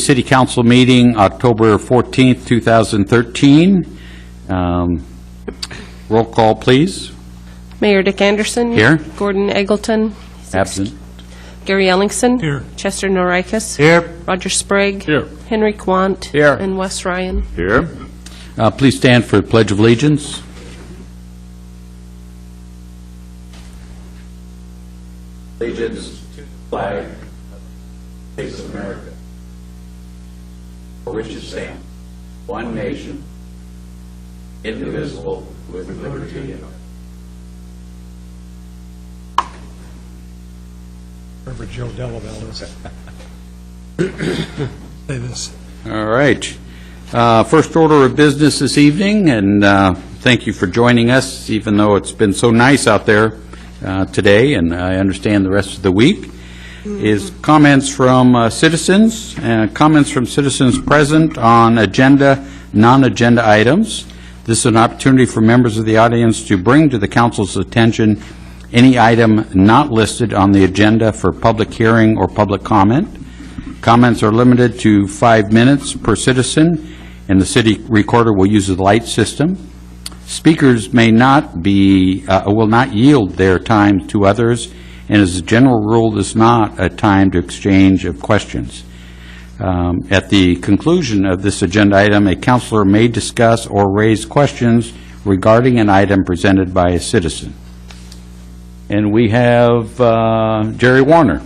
City Council meeting, October 14th, 2013. Roll call, please. Mayor Dick Anderson. Here. Gordon Eggleton. Absent. Gary Ellingson. Here. Chester Norikis. Here. Roger Sprague. Here. Henry Quant. Here. And Wes Ryan. Here. Please stand for the Pledge of Allegiance. Allegiance to the flag of the States of America, for which it stands, one nation, indivisible, with liberty and Wherever Joe Delabelle is. Say this. All right. First order of business this evening, and thank you for joining us, even though it's been so nice out there today, and I understand the rest of the week, is comments from citizens, comments from citizens present on agenda, non-agenda items. This is an opportunity for members of the audience to bring to the council's attention any item not listed on the agenda for public hearing or public comment. Comments are limited to 5 minutes per citizen, and the city recorder will use the light system. Speakers may not be, will not yield their time to others, and as a general rule, this is not a time to exchange of questions. At the conclusion of this agenda item, a councilor may discuss or raise questions regarding an item presented by a citizen. And we have Jerry Warner.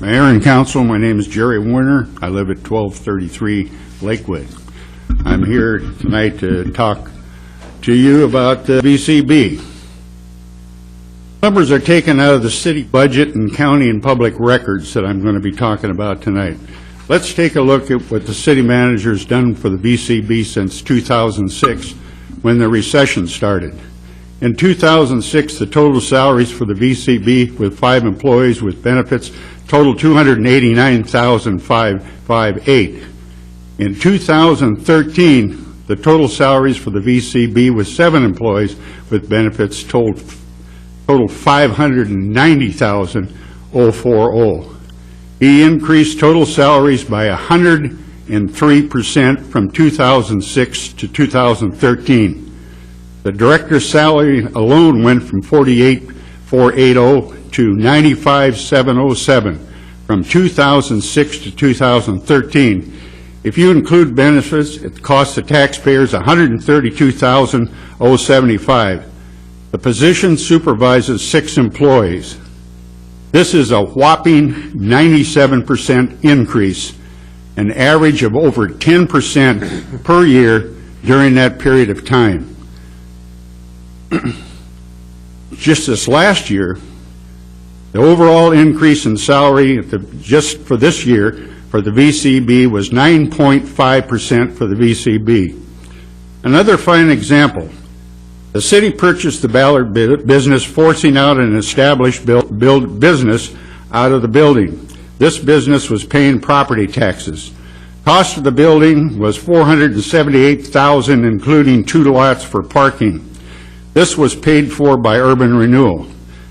Mayor and Council, my name is Jerry Warner. I live at 1233 Lakewood. I'm here tonight to talk to you about the VCB. Numbers are taken out of the city budget and county and public records that I'm going to be talking about tonight. Let's take a look at what the city manager's done for the VCB since 2006, when the recession started. In 2006, the total salaries for the VCB with 5 employees with benefits totaled $289,558. In 2013, the total salaries for the VCB with 7 employees with benefits totaled $590,040. He increased total salaries by 103% from 2006 to 2013. The director's salary alone went from $48,480 to $95,707 from 2006 to 2013. If you include benefits, it costs the taxpayers $132,075. The position supervises 6 employees. This is a whopping 97% increase, an average of over 10% per year during that period of time. Just this last year, the overall increase in salary just for this year for the VCB was 9.5% for the VCB. Another fine example, the city purchased the Ballard business, forcing out an established business out of the building. This business was paying property taxes. Cost of the building was $478,000, including 2 lots for parking. This was paid for by urban renewal.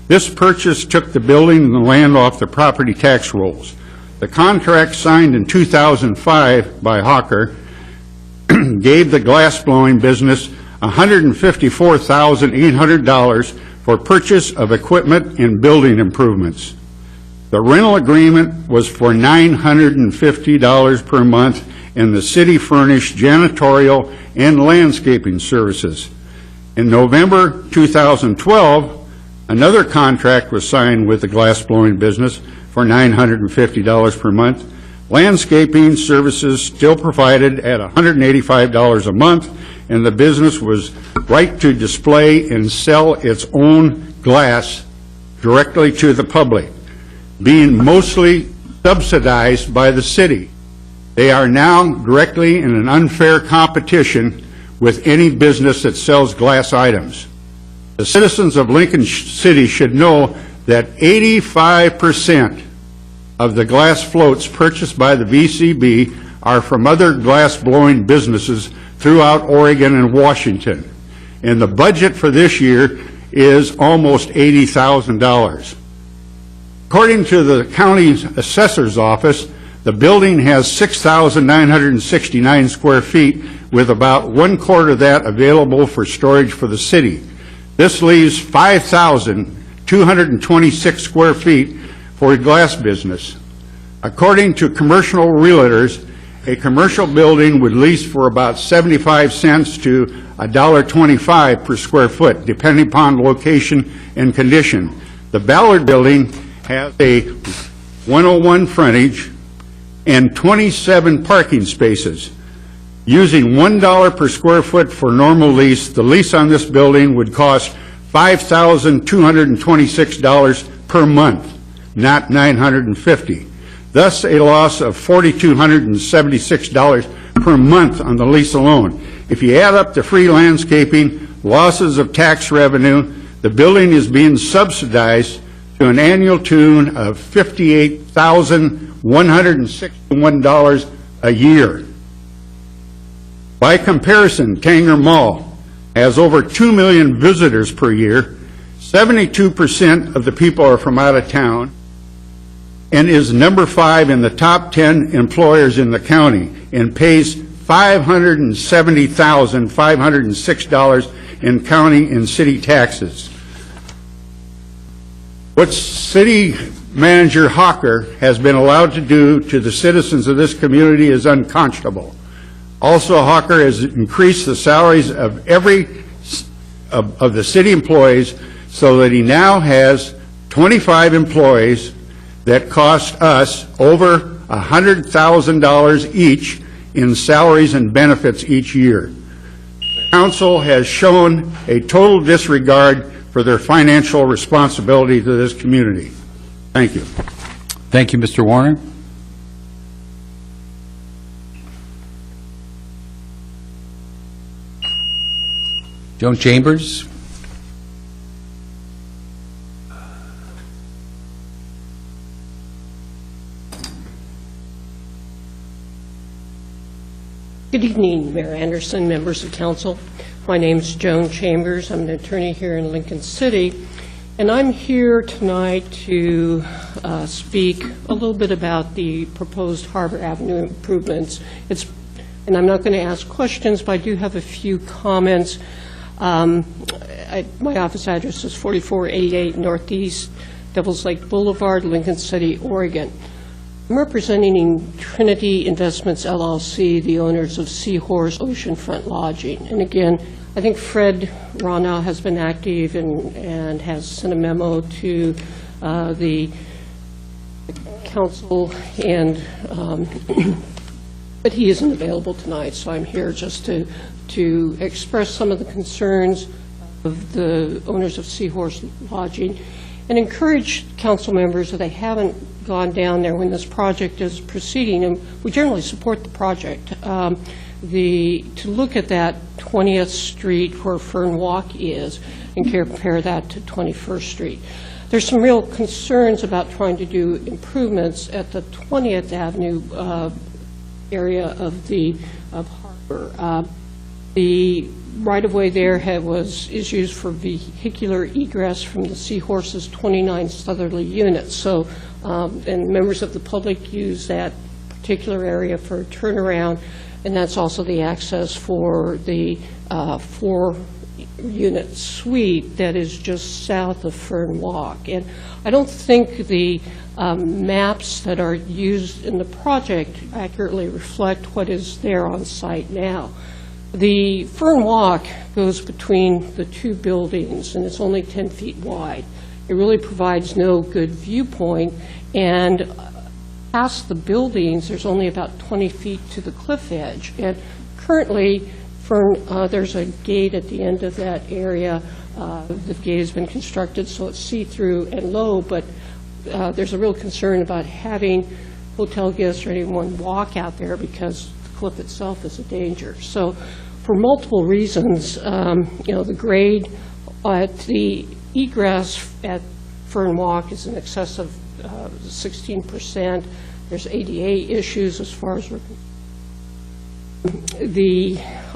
This purchase took the building and the land off the property tax rolls. The contract signed in 2005 by Hawker gave the glass-blowing business $154,800 for purchase of equipment and building improvements. The rental agreement was for $950 per month, and the city furnished janitorial and landscaping services. In November 2012, another contract was signed with the glass-blowing business for $950 per month. Landscaping services still provided at $185 a month, and the business was right to display and sell its own glass directly to the public, being mostly subsidized by the city. They are now directly in an unfair competition with any business that sells glass items. The citizens of Lincoln City should know that 85% of the glass floats purchased by the VCB are from other glass-blowing businesses throughout Oregon and Washington. And the budget for this year is almost $80,000. According to the county's assessor's office, the building has 6,969 square feet, with about 1/4 of that available for storage for the city. This leaves 5,226 square feet for a glass business. According to commercial realtors, a commercial building would lease for about 75 cents to $1.25 per square foot, depending upon location and condition. The Ballard Building has a 101 frontage and 27 parking spaces. Using $1 per square foot for normal lease, the lease on this building would cost $5,226 per month, not $950. Thus, a loss of $4,276 per month on the lease alone. If you add up the free landscaping, losses of tax revenue, the building is being subsidized to an annual tune of $58,161 a year. By comparison, Tanger Mall has over 2 million visitors per year, 72% of the people are from out of town, and is number 5 in the top 10 employers in the county, and pays $570,506 in county and city taxes. What City Manager Hawker has been allowed to do to the citizens of this community is unconscionable. Also, Hawker has increased the salaries of every of the city employees so that he now has 25 employees that cost us over $100,000 each in salaries and benefits each year. The council has shown a total disregard for their financial responsibility to this community. Thank you. Thank you, Mr. Warner. Joan Chambers. Good evening, Mayor Anderson, members of council. My name is Joan Chambers. I'm an attorney here in Lincoln City, and I'm here tonight to speak a little bit about the proposed Harbor Avenue improvements. And I'm not going to ask questions, but I do have a few comments. My office address is 4488 Northeast Devils Lake Boulevard, Lincoln City, Oregon. I'm representing Trinity Investments, LLC, the owners of Seahorse Oceanfront Lodging. And again, I think Fred Rana has been active and has sent a memo to the council, and but he isn't available tonight, so I'm here just to express some of the concerns of the owners of Seahorse Lodging and encourage council members that they haven't gone down there when this project is proceeding, and we generally support the project, to look at that 20th Street where Fern Walk is and compare that to 21st Street. There's some real concerns about trying to do improvements at the 20th Avenue area of Harbor. The right-of-way there is used for vehicular egress from the Seahorse's 29 southerly units. So, and members of the public use that particular area for a turnaround, and that's also the access for the 4-unit suite that is just south of Fern Walk. And I don't think the maps that are used in the project accurately reflect what is there on site now. The Fern Walk goes between the two buildings, and it's only 10 feet wide. It really provides no good viewpoint, and past the buildings, there's only about 20 feet to the cliff edge. And currently, there's a gate at the end of that area. The gate has been constructed so it's see-through and low, but there's a real concern about having hotel guests or anyone walk out there because the cliff itself is a danger. So for multiple reasons. The grade at the egress at Fern Walk is in excess of 16%. There's ADA issues as far as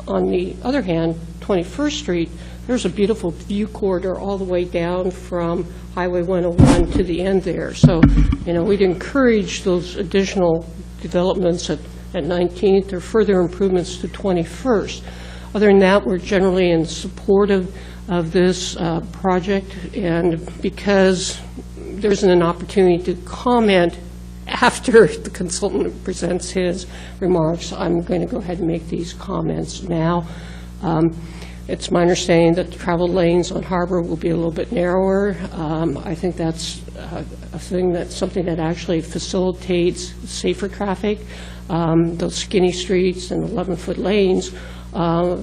on the other hand, 21st Street, there's a beautiful view corridor all the way down from Highway 101 to the end there. So, we'd encourage those additional developments at 19th or further improvements to 21st. Other than that, we're generally in support of this project, and because there isn't an opportunity to comment after the consultant presents his remarks, I'm going to go ahead and make these comments now. It's my understanding that the travel lanes on Harbor will be a little bit narrower. I think that's something that actually facilitates safer traffic. Those skinny streets and 11-foot lanes,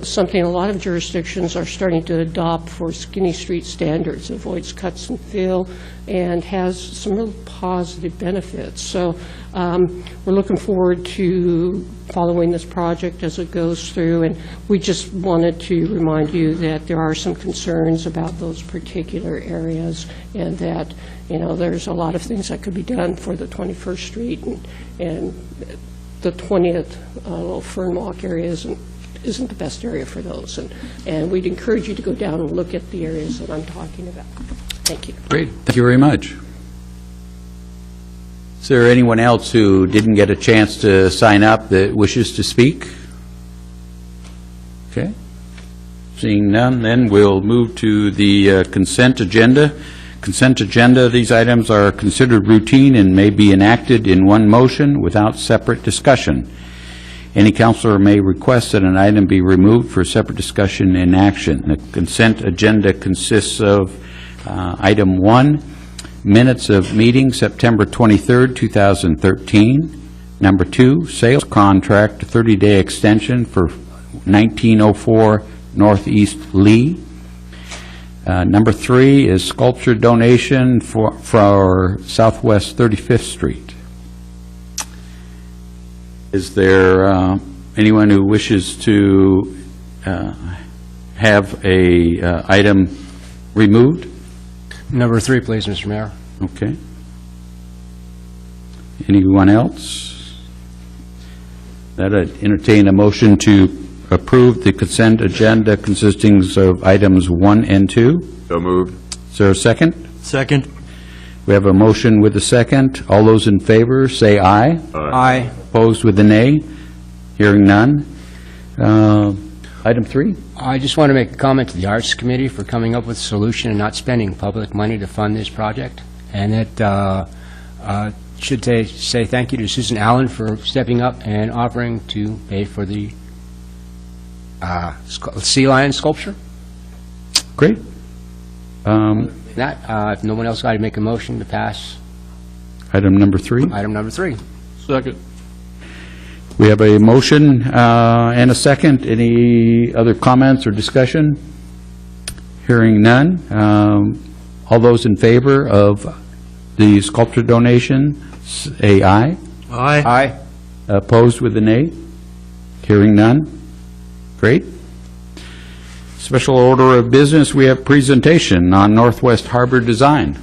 something a lot of jurisdictions are starting to adopt for skinny street standards, avoids cuts and fill, and has some real positive benefits. So we're looking forward to following this project as it goes through, and we just wanted to remind you that there are some concerns about those particular areas, and that there's a lot of things that could be done for the 21st Street, and the 20th little Fern Walk area isn't the best area for those, and we'd encourage you to go down and look at the areas that I'm talking about. Thank you. Great. Thank you very much. Is there anyone else who didn't get a chance to sign up that wishes to speak? Okay. Seeing none, then we'll move to the consent agenda. Consent agenda, these items are considered routine and may be enacted in one motion without separate discussion. Any councilor may request that an item be removed for separate discussion and action. The consent agenda consists of item 1, minutes of meeting September 23rd, 2013. Number 2, sales contract 30-day extension for 1904 Northeast Lee. Number 3 is sculpture donation for Southwest 35th Street. Is there anyone who wishes to have a item removed? Number 3, please, Mr. Mayor. Okay. Anyone else? That I'd entertain a motion to approve the consent agenda consisting of items 1 and 2. So moved. Is there a second? Second. We have a motion with a second. All those in favor, say aye. Aye. Opposed with a nay? Hearing none. Item 3. I just want to make a comment to the Arts Committee for coming up with a solution and not spending public money to fund this project. And that should say thank you to Susan Allen for stepping up and offering to pay for the sea lion sculpture. Great. If no one else got to make a motion to pass Item number 3. item number 3. Second. We have a motion and a second. Any other comments or discussion? Hearing none. All those in favor of the sculpture donation, say aye. Aye. Aye. Opposed with a nay? Hearing none. Great. Special order of business, we have presentation on Northwest Harbor design.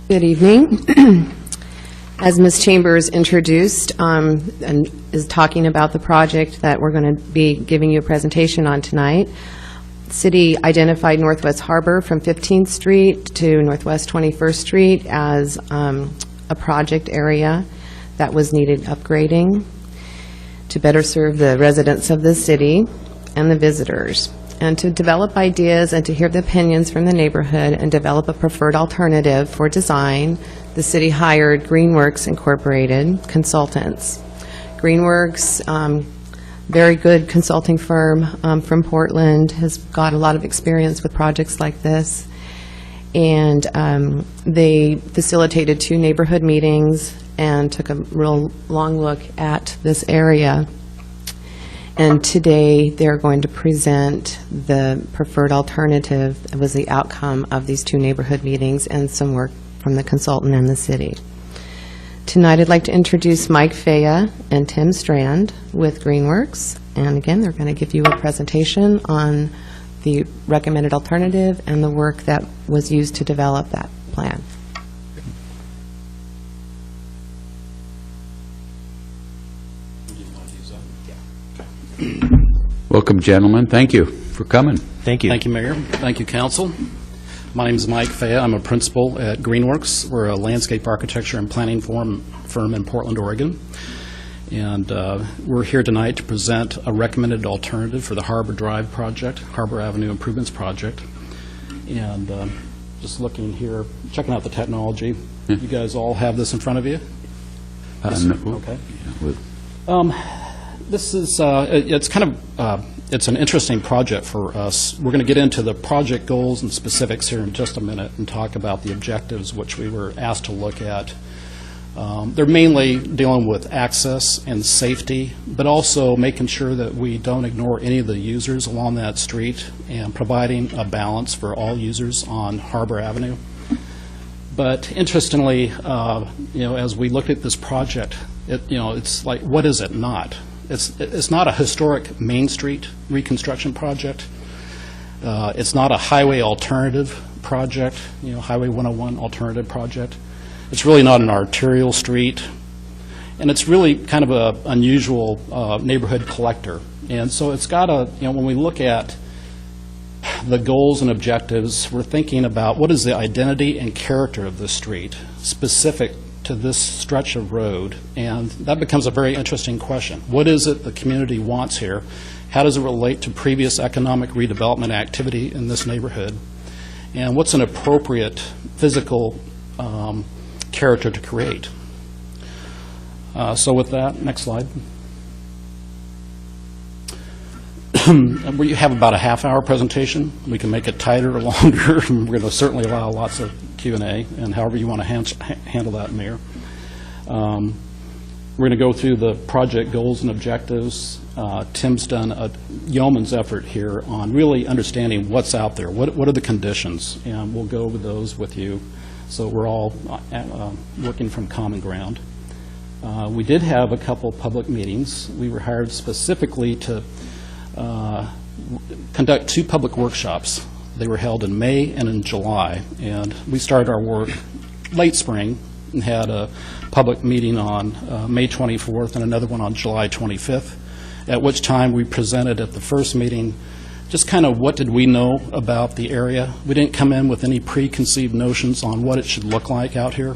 Good evening. As Ms. Chambers introduced and is talking about the project that we're going to be giving you a presentation on tonight, the city identified Northwest Harbor from 15th Street to Northwest 21st Street as a project area that was needed upgrading to better serve the residents of the city and the visitors, and to develop ideas and to hear the opinions from the neighborhood and develop a preferred alternative for design. The city hired Greenworks Incorporated consultants. Greenworks, very good consulting firm from Portland, has got a lot of experience with projects like this. And they facilitated 2 neighborhood meetings and took a real long look at this area. And today, they're going to present the preferred alternative that was the outcome of these two neighborhood meetings and some work from the consultant and the city. Tonight, I'd like to introduce Mike Faya and Tim Strand with Greenworks. And again, they're going to give you a presentation on the recommended alternative and the work that was used to develop that plan. Welcome, gentlemen. Thank you for coming. Thank you. Thank you, Mayor. Thank you, Council. My name is Mike Faya. I'm a principal at Greenworks. We're a landscape architecture and planning firm in Portland, Oregon. And we're here tonight to present a recommended alternative for the Harbor Drive project, Harbor Avenue Improvements Project. And just looking here, checking out the technology. You guys all have this in front of you? No. Okay. This is, it's kind of, it's an interesting project for us. We're going to get into the project goals and specifics here in just a minute and talk about the objectives which we were asked to look at. They're mainly dealing with access and safety, but also making sure that we don't ignore any of the users along that street and providing a balance for all users on Harbor Avenue. But interestingly, as we look at this project, it's like, what is it not? It's not a historic Main Street reconstruction project. It's not a highway alternative project, Highway 101 alternative project. It's really not an arterial street. And it's really kind of an unusual neighborhood collector. And so it's got a, when we look at the goals and objectives, we're thinking about what is the identity and character of this street, specific to this stretch of road, and that becomes a very interesting question. What is it the community wants here? How does it relate to previous economic redevelopment activity in this neighborhood? And what's an appropriate physical character to create? So with that, next slide. We have about a half-hour presentation. We can make it tighter or longer. We're going to certainly allow lots of Q&A, and however you want to handle that, Mayor. We're going to go through the project goals and objectives. Tim's done a yeoman's effort here on really understanding what's out there. What are the conditions? And we'll go over those with you, so we're all working from common ground. We did have a couple public meetings. We were hired specifically to conduct two public workshops. They were held in May and in July, and we started our work late spring and had a public meeting on May 24th and another one on July 25th, at which time we presented at the first meeting just kind of what did we know about the area. We didn't come in with any preconceived notions on what it should look like out here.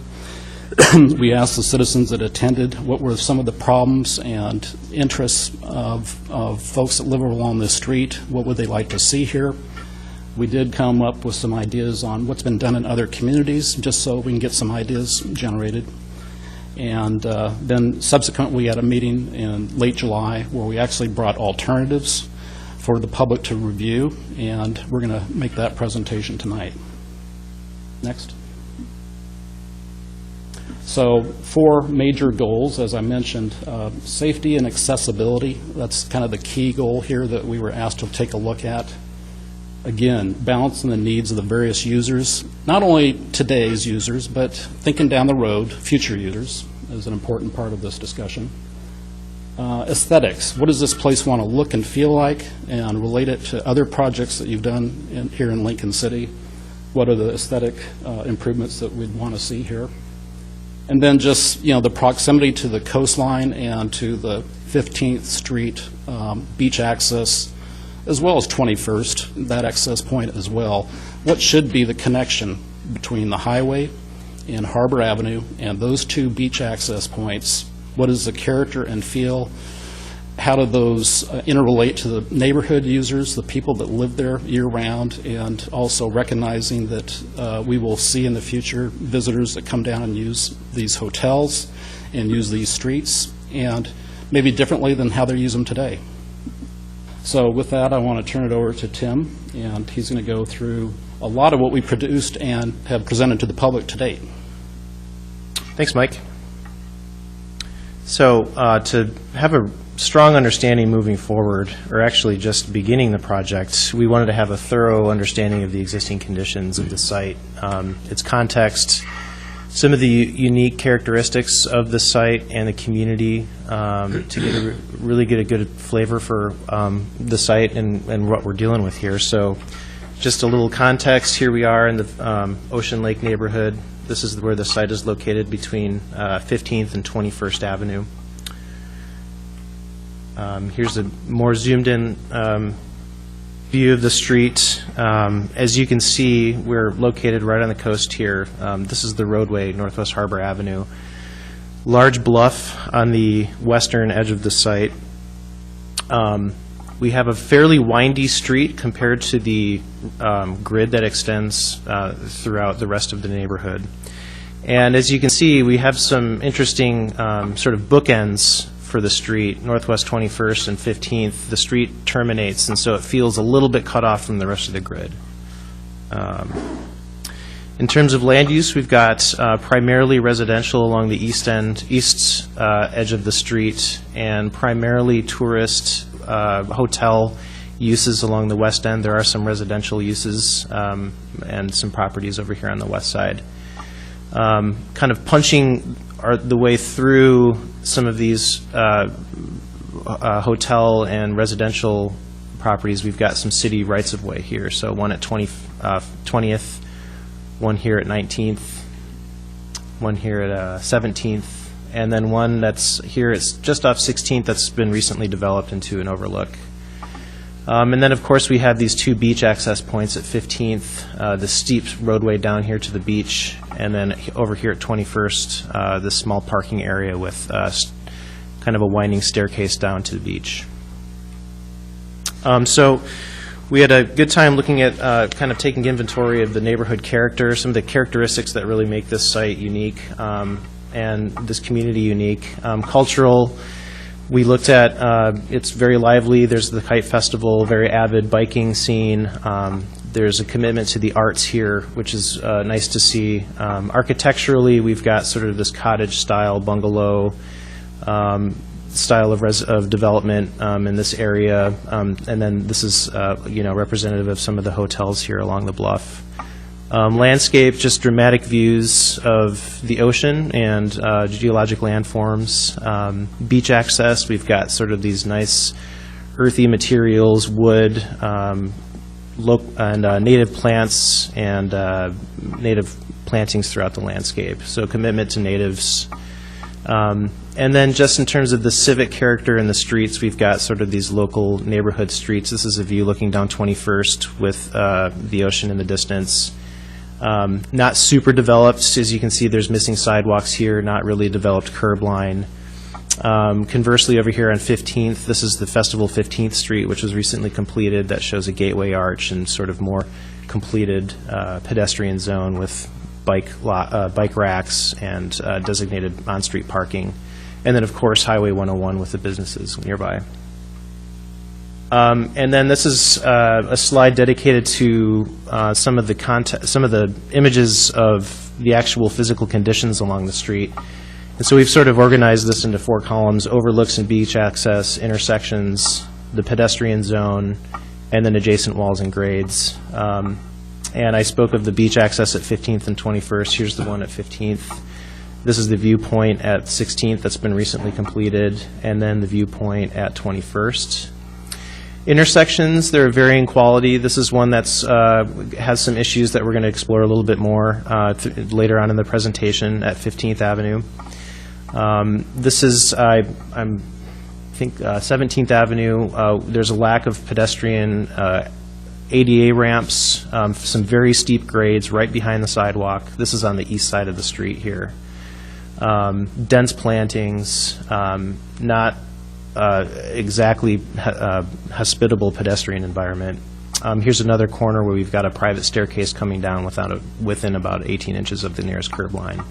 We asked the citizens that attended what were some of the problems and interests of folks that live along this street. What would they like to see here? We did come up with some ideas on what's been done in other communities, just so we can get some ideas generated. And then subsequently, we had a meeting in late July where we actually brought alternatives for the public to review, and we're going to make that presentation tonight. Next. So 4 major goals, as I mentioned, safety and accessibility. That's kind of the key goal here that we were asked to take a look at. Again, balancing the needs of the various users, not only today's users, but thinking down the road, future users is an important part of this discussion. Aesthetics, what does this place want to look and feel like, and relate it to other projects that you've done here in Lincoln City? What are the aesthetic improvements that we'd want to see here? And then just, the proximity to the coastline and to the 15th Street beach access, as well as 21st, that access point as well. What should be the connection between the highway and Harbor Avenue and those two beach access points? What is the character and feel? How do those interrelate to the neighborhood users, the people that live there year-round, and also recognizing that we will see in the future visitors that come down and use these hotels and use these streets, and maybe differently than how they use them today. So with that, I want to turn it over to Tim, and he's going to go through a lot of what we produced and have presented to the public to date. Thanks, Mike. So to have a strong understanding moving forward, or actually just beginning the project, we wanted to have a thorough understanding of the existing conditions of the site, its context, some of the unique characteristics of the site and the community, to really get a good flavor for the site and what we're dealing with here. So just a little context, here we are in the Ocean Lake neighborhood. This is where the site is located between 15th and 21st Avenue. Here's a more zoomed-in view of the street. As you can see, we're located right on the coast here. This is the roadway, Northwest Harbor Avenue. Large bluff on the western edge of the site. We have a fairly windy street compared to the grid that extends throughout the rest of the neighborhood. And as you can see, we have some interesting sort of bookends for the street, Northwest 21st and 15th. The street terminates, and so it feels a little bit cut off from the rest of the grid. In terms of land use, we've got primarily residential along the east edge of the street, and primarily tourist hotel uses along the west end. There are some residential uses and some properties over here on the west side. Kind of punching the way through some of these hotel and residential properties, we've got some city rights-of-way here. So one at 20th, one here at 19th, one here at 17th, and then one that's here, it's just off 16th, that's been recently developed into an overlook. And then, of course, we have these two beach access points at 15th, the steep roadway down here to the beach, and then over here at 21st, this small parking area with kind of a winding staircase down to the beach. So we had a good time looking at kind of taking inventory of the neighborhood character, some of the characteristics that really make this site unique and this community unique. Cultural, we looked at, it's very lively. There's the Kite Festival, very avid biking scene. There's a commitment to the arts here, which is nice to see. Architecturally, we've got sort of this cottage-style bungalow style of development in this area, and then this is representative of some of the hotels here along the bluff. Landscape, just dramatic views of the ocean and geologic landforms. Beach access, we've got sort of these nice earthy materials, wood, and native plants and native plantings throughout the landscape. So commitment to natives. And then just in terms of the civic character in the streets, we've got sort of these local neighborhood streets. This is a view looking down 21st with the ocean in the distance. Not super developed. As you can see, there's missing sidewalks here, not really developed curb line. Conversely, over here on 15th, this is the Festival 15th Street, which was recently completed. That shows a gateway arch and sort of more completed pedestrian zone with bike racks and designated on-street parking. And then, of course, Highway 101 with the businesses nearby. And then this is a slide dedicated to some of the images of the actual physical conditions along the street. And so we've sort of organized this into 4 columns: overlooks and beach access, intersections, the pedestrian zone, and then adjacent walls and grades. And I spoke of the beach access at 15th and 21st. Here's the one at 15th. This is the viewpoint at 16th that's been recently completed, and then the viewpoint at 21st. Intersections, they're of varying quality. This is one that's has some issues that we're going to explore a little bit more later on in the presentation at 15th Avenue. This is, I think, 17th Avenue. There's a lack of pedestrian ADA ramps, some very steep grades right behind the sidewalk. This is on the east side of the street here. Dense plantings, not exactly hospitable pedestrian environment. Here's another corner where we've got a private staircase coming down within about 18 inches of the nearest curb line.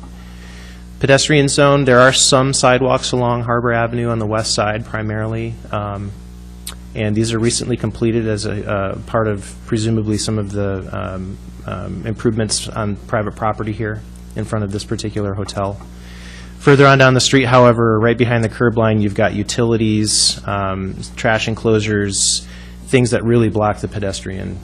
Pedestrian zone, there are some sidewalks along Harbor Avenue on the west side primarily, and these are recently completed as a part of presumably some of the improvements on private property here in front of this particular hotel. Further on down the street, however, right behind the curb line, you've got utilities, trash enclosures, things that really block the pedestrian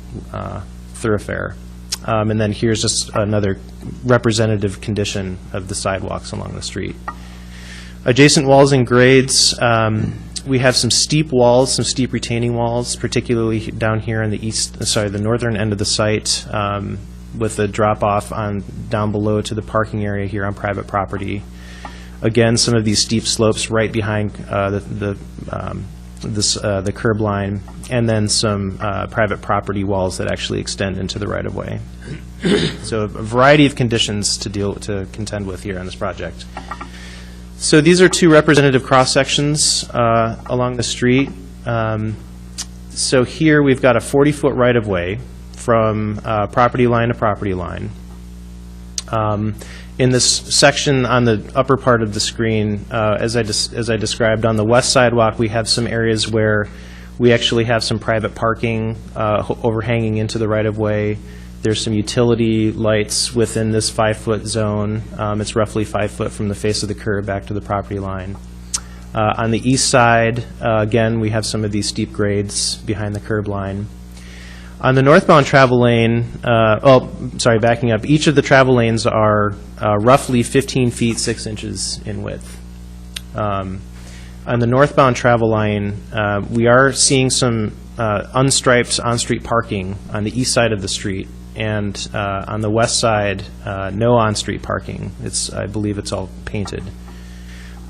thoroughfare. And then here's just another representative condition of the sidewalks along the street. Adjacent walls and grades, we have some steep walls, some steep retaining walls, particularly down here on the northern end of the site, with a drop-off on down below to the parking area here on private property. Again, some of these steep slopes right behind the curb line, and then some private property walls that actually extend into the right-of-way. So a variety of conditions to contend with here on this project. So these are two representative cross-sections along the street. So here we've got a 40-foot right-of-way from property line to property line. In this section on the upper part of the screen, as I described, on the west sidewalk, we have some areas where we actually have some private parking overhanging into the right-of-way. There's some utility lights within this 5-foot zone. It's roughly 5 foot from the face of the curb back to the property line. On the east side, again, we have some of these steep grades behind the curb line. On the northbound travel lane, backing up, each of the travel lanes are roughly 15 feet 6 inches in width. On the northbound travel lane, we are seeing some unstriped on-street parking on the east side of the street, and on the west side, no on-street parking. I believe it's all painted.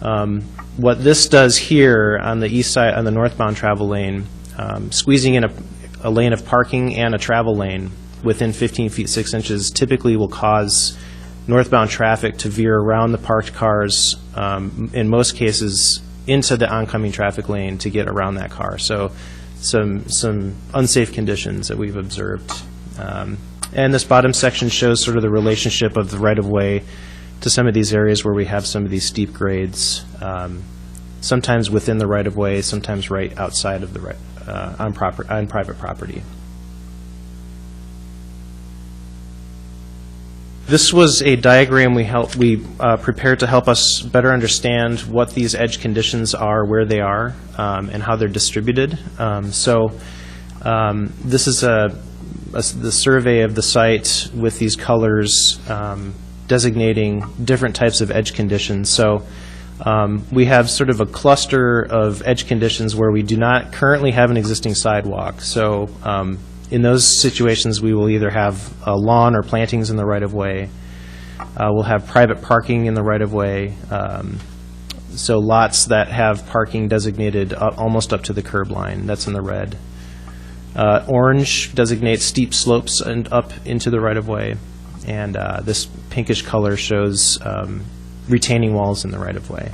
What this does here on the east side, on the northbound travel lane, squeezing in a lane of parking and a travel lane within 15 feet 6 inches typically will cause northbound traffic to veer around the parked cars, in most cases into the oncoming traffic lane to get around that car. So some unsafe conditions that we've observed. And this bottom section shows sort of the relationship of the right-of-way to some of these areas where we have some of these steep grades, sometimes within the right-of-way, sometimes right outside of the on private property. This was a diagram we prepared to help us better understand what these edge conditions are, where they are, and how they're distributed. This is the survey of the site with these colors designating different types of edge conditions. So we have sort of a cluster of edge conditions where we do not currently have an existing sidewalk. So in those situations, we will either have a lawn or plantings in the right-of-way. We'll have private parking in the right-of-way. So lots that have parking designated almost up to the curb line. That's in the red. Orange designates steep slopes and up into the right-of-way. And this pinkish color shows retaining walls in the right-of-way.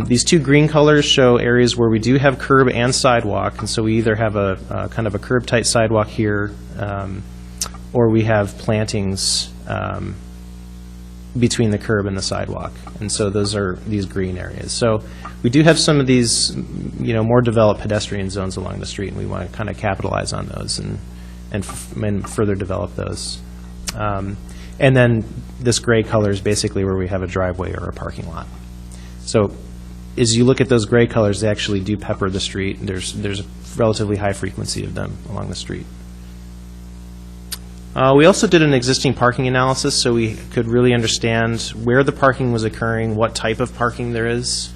These two green colors show areas where we do have curb and sidewalk, and so we either have a kind of a curb-tight sidewalk here, or we have plantings between the curb and the sidewalk, and so those are these green areas. So we do have some of these, more developed pedestrian zones along the street, and we want to kind of capitalize on those and further develop those. And then this gray color is basically where we have a driveway or a parking lot. So as you look at those gray colors, they actually do pepper the street. There's a relatively high frequency of them along the street. We also did an existing parking analysis so we could really understand where the parking was occurring, what type of parking there is,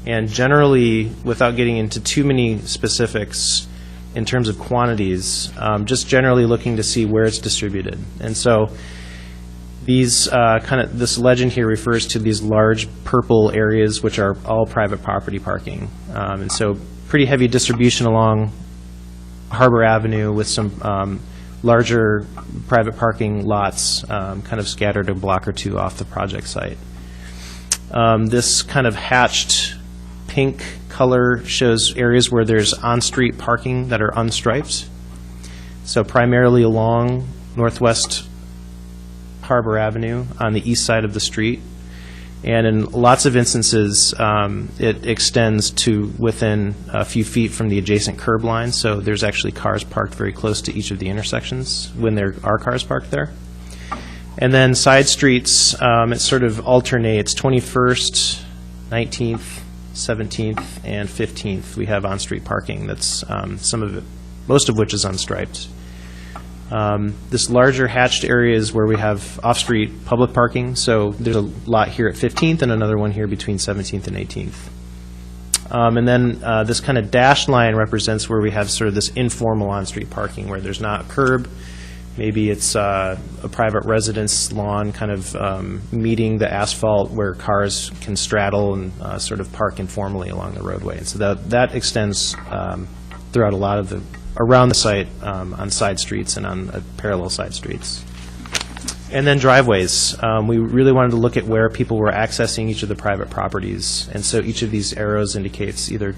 and generally, without getting into too many specifics in terms of quantities, just generally looking to see where it's distributed. And so these this legend here refers to these large purple areas, which are all private property parking. And so pretty heavy distribution along Harbor Avenue with some larger private parking lots kind of scattered a block or two off the project site. This kind of hatched pink color shows areas where there's on-street parking that are unstriped. So primarily along Northwest Harbor Avenue on the east side of the street. And in lots of instances, it extends to within a few feet from the adjacent curb line, so there's actually cars parked very close to each of the intersections when there are cars parked there. And then side streets, it sort of alternates, 21st, 19th, 17th, and 15th. We have on-street parking that's some of it, most of which is unstriped. This larger hatched area is where we have off-street public parking, so there's a lot here at 15th and another one here between 17th and 18th. And then this kind of dashed line represents where we have sort of this informal on-street parking where there's not a curb. Maybe it's a private residence lawn kind of meeting the asphalt where cars can straddle and sort of park informally along the roadway. And so that extends throughout a lot of around the site on side streets and on parallel side streets. And then driveways. We really wanted to look at where people were accessing each of the private properties. And so each of these arrows indicates either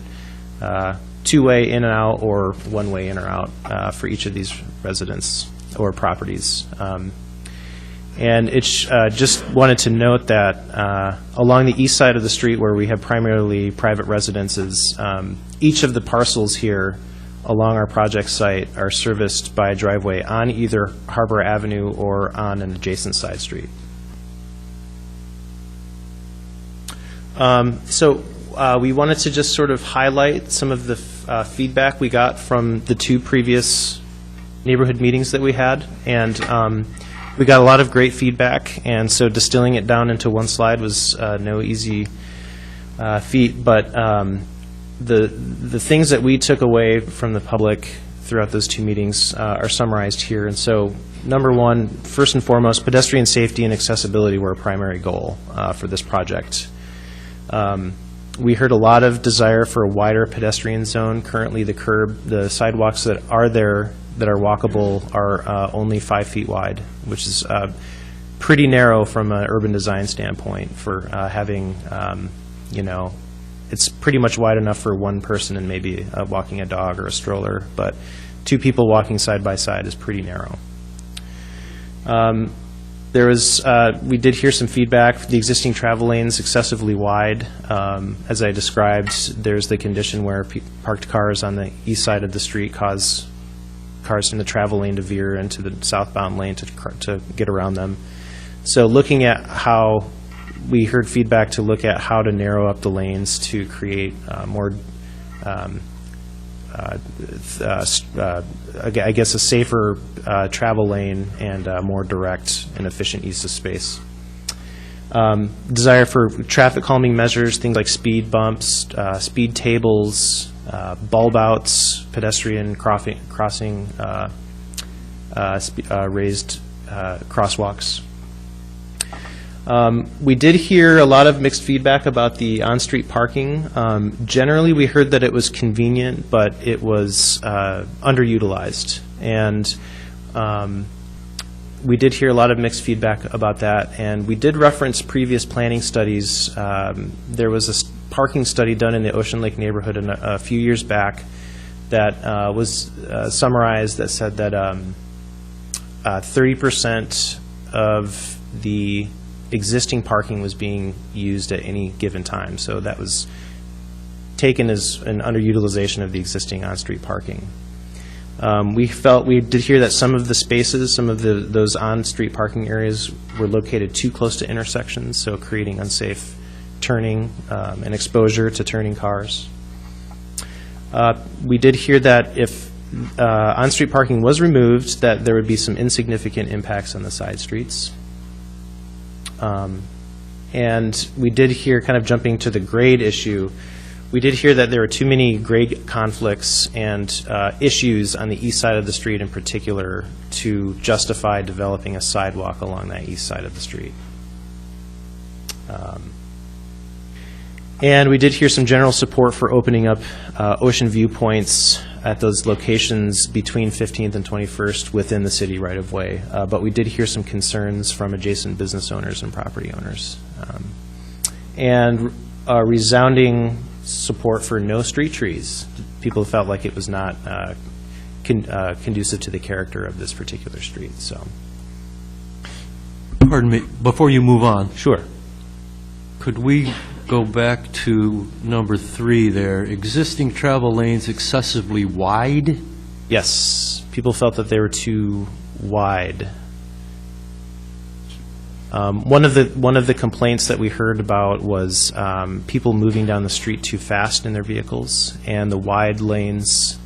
two-way in and out or one-way in or out for each of these residents or properties. And it's just wanted to note that along the east side of the street where we have primarily private residences, each of the parcels here along our project site are serviced by a driveway on either Harbor Avenue or on an adjacent side street. So we wanted to just sort of highlight some of the feedback we got from the two previous neighborhood meetings that we had, and we got a lot of great feedback, and so distilling it down into one slide was no easy feat, but the things that we took away from the public throughout those two meetings are summarized here. And so, number one, first and foremost, pedestrian safety and accessibility were a primary goal for this project. We heard a lot of desire for a wider pedestrian zone. Currently, the sidewalks that are there that are walkable are only 5 feet wide, which is pretty narrow from an urban design standpoint for having, it's pretty much wide enough for one person and maybe walking a dog or a stroller, but 2 people walking side by side is pretty narrow. We did hear some feedback. The existing travel lanes excessively wide. As I described, there's the condition where parked cars on the east side of the street cause cars in the travel lane to veer into the southbound lane to get around them. So looking at how we heard feedback to look at how to narrow up the lanes to create more, I guess, a safer travel lane and more direct and efficient use of space. Desire for traffic calming measures, things like speed bumps, speed tables, bulb outs, pedestrian crossing, raised crosswalks. We did hear a lot of mixed feedback about the on-street parking. Generally, we heard that it was convenient, but it was underutilized. And we did hear a lot of mixed feedback about that. And we did reference previous planning studies. There was a parking study done in the Ocean Lake neighborhood a few years back that was summarized that said that 30% of the existing parking was being used at any given time. So that was taken as an underutilization of the existing on-street parking. We did hear that some of the spaces, some of those on-street parking areas were located too close to intersections, so creating unsafe turning and exposure to turning cars. We did hear that if on-street parking was removed, that there would be some insignificant impacts on the side streets. And we did hear, kind of jumping to the grade issue, we did hear that there were too many grade conflicts and issues on the east side of the street in particular to justify developing a sidewalk along that east side of the street. And we did hear some general support for opening up ocean viewpoints at those locations between 15th and 21st within the city right-of-way. But we did hear some concerns from adjacent business owners and property owners. And resounding support for no street trees. People felt like it was not conducive to the character of this particular street. So, pardon me, before you move on, sure. Could we go back to number 3 there? Existing travel lanes excessively wide? Yes, people felt that they were too wide. One of the complaints that we heard about was people moving down the street too fast in their vehicles, and the wide lanes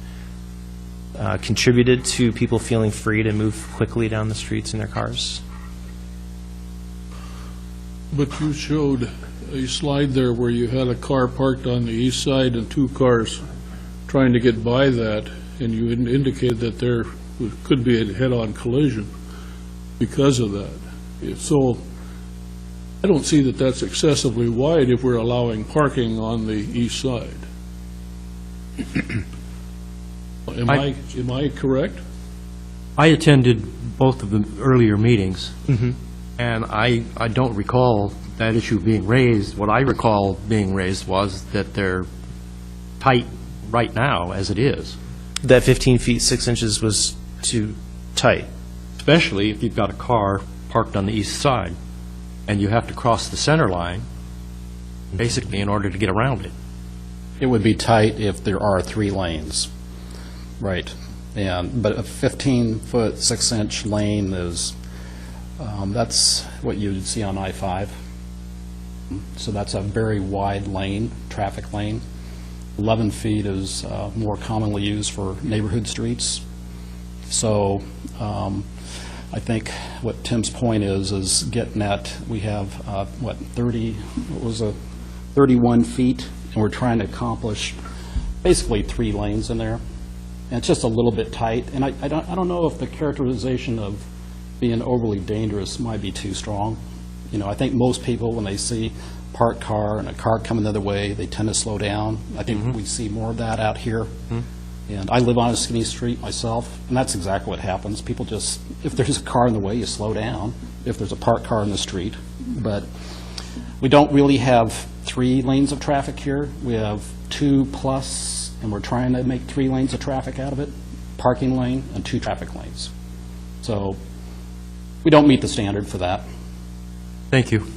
contributed to people feeling free to move quickly down the streets in their cars. But you showed a slide there where you had a car parked on the east side and two cars trying to get by that, and you indicated that there could be a head-on collision because of that. So I don't see that that's excessively wide if we're allowing parking on the east side. Am I correct? I attended both of the earlier meetings, and I don't recall that issue being raised. What I recall being raised was that they're tight right now, as it is. That 15 feet 6 inches was too tight. Especially if you've got a car parked on the east side, and you have to cross the center line, basically, in order to get around it. It would be tight if there are 3 lanes, right? But a 15-foot, 6-inch lane is, that's what you'd see on I-5. So that's a very wide lane, traffic lane. 11 feet is more commonly used for neighborhood streets. So I think what Tim's point is getting at, we have, 31 feet, and we're trying to accomplish basically 3 lanes in there. And it's just a little bit tight, and I don't know if the characterization of being overly dangerous might be too strong. You know, I think most people, when they see parked car and a car coming the other way, they tend to slow down. I think we see more of that out here. And I live on a skinny street myself, and that's exactly what happens. People just, if there's a car in the way, you slow down, if there's a parked car in the street. But we don't really have 3 lanes of traffic here. We have 2 plus, and we're trying to make 3 lanes of traffic out of it, parking lane and 2 traffic lanes. So we don't meet the standard for that. Thank you.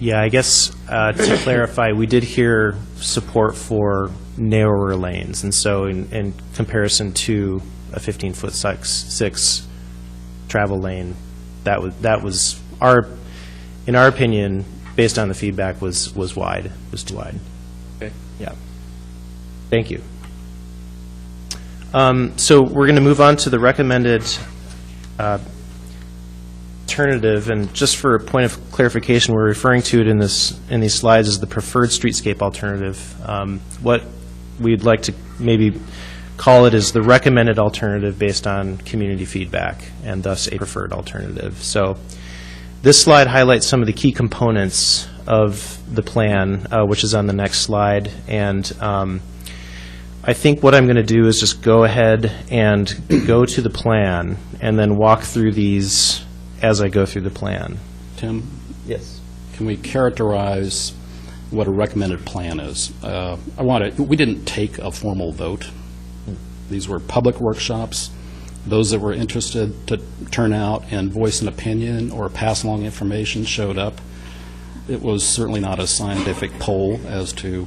Yeah, I guess to clarify, we did hear support for narrower lanes, and so in comparison to a 15-foot 6 travel lane, that was in our opinion, based on the feedback, was wide, was too wide. Okay. Yeah. Thank you. So we're going to move on to the recommended alternative, and just for a point of clarification, we're referring to it in these slides as the preferred streetscape alternative. What we'd like to maybe call it is the recommended alternative based on community feedback, and thus a preferred alternative. So this slide highlights some of the key components of the plan, which is on the next slide, and I think what I'm going to do is just go ahead and go to the plan and then walk through these as I go through the plan. Tim? Yes. Can we characterize what a recommended plan is? We didn't take a formal vote. These were public workshops. Those that were interested to turn out and voice an opinion or pass along information showed up. It was certainly not a scientific poll as to,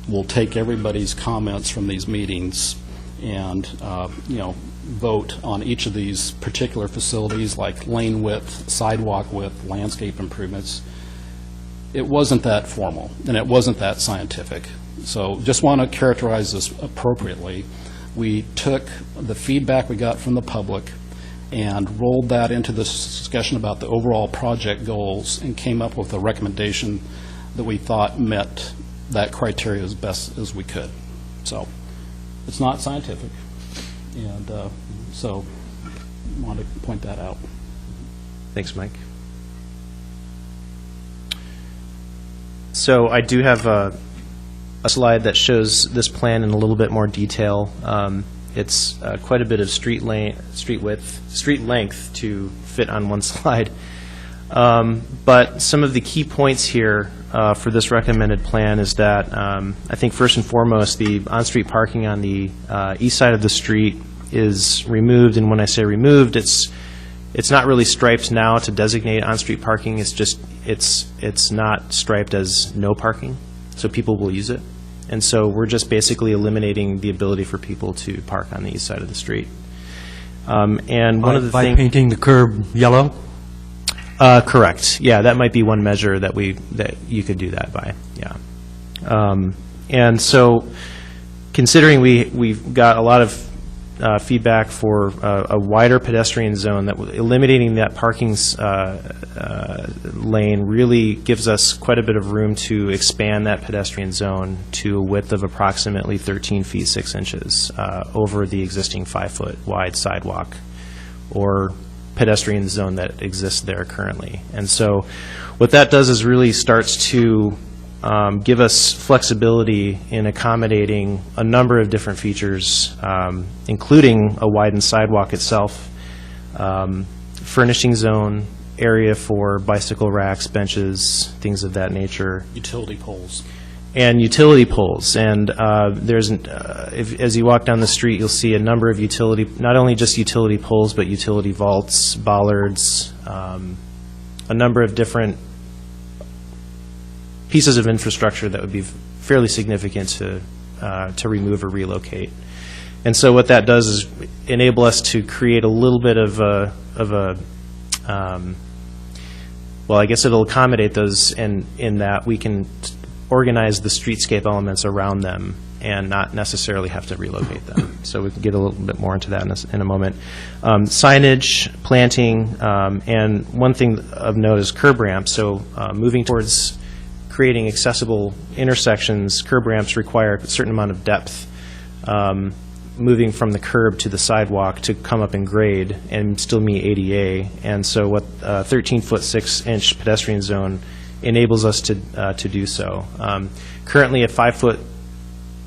we'll take everybody's comments from these meetings and vote on each of these particular facilities like lane width, sidewalk width, landscape improvements. It wasn't that formal, and it wasn't that scientific. So just want to characterize this appropriately. We took the feedback we got from the public and rolled that into this discussion about the overall project goals and came up with a recommendation that we thought met that criteria as best as we could. So it's not scientific, and so I want to point that out. Thanks, Mike. So I do have a slide that shows this plan in a little bit more detail. It's quite a bit of street length to fit on one slide. But some of the key points here for this recommended plan is that I think first and foremost, the on-street parking on the east side of the street is removed. And when I say removed, it's not really striped now to designate on-street parking. It's just it's not striped as no parking, so people will use it. And so we're just basically eliminating the ability for people to park on the east side of the street. And one of the by painting the curb yellow? Correct. Yeah, that might be one measure that you could do that by, yeah. And so, considering we've got a lot of feedback for a wider pedestrian zone, that eliminating that parking lane really gives us quite a bit of room to expand that pedestrian zone to a width of approximately 13 feet 6 inches over the existing 5-foot wide sidewalk or pedestrian zone that exists there currently. And so what that does is really starts to give us flexibility in accommodating a number of different features, including a widened sidewalk itself, furnishing zone, area for bicycle racks, benches, things of that nature. Utility poles. And utility poles. And as you walk down the street, you'll see a number of not only just utility poles, but utility vaults, bollards, a number of different pieces of infrastructure that would be fairly significant to remove or relocate. And so what that does is enable us to create a little bit of a well, I guess it'll accommodate those in that we can organize the streetscape elements around them and not necessarily have to relocate them. So we can get a little bit more into that in a moment. Signage, planting, and one thing of note is curb ramps. So moving towards creating accessible intersections, curb ramps require a certain amount of depth, moving from the curb to the sidewalk to come up in grade and still meet ADA. And so what 13-foot 6-inch pedestrian zone enables us to do so. Currently, a 5-foot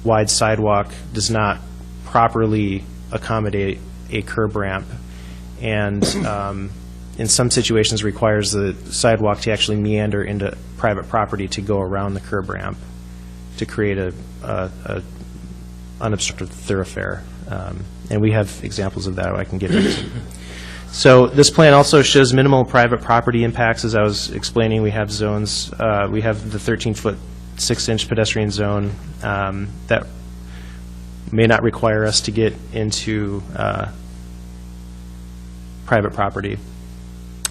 wide sidewalk does not properly accommodate a curb ramp, and in some situations requires the sidewalk to actually meander into private property to go around the curb ramp to create a unobstructed thoroughfare. And we have examples of that I can get into. So this plan also shows minimal private property impacts. As I was explaining, we have zones. We have the 13-foot 6-inch pedestrian zone that may not require us to get into private property.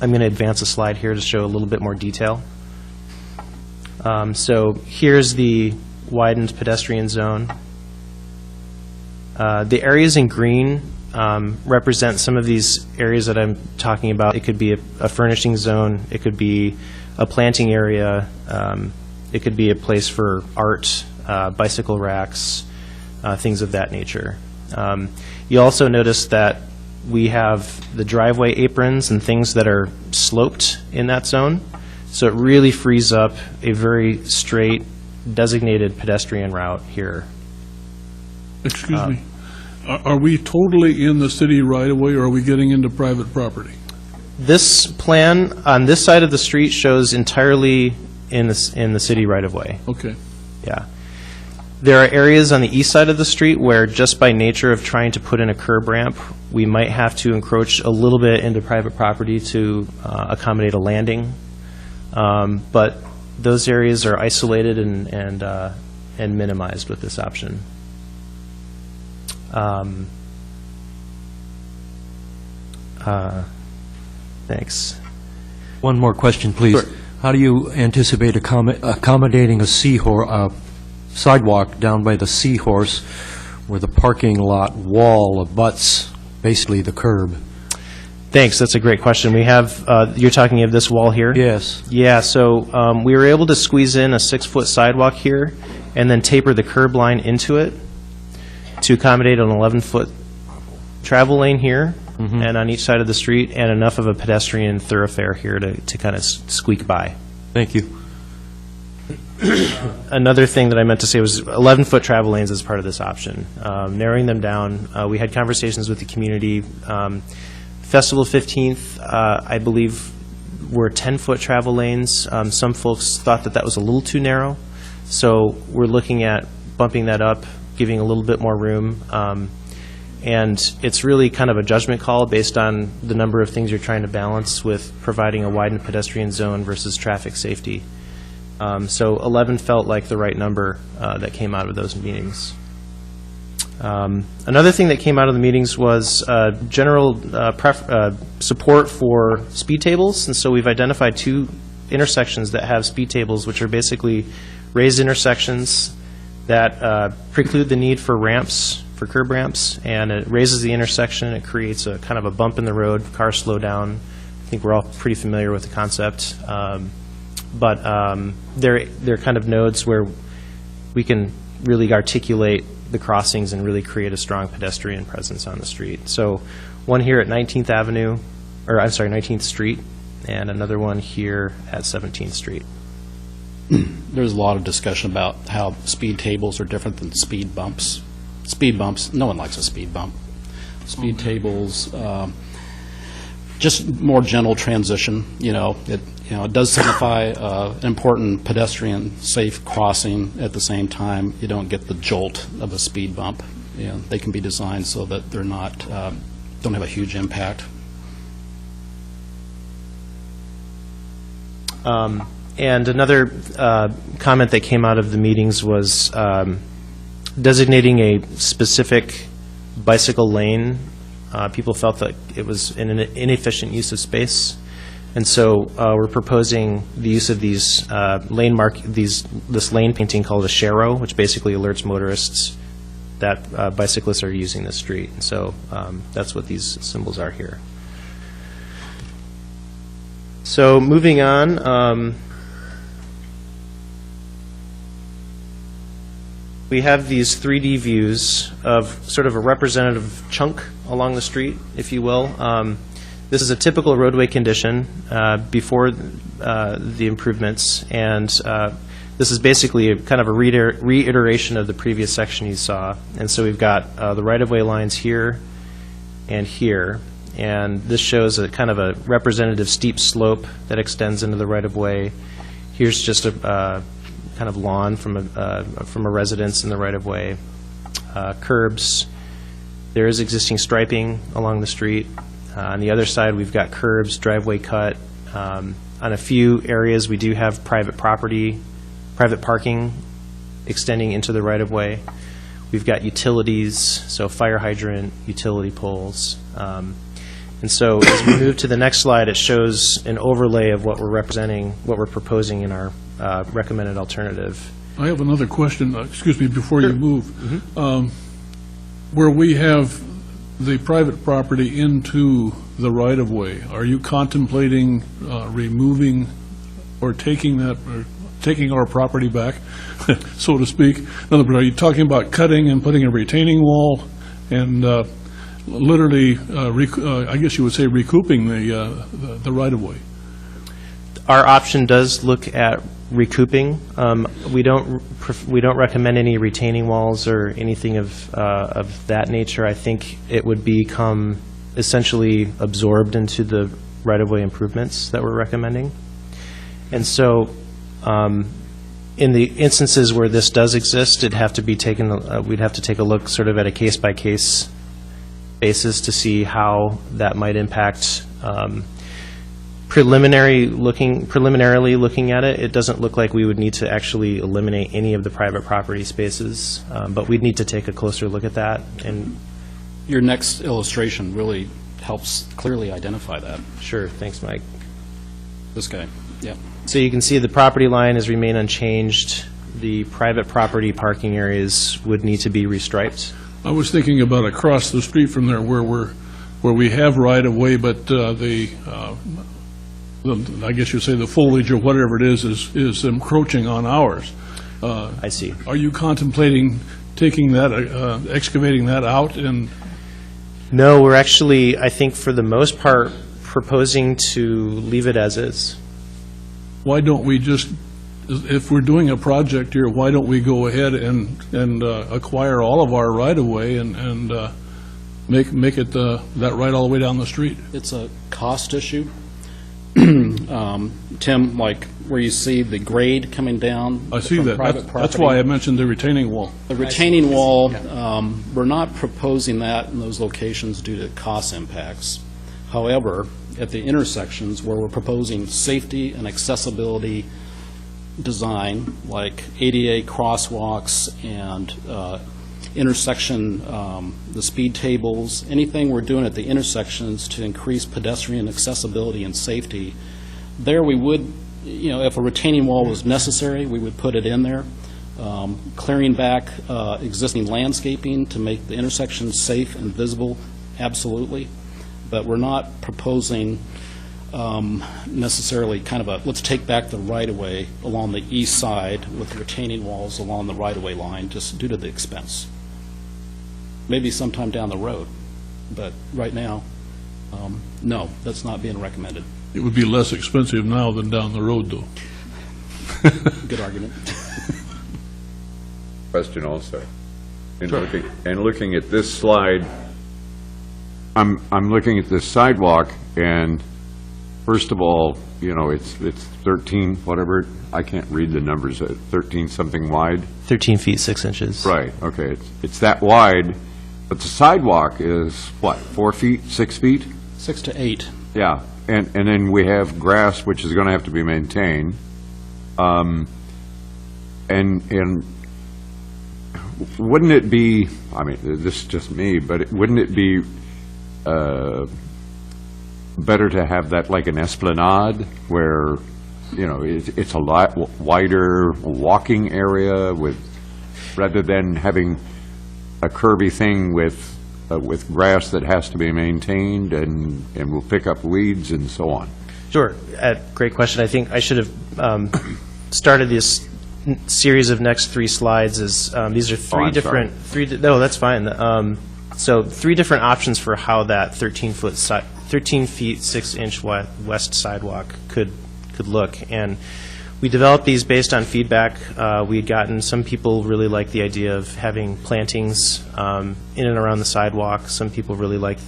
I'm going to advance a slide here to show a little bit more detail. So here's the widened pedestrian zone. The areas in green represent some of these areas that I'm talking about. It could be a furnishing zone. It could be a planting area. It could be a place for art, bicycle racks, things of that nature. You also notice that we have the driveway aprons and things that are sloped in that zone. So it really frees up a very straight, designated pedestrian route here. Excuse me. Are we totally in the city right-of-way, or are we getting into private property? This plan on this side of the street shows entirely in the city right-of-way. Okay. Yeah. There are areas on the east side of the street where, just by nature of trying to put in a curb ramp, we might have to encroach a little bit into private property to accommodate a landing. But those areas are isolated and minimized with this option. Thanks. One more question, please. Sure. How do you anticipate accommodating a sidewalk down by the Seahorse where the parking lot wall abuts basically the curb? Thanks. That's a great question. We have, you're talking of this wall here? Yes. Yeah, so we were able to squeeze in a 6-foot sidewalk here and then taper the curb line into it to accommodate an 11-foot travel lane here and on each side of the street, and enough of a pedestrian thoroughfare here to kind of squeak by. Thank you. Another thing that I meant to say was 11-foot travel lanes as part of this option. Narrowing them down, we had conversations with the community. Festival 15th, I believe, were 10-foot travel lanes. Some folks thought that was a little too narrow, so we're looking at bumping that up, giving a little bit more room. And it's really kind of a judgment call based on the number of things you're trying to balance with providing a widened pedestrian zone versus traffic safety. So 11 felt like the right number that came out of those meetings. Another thing that came out of the meetings was general support for speed tables, and so we've identified 2 intersections that have speed tables, which are basically raised intersections that preclude the need for ramps, for curb ramps, and it raises the intersection. It creates a kind of a bump in the road, cars slow down. I think we're all pretty familiar with the concept, but they're kind of nodes where we can really articulate the crossings and really create a strong pedestrian presence on the street. So one here at 19th Avenue, or I'm sorry, 19th Street, and another one here at 17th Street. There's a lot of discussion about how speed tables are different than speed bumps. Speed bumps, no one likes a speed bump. Speed tables, just more gentle transition, it does signify an important pedestrian safe crossing. At the same time, you don't get the jolt of a speed bump. They can be designed so that they're not, don't have a huge impact. And another comment that came out of the meetings was designating a specific bicycle lane. People felt that it was an inefficient use of space, and so we're proposing the use of these this lane painting called a sharrow, which basically alerts motorists that bicyclists are using the street. And so that's what these symbols are here. So moving on, we have these 3D views of sort of a representative chunk along the street, if you will. This is a typical roadway condition before the improvements, and this is basically a kind of a reiteration of the previous section you saw. And so we've got the right-of-way lines here and here, and this shows a kind of a representative steep slope that extends into the right-of-way. Here's just a kind of lawn from a residence in the right-of-way. Curbs. There is existing striping along the street. On the other side, we've got curbs, driveway cut. On a few areas, we do have private parking extending into the right-of-way. We've got utilities, so fire hydrant, utility poles. And so as we move to the next slide, it shows an overlay of what we're representing, what we're proposing in our recommended alternative. I have another question, excuse me, before you move. Mm-hmm. Where we have the private property into the right-of-way, are you contemplating removing or taking our property back, so to speak? In other words, are you talking about cutting and putting a retaining wall and literally, I guess you would say, recouping the right-of-way? Our option does look at recouping. We don't recommend any retaining walls or anything of that nature. I think it would become essentially absorbed into the right-of-way improvements that we're recommending. And so, in the instances where this does exist, it'd have to be taken. We'd have to take a look, sort of, at a case-by-case basis to see how that might impact. Preliminarily looking at it, it doesn't look like we would need to actually eliminate any of the private property spaces, but we'd need to take a closer look at that. And your next illustration really helps clearly identify that. Sure, thanks, Mike. This guy, yeah. So you can see the property line has remained unchanged. The private property parking areas would need to be restriped. I was thinking about across the street from there where we have right-of-way, but I guess you'd say the foliage or whatever it is encroaching on ours. I see. Are you contemplating taking that, excavating that out? And no, we're actually, I think for the most part, proposing to leave it as is. Why don't we just, if we're doing a project here, why don't we go ahead and acquire all of our right-of-way and make it that right all the way down the street? It's a cost issue. Tim, like where you see the grade coming down. I see that. That's why I mentioned the retaining wall. The retaining wall, we're not proposing that in those locations due to cost impacts. However, at the intersections where we're proposing safety and accessibility design, like ADA crosswalks and intersection, the speed tables, anything we're doing at the intersections to increase pedestrian accessibility and safety. There we would, if a retaining wall was necessary, we would put it in there. Clearing back existing landscaping to make the intersection safe and visible, absolutely. But we're not proposing necessarily kind of a, let's take back the right-of-way along the east side with retaining walls along the right-of-way line, just due to the expense. Maybe sometime down the road, but right now, no, that's not being recommended. It would be less expensive now than down the road, though. Good argument. Question also. In looking at this slide, I'm looking at this sidewalk, and first of all, it's 13, whatever, I can't read the numbers, 13 something wide. 13 feet 6 inches. Right, okay, it's that wide, but the sidewalk is, what, 4 feet, 6 feet? 6 to 8. Yeah, and then we have grass, which is going to have to be maintained. And wouldn't it be, I mean, this is just me, but wouldn't it be better to have that like an esplanade where, it's a lot wider walking area with, rather than having a curvy thing with grass that has to be maintained and will pick up weeds and so on? Sure. Great question. I think I should have started this series of next 3 slides as these are I'm sorry. no, that's fine. So 3 different options for how that 13 feet 6 inch west sidewalk could look, and we developed these based on feedback. We had gotten, some people really like the idea of having plantings in and around the sidewalk. Some people really like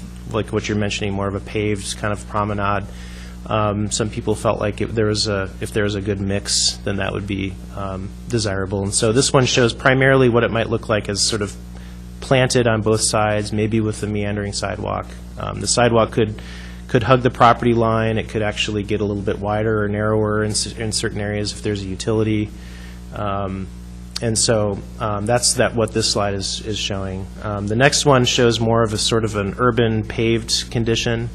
what you're mentioning, more of a paved kind of promenade. Some people felt like if there was a good mix, then that would be desirable. And so this one shows primarily what it might look like as sort of planted on both sides, maybe with the meandering sidewalk. The sidewalk could hug the property line. It could actually get a little bit wider or narrower in certain areas if there's a utility. And so that's what this slide is showing. The next one shows more of a sort of an urban paved condition,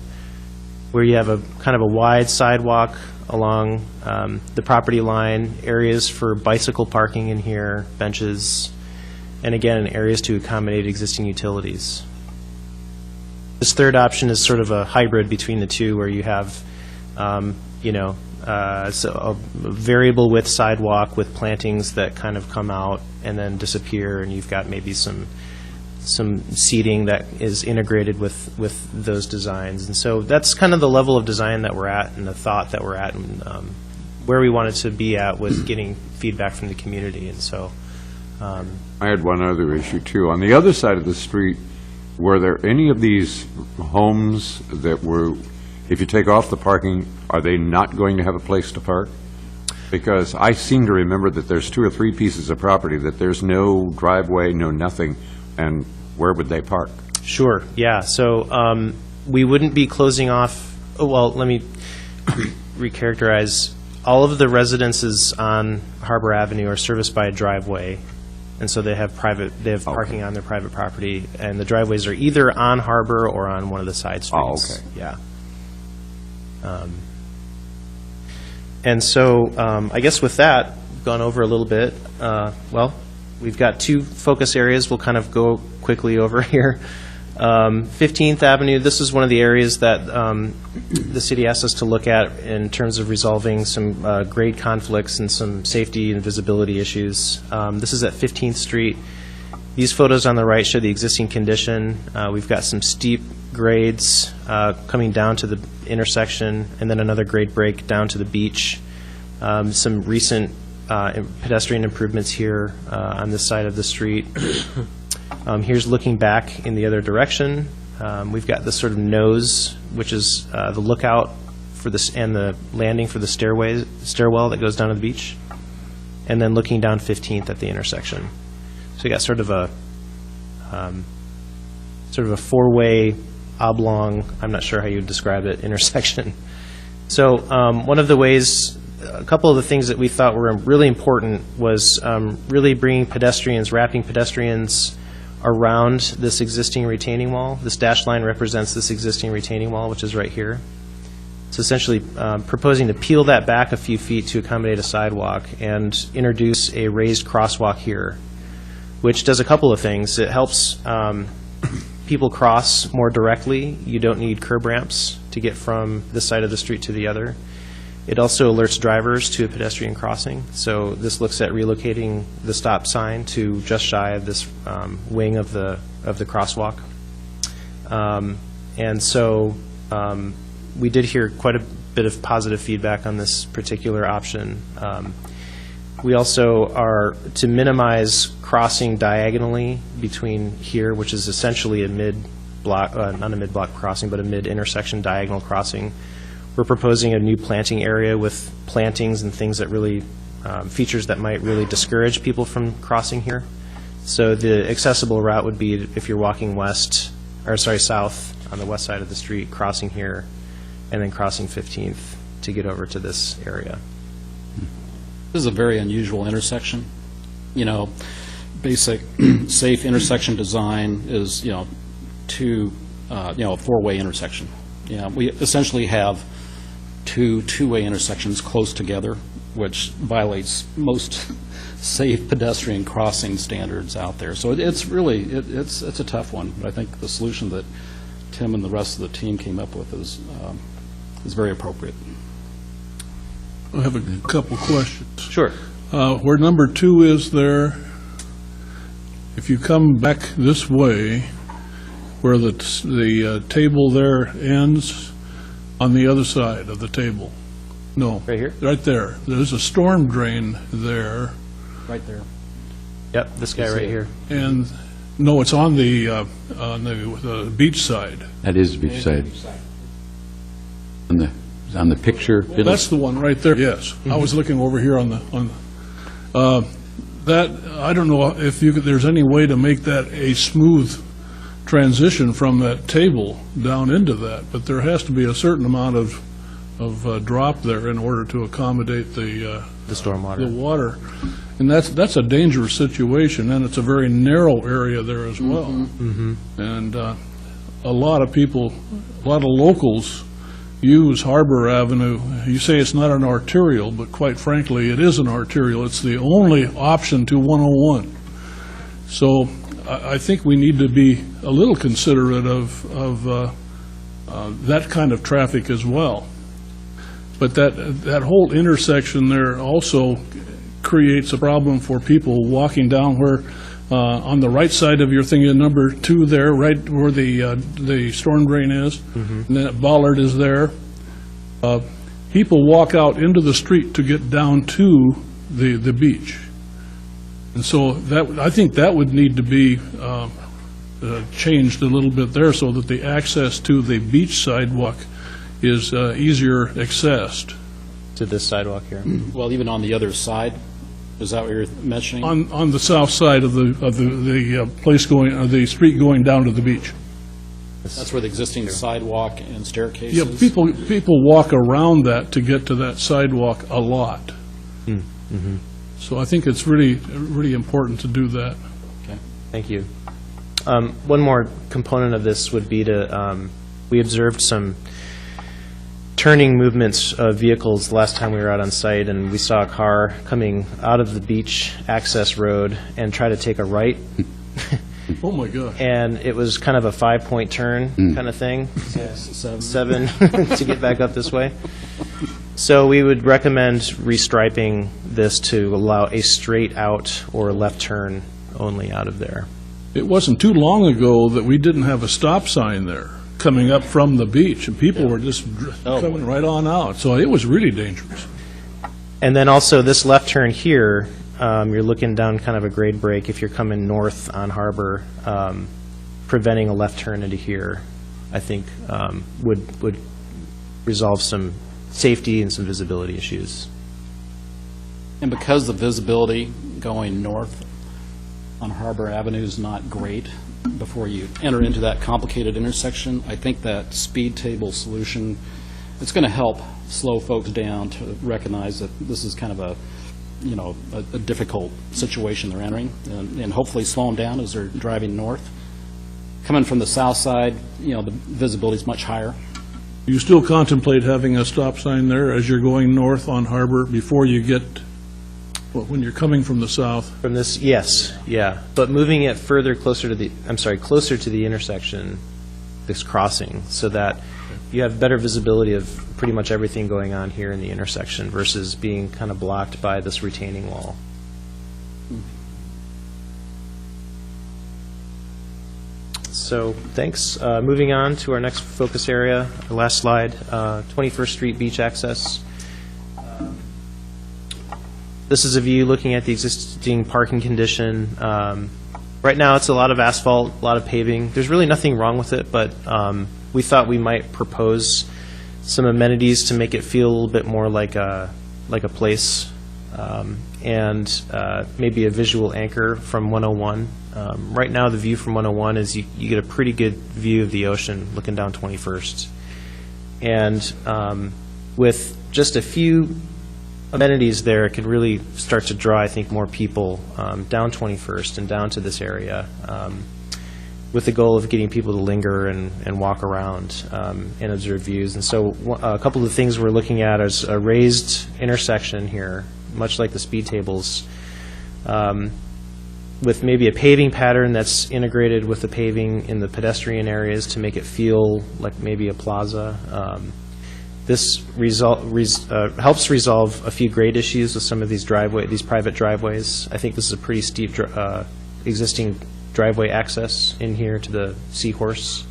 where you have a kind of a wide sidewalk along the property line, areas for bicycle parking in here, benches, and again, areas to accommodate existing utilities. This third option is sort of a hybrid between the two, where you have, so a variable width sidewalk with plantings that kind of come out and then disappear, and you've got maybe some seating that is integrated with those designs. And so that's kind of the level of design that we're at and the thought that we're at, and where we wanted to be at with getting feedback from the community. And so I had one other issue too. On the other side of the street, were there any of these homes that were, if you take off the parking, are they not going to have a place to park? Because I seem to remember that there's 2 or 3 pieces of property that there's no driveway, no nothing, and where would they park? Sure, yeah. So we wouldn't be closing off, well, let me recharacterize. All of the residences on Harbor Avenue are serviced by a driveway, and so they have parking on their private property, and the driveways are either on Harbor or on one of the side streets. Oh, okay. Yeah. And so I guess with that, gone over a little bit, well, we've got 2 focus areas we'll kind of go quickly over here. 15th Avenue, this is one of the areas that the city asked us to look at in terms of resolving some grade conflicts and some safety and visibility issues. This is at 15th Street. These photos on the right show the existing condition. We've got some steep grades coming down to the intersection, and then another grade break down to the beach. Some recent pedestrian improvements here on this side of the street. Here's looking back in the other direction. We've got this sort of nose, which is the lookout for this, and the landing for the stairwell that goes down to the beach, and then looking down 15th at the intersection. So you got sort of a 4-way oblong, I'm not sure how you would describe it, intersection. So one of the ways, a couple of the things that we thought were really important was really bringing pedestrians, wrapping pedestrians around this existing retaining wall. This dashed line represents this existing retaining wall, which is right here. It's essentially proposing to peel that back a few feet to accommodate a sidewalk and introduce a raised crosswalk here, which does a couple of things. It helps people cross more directly. You don't need curb ramps to get from this side of the street to the other. It also alerts drivers to a pedestrian crossing. So this looks at relocating the stop sign to just shy of this wing of the crosswalk. And so we did hear quite a bit of positive feedback on this particular option. We also are to minimize crossing diagonally between here, which is essentially a mid-block, not a mid-block crossing, but a mid-intersection diagonal crossing. We're proposing a new planting area with plantings and things that really, features that might really discourage people from crossing here. So the accessible route would be if you're walking south on the west side of the street, crossing here, and then crossing 15th to get over to this area. This is a very unusual intersection. You know, basic safe intersection design is, a four-way intersection. We essentially have two-way intersections close together, which violates most safe pedestrian crossing standards out there. So it's really, it's a tough one, but I think the solution that Tim and the rest of the team came up with is very appropriate. I have a couple questions. Sure. Where number 2 is there, if you come back this way, where the table there ends, on the other side of the table. No. Right here? Right there. There's a storm drain there. Right there. Yep, this guy right here. And, no, it's on the beach side. That is the beach side. On the picture. That's the one right there, yes. I was looking over here on that, I don't know if there's any way to make that a smooth transition from that table down into that, but there has to be a certain amount of drop there in order to accommodate the stormwater. The water. And that's a dangerous situation, and it's a very narrow area there as well. And a lot of people, a lot of locals use Harbor Avenue. You say it's not an arterial, but quite frankly, it is an arterial. It's the only option to 101. So I think we need to be a little considerate of that kind of traffic as well. But that whole intersection there also creates a problem for people walking down where, on the right side of your thing in number 2 there, right where the storm drain is, and then Bollard is there. People walk out into the street to get down to the beach. And so I think that would need to be changed a little bit there so that the access to the beach sidewalk is easier accessed. To this sidewalk here. Well, even on the other side, is that what you're mentioning? On the south side of the place going, the street going down to the beach. That's where the existing sidewalk and staircase Yeah, is? people walk around that to get to that sidewalk a lot. So I think it's really, really important to do that. Okay. Thank you. One more component of this would be to, we observed some turning movements of vehicles the last time we were out on site, and we saw a car coming out of the beach access road and try to take a right. Oh, my gosh. And it was kind of a 5-point turn kind of thing. Seven to get back up this way. So we would recommend restriping this to allow a straight out or left turn only out of there. It wasn't too long ago that we didn't have a stop sign there coming up from the beach, and people were just coming right on out. So it was really dangerous. And then also this left turn here, you're looking down kind of a grade break if you're coming north on Harbor, preventing a left turn into here, I think would resolve some safety and some visibility issues. And because the visibility going north on Harbor Avenue is not great before you enter into that complicated intersection, I think that speed table solution, it's going to help slow folks down to recognize that this is kind of a difficult situation they're entering, and hopefully slow them down as they're driving north. Coming from the south side, the visibility is much higher. You still contemplate having a stop sign there as you're going north on Harbor before you get, when you're coming from the south? From this, yes, yeah. But moving it further closer to the intersection, this crossing, so that you have better visibility of pretty much everything going on here in the intersection versus being kind of blocked by this retaining wall. So, thanks. Moving on to our next focus area, our last slide, 21st Street beach access. This is a view looking at the existing parking condition. Right now, it's a lot of asphalt, a lot of paving. There's really nothing wrong with it, but we thought we might propose some amenities to make it feel a little bit more like a place, and maybe a visual anchor from 101. Right now, the view from 101 is you get a pretty good view of the ocean looking down 21st. And with just a few amenities there, it could really start to draw, I think, more people down 21st and down to this area, with the goal of getting people to linger and walk around and observe views. And so a couple of the things we're looking at is a raised intersection here, much like the speed tables, with maybe a paving pattern that's integrated with the paving in the pedestrian areas to make it feel like maybe a plaza. This helps resolve a few grade issues with some of these private driveways. I think this is a pretty steep existing driveway access in here to the Seahorse.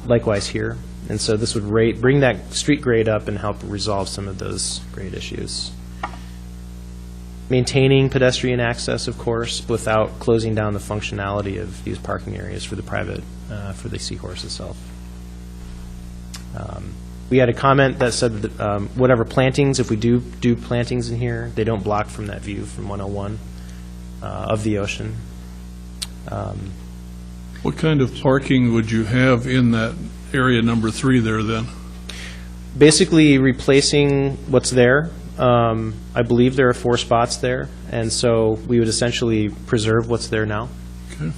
Likewise here. And so this would bring that street grade up and help resolve some of those grade issues. Maintaining pedestrian access, of course, without closing down the functionality of these parking areas for the for the Seahorse itself. We had a comment that said that whatever plantings, if we do plantings in here, they don't block from that view from 101 of the ocean. What kind of parking would you have in that area number 3 there then? Basically replacing what's there. I believe there are 4 spots there, and so we would essentially preserve what's there now. Okay.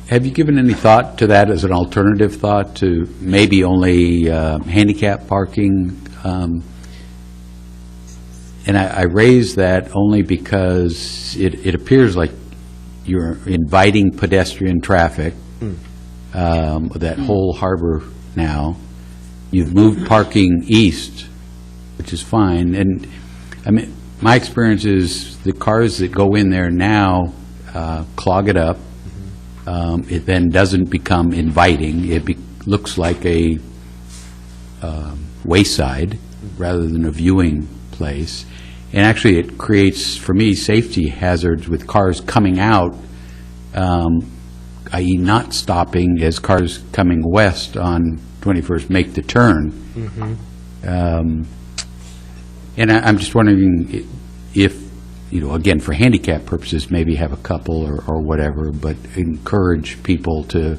Have you given any thought to that as an alternative thought to maybe only handicap parking? And I raise that only because it appears like you're inviting pedestrian traffic, that whole harbor now. You've moved parking east, which is fine. And I mean, my experience is the cars that go in there now clog it up. It then doesn't become inviting. It looks like a wayside rather than a viewing place. And actually it creates, for me, safety hazards with cars coming out, i.e. not stopping as cars coming west on 21st make the turn. And I'm just wondering if, again, for handicap purposes, maybe have a couple or whatever, but encourage people to,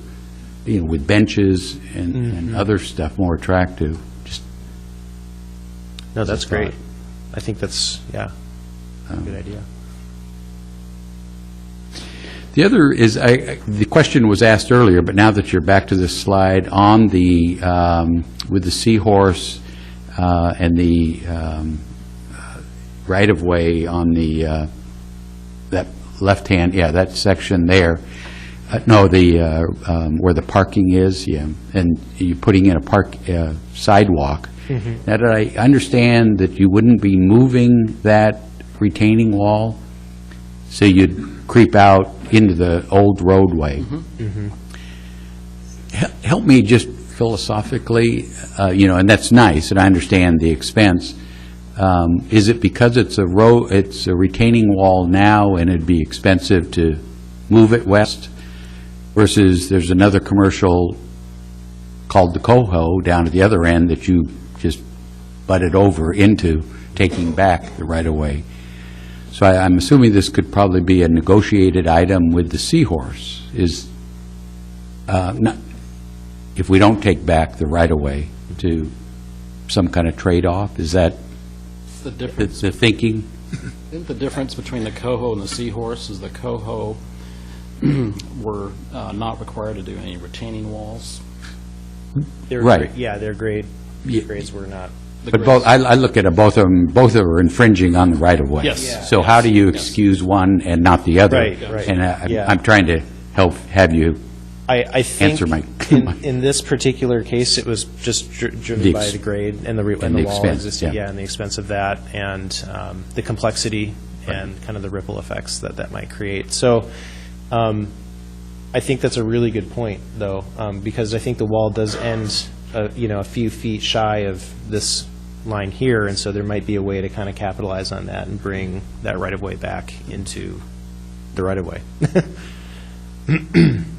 with benches and other stuff more attractive. No, that's great. I think that's, a good idea. The other is, the question was asked earlier, but now that you're back to this slide, on the, with the Seahorse and the right-of-way on the, that left-hand, that section there, no, where the parking is, and you're putting in a sidewalk. Now, did I understand that you wouldn't be moving that retaining wall, so you'd creep out into the old roadway? Help me just philosophically, and that's nice, and I understand the expense. Is it because it's a retaining wall now, and it'd be expensive to move it west, versus there's another commercial called the Coho down at the other end that you just butted over into, taking back the right-of-way? So I'm assuming this could probably be a negotiated item with the Seahorse. If we don't take back the right-of-way to some kind of trade-off, is that the difference? the thinking? I think the difference between the coho and the seahorse is the coho were not required to do any retaining walls. Right. Yeah, their grades were not. But both, I look at it, both of them are infringing on the right-of-way. Yes. Yeah. So how do you excuse one and not the other? Right. And Yeah. I'm trying to have you I think answer my... in this particular case, it was just driven The by ex- the grade and the and the wall expense, existing, yeah. and the expense of that, and the complexity and kind of the ripple effects that might create. So I think that's a really good point, though, because I think the wall does end, a few feet shy of this line here, and so there might be a way to kind of capitalize on that and bring that right-of-way back into the right-of-way.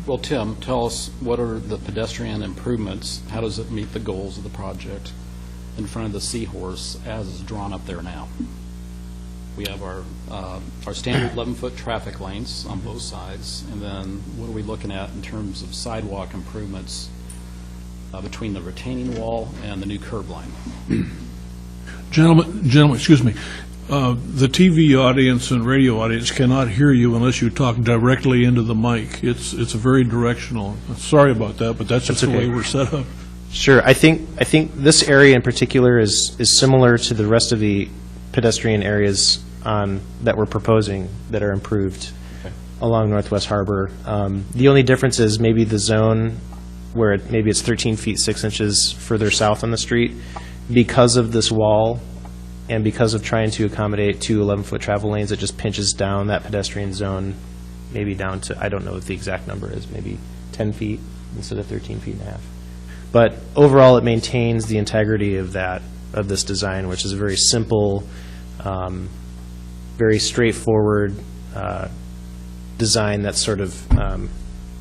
Well, Tim, tell us, what are the pedestrian improvements? How does it meet the goals of the project in front of the seahorse as is drawn up there now? We have our standard 11-foot traffic lanes on both sides, and then what are we looking at in terms of sidewalk improvements between the retaining wall and the new curb line? Gentlemen, excuse me. The TV audience and radio audience cannot hear you unless you talk directly into the mic. It's a very directional. Sorry about that, but that's just the way we're set up. Sure. I think this area in particular is similar to the rest of the pedestrian areas that we're proposing that are improved along Northwest Harbor. The only difference is maybe the zone where maybe it's 13 feet 6 inches further south on the street. Because of this wall and because of trying to accommodate two 11-foot travel lanes, it just pinches down that pedestrian zone maybe down to, I don't know what the exact number is, maybe 10 feet instead of 13 feet and a half. But overall, it maintains the integrity of this design, which is a very simple, very straightforward design that's sort of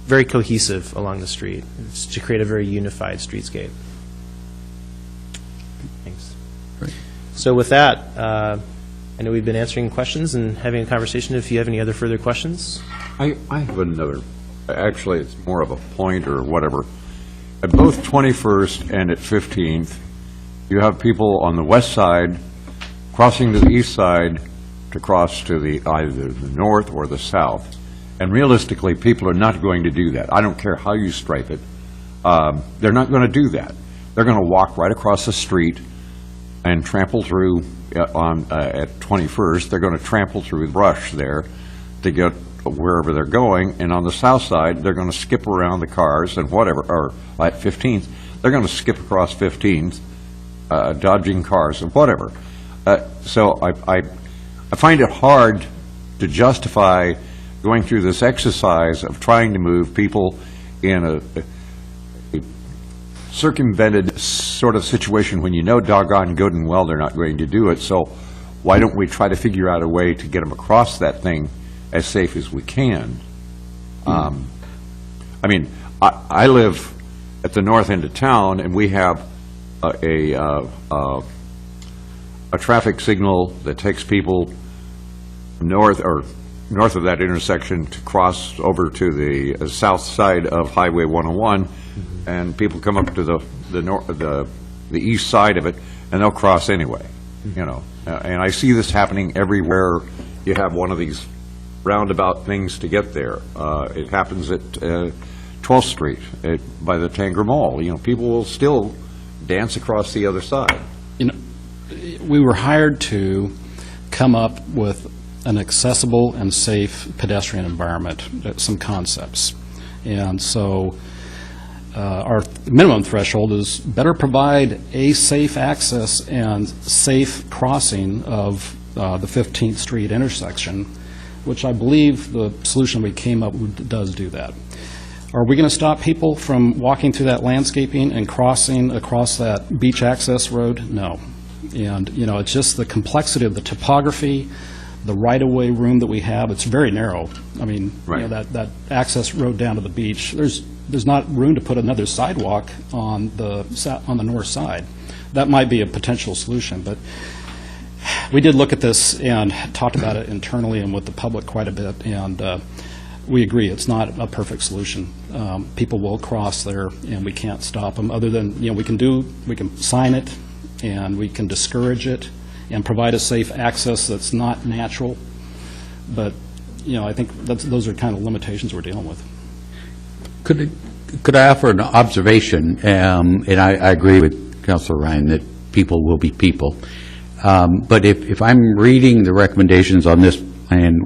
very cohesive along the street. It's to create a very unified streetscape. Thanks. Great. So with that, I know we've been answering questions and having a conversation. If you have any other further questions. I have another, actually, it's more of a point or whatever. At both 21st and at 15th, you have people on the west side crossing to the east side to cross to either the north or the south. And realistically, people are not going to do that. I don't care how you stripe it. They're not going to do that. They're going to walk right across the street and trample through at 21st. They're going to trample through the brush there to get wherever they're going. And on the south side, they're going to skip around the cars and whatever, or at 15th, they're going to skip across 15th, dodging cars and whatever. So I find it hard to justify going through this exercise of trying to move people in a circumvented sort of situation when you know doggone good and well they're not going to do it. So why don't we try to figure out a way to get them across that thing as safe as we can? I mean, I live at the north end of town, and we have a traffic signal that takes people north of that intersection to cross over to the south side of Highway 101, and people come up to the east side of it, and they'll cross anyway, you know. And I see this happening everywhere you have one of these roundabout things to get there. It happens at 12th Street by the Tanger Mall. You know, people will still dance across the other side. You know, we were hired to come up with an accessible and safe pedestrian environment, some concepts. And so our minimum threshold is better provide a safe access and safe crossing of the 15th Street intersection, which I believe the solution we came up with does do that. Are we going to stop people from walking through that landscaping and crossing across that beach access road? No. And, you know, it's just the complexity of the topography, the right-of-way room that we have. It's very narrow. I mean, right. You know, that access road down to the beach, there's not room to put another sidewalk on the north side. That might be a potential solution, but we did look at this and talked about it internally and with the public quite a bit, and we agree it's not a perfect solution. People will cross there, and we can't stop them, other than, you know, we can sign it, and we can discourage it, and provide a safe access that's not natural. But, I think those are kind of limitations we're dealing with. Could I offer an observation? And I agree with Councilor Ryan that people will be people. But if I'm reading the recommendations on this plan,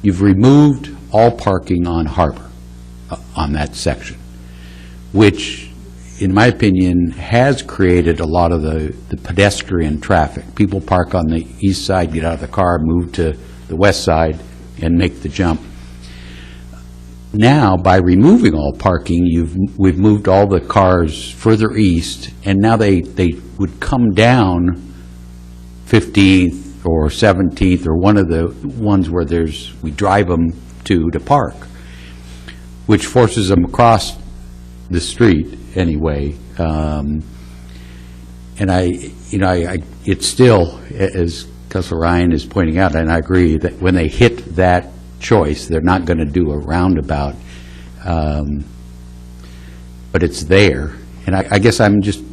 you've removed all parking on Harbor, on that section, which, in my opinion, has created a lot of the pedestrian traffic. People park on the east side, get out of the car, move to the west side, and make the jump. Now, by removing all parking, we've moved all the cars further east, and now they would come down 15th or 17th, or one of the ones where we drive them to park, which forces them across the street anyway. And it's still, as Councilor Ryan is pointing out, and I agree, that when they hit that choice, they're not going to do a roundabout, but it's there. And I guess I'm just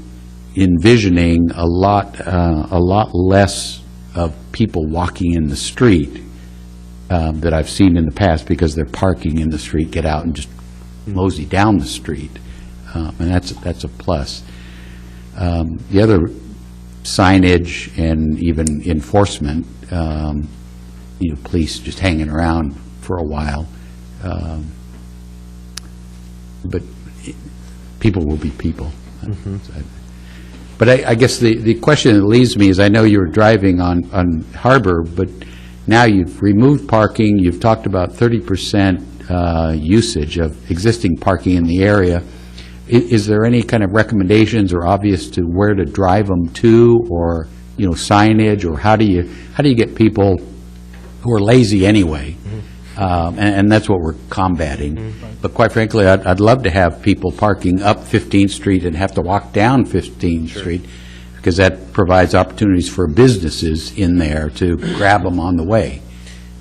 envisioning a lot less of people walking in the street that I've seen in the past, because they're parking in the street, get out and just mosey down the street, and that's a plus. The other signage and even enforcement, police just hanging around for a while, but people will be people. But I guess the question that leaves me is, I know you were driving on Harbor, but now you've removed parking, you've talked about 30% usage of existing parking in the area. Is there any kind of recommendations or obvious to where to drive them to, or signage, or how do you get people who are lazy anyway? And that's what we're combating. But quite frankly, I'd love to have people parking up 15th Street and have to walk down 15th Street, because that provides opportunities for businesses in there to grab them on the way.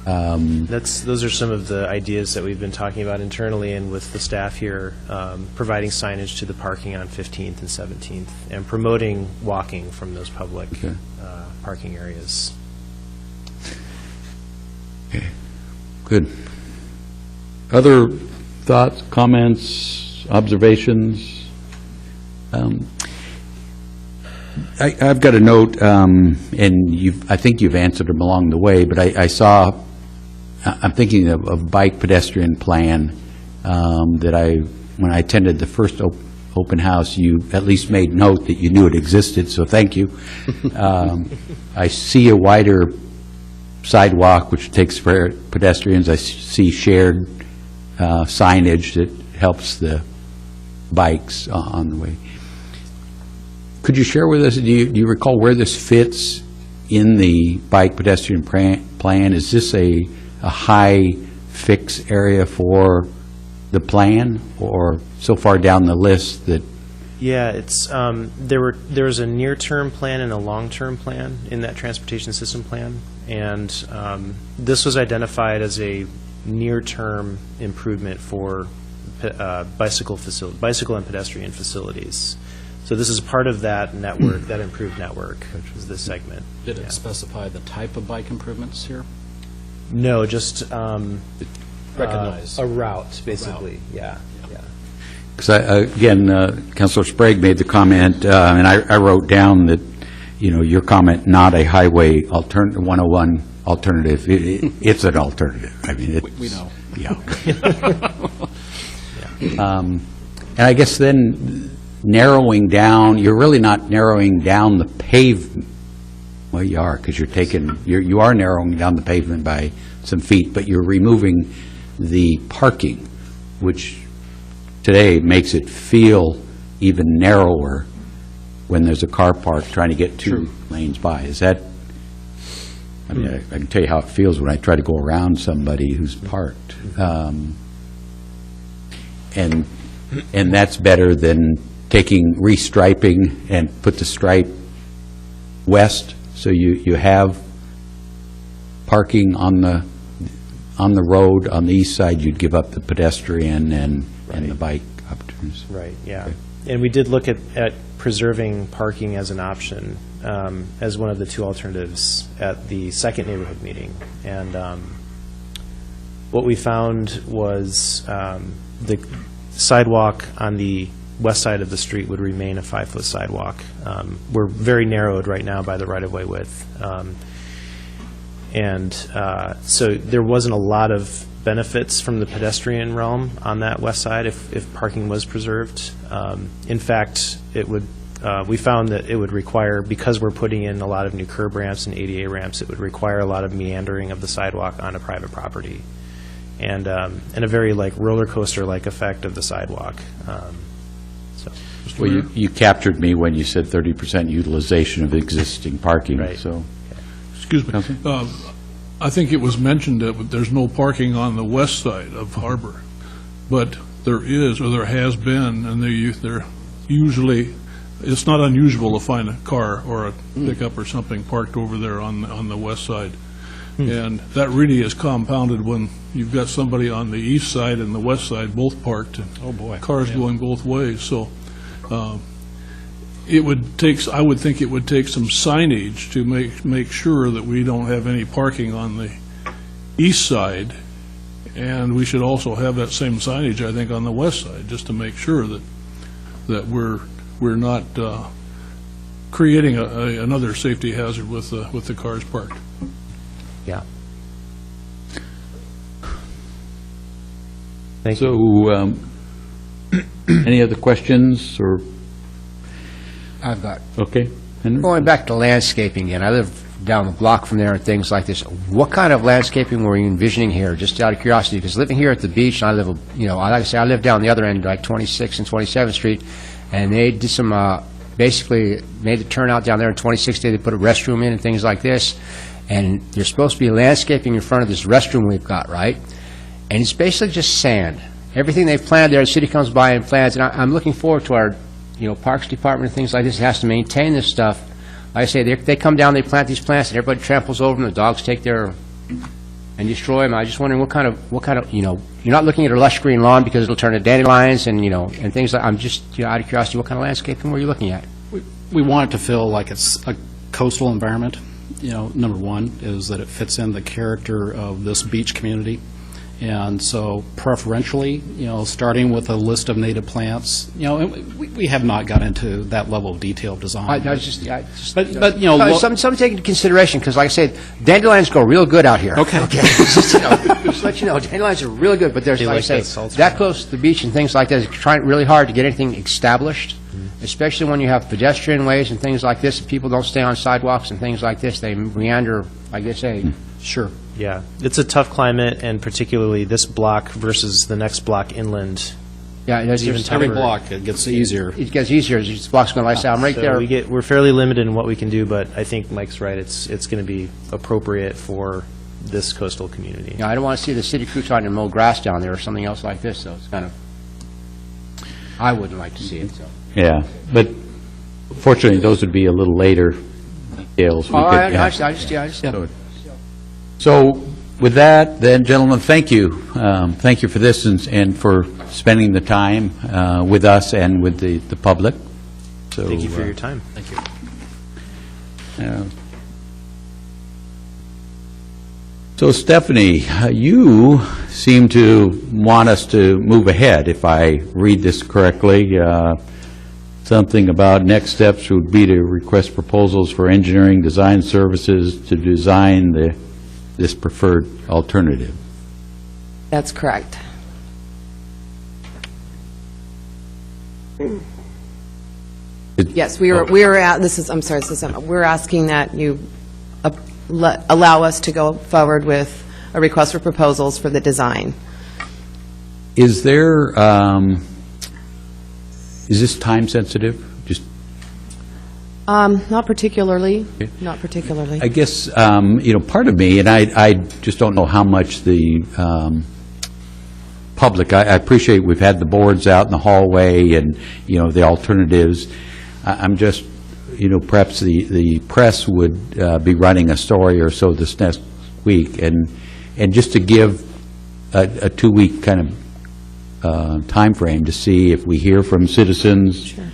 Those are some of the ideas that we've been talking about internally and with the staff here, providing signage to the parking on 15th and 17th, and promoting walking from those public parking areas. Okay, good. Other thoughts, comments, observations? I've got a note, and I think you've answered them along the way, but I'm thinking of bike pedestrian plan that when I attended the first open house, you at least made note that you knew it existed, so thank you. I see a wider sidewalk, which takes for pedestrians. I see shared signage that helps the bikes on the way. Could you share with us, do you recall where this fits in the bike pedestrian plan? Is this a high fix area for the plan, or so far down the list that? Yeah, it's there was a near-term plan and a long-term plan in that transportation system plan, and this was identified as a near-term improvement for bicycle and pedestrian facilities. So this is part of that network, that improved network, which was this segment. Did it specify the type of bike improvements here? No, just Recognize a route, basically. Yeah. Because, again, Councilor Sprague made the comment, and I wrote down that, your comment, not a highway 101 alternative. It's an alternative. I mean, we know. Yeah. And I guess then narrowing down, you're really not narrowing down the pavement. Well, you are, because you are narrowing down the pavement by some feet, but you're removing the parking, which today makes it feel even narrower when there's a car parked trying to get two lanes by. Is that, I mean, I can tell you how it feels when I try to go around somebody who's parked. And that's better than restriping and put the stripe west, so you have parking on the road on the east side. You'd give up the pedestrian and the bike opportunities. Right, yeah. Okay. And we did look at preserving parking as an option, as one of the two alternatives at the second neighborhood meeting. And what we found was the sidewalk on the west side of the street would remain a 5-foot sidewalk. We're very narrowed right now by the right-of-way width. So there wasn't a lot of benefits from the pedestrian realm on that west side if parking was preserved. In fact, it would, we found that it would require, because we're putting in a lot of new curb ramps and ADA ramps, it would require a lot of meandering of the sidewalk on a private property, and a very like roller coaster-like effect of the sidewalk. Well, you captured me when you said 30% utilization of existing parking, Right. so. Excuse me. I think it was mentioned that there's no parking on the west side of Harbor, but there is, or there has been, and they're usually, it's not unusual to find a car or a pickup or something parked over there on the west side. And that really is compounded when you've got somebody on the east side and the west side both parked. Oh, boy. Cars going both ways, so it would take, I would think it would take some signage to make sure that we don't have any parking on the east side, and we should also have that same signage, I think, on the west side, just to make sure that we're not creating another safety hazard with the cars parked. Yeah. Thank you. So, any other questions, or, I've got, okay? Henry? going back to landscaping again, I live down the block from there and things like this. What kind of landscaping were you envisioning here, just out of curiosity? Because living here at the beach, and I live, like I say, I live down the other end, like 26th and 27th Street, and they did some, basically made the turnout down there in 26th, they put a restroom in and things like this, and there's supposed to be landscaping in front of this restroom we've got, right? And it's basically just sand. Everything they've planned there, the city comes by and plans, and I'm looking forward to our, Parks Department and things like this has to maintain this stuff. Like I say, they come down, they plant these plants, and everybody tramples over them, the dogs take their, and destroy them. I was just wondering what kind of, you're not looking at a lush green lawn because it'll turn to dandelions and, and things like, I'm just, out of curiosity, what kind of landscaping were you looking at? We want it to feel like it's a coastal environment. Number one is that it fits in the character of this beach community. And so preferentially, starting with a list of native plants, we have not got into that level of detailed design. But Some take into consideration, because like I said, dandelions go real good out here. Okay. Just to let you know, dandelions are really good, but there's, They like I like say, that salt that smell. close to the beach and things like that, is trying really hard to get anything established, especially when you have pedestrian ways and things like this, and people don't stay on sidewalks and things like this, they meander, like they say. Sure. Yeah, it's a tough climate, and particularly this block versus the next block inland. Yeah, there's even Every tougher. block, it gets easier. It gets easier as this block's going, like I say, I'm right So there. we're fairly limited in what we can do, but I think Mike's right. It's going to be appropriate for this coastal community. I don't want to see the city crew trying to mow grass down there or something else like this, so it's kind of, I wouldn't like to see it, so. Yeah, but fortunately, those would be a little later details. we Oh, could- I yeah. understand. So with that, then, gentlemen, thank you. Thank you for this and for spending the time with us and with the public. So, Thank you for your time. Thank you. So Stephanie, you seem to want us to move ahead, if I read this correctly. Something about next steps would be to request proposals for engineering design services to design this preferred alternative. That's correct. Yes, we're asking that you allow us to go forward with a request for proposals for the design. Is there, is this time sensitive? Just, Not particularly, not particularly. I guess, part of me, and I just don't know how much the public, I appreciate we've had the boards out in the hallway and, the alternatives. I'm just, perhaps the press would be running a story or so this next week, and just to give a 2-week kind of time frame to see if we hear from citizens. Sure.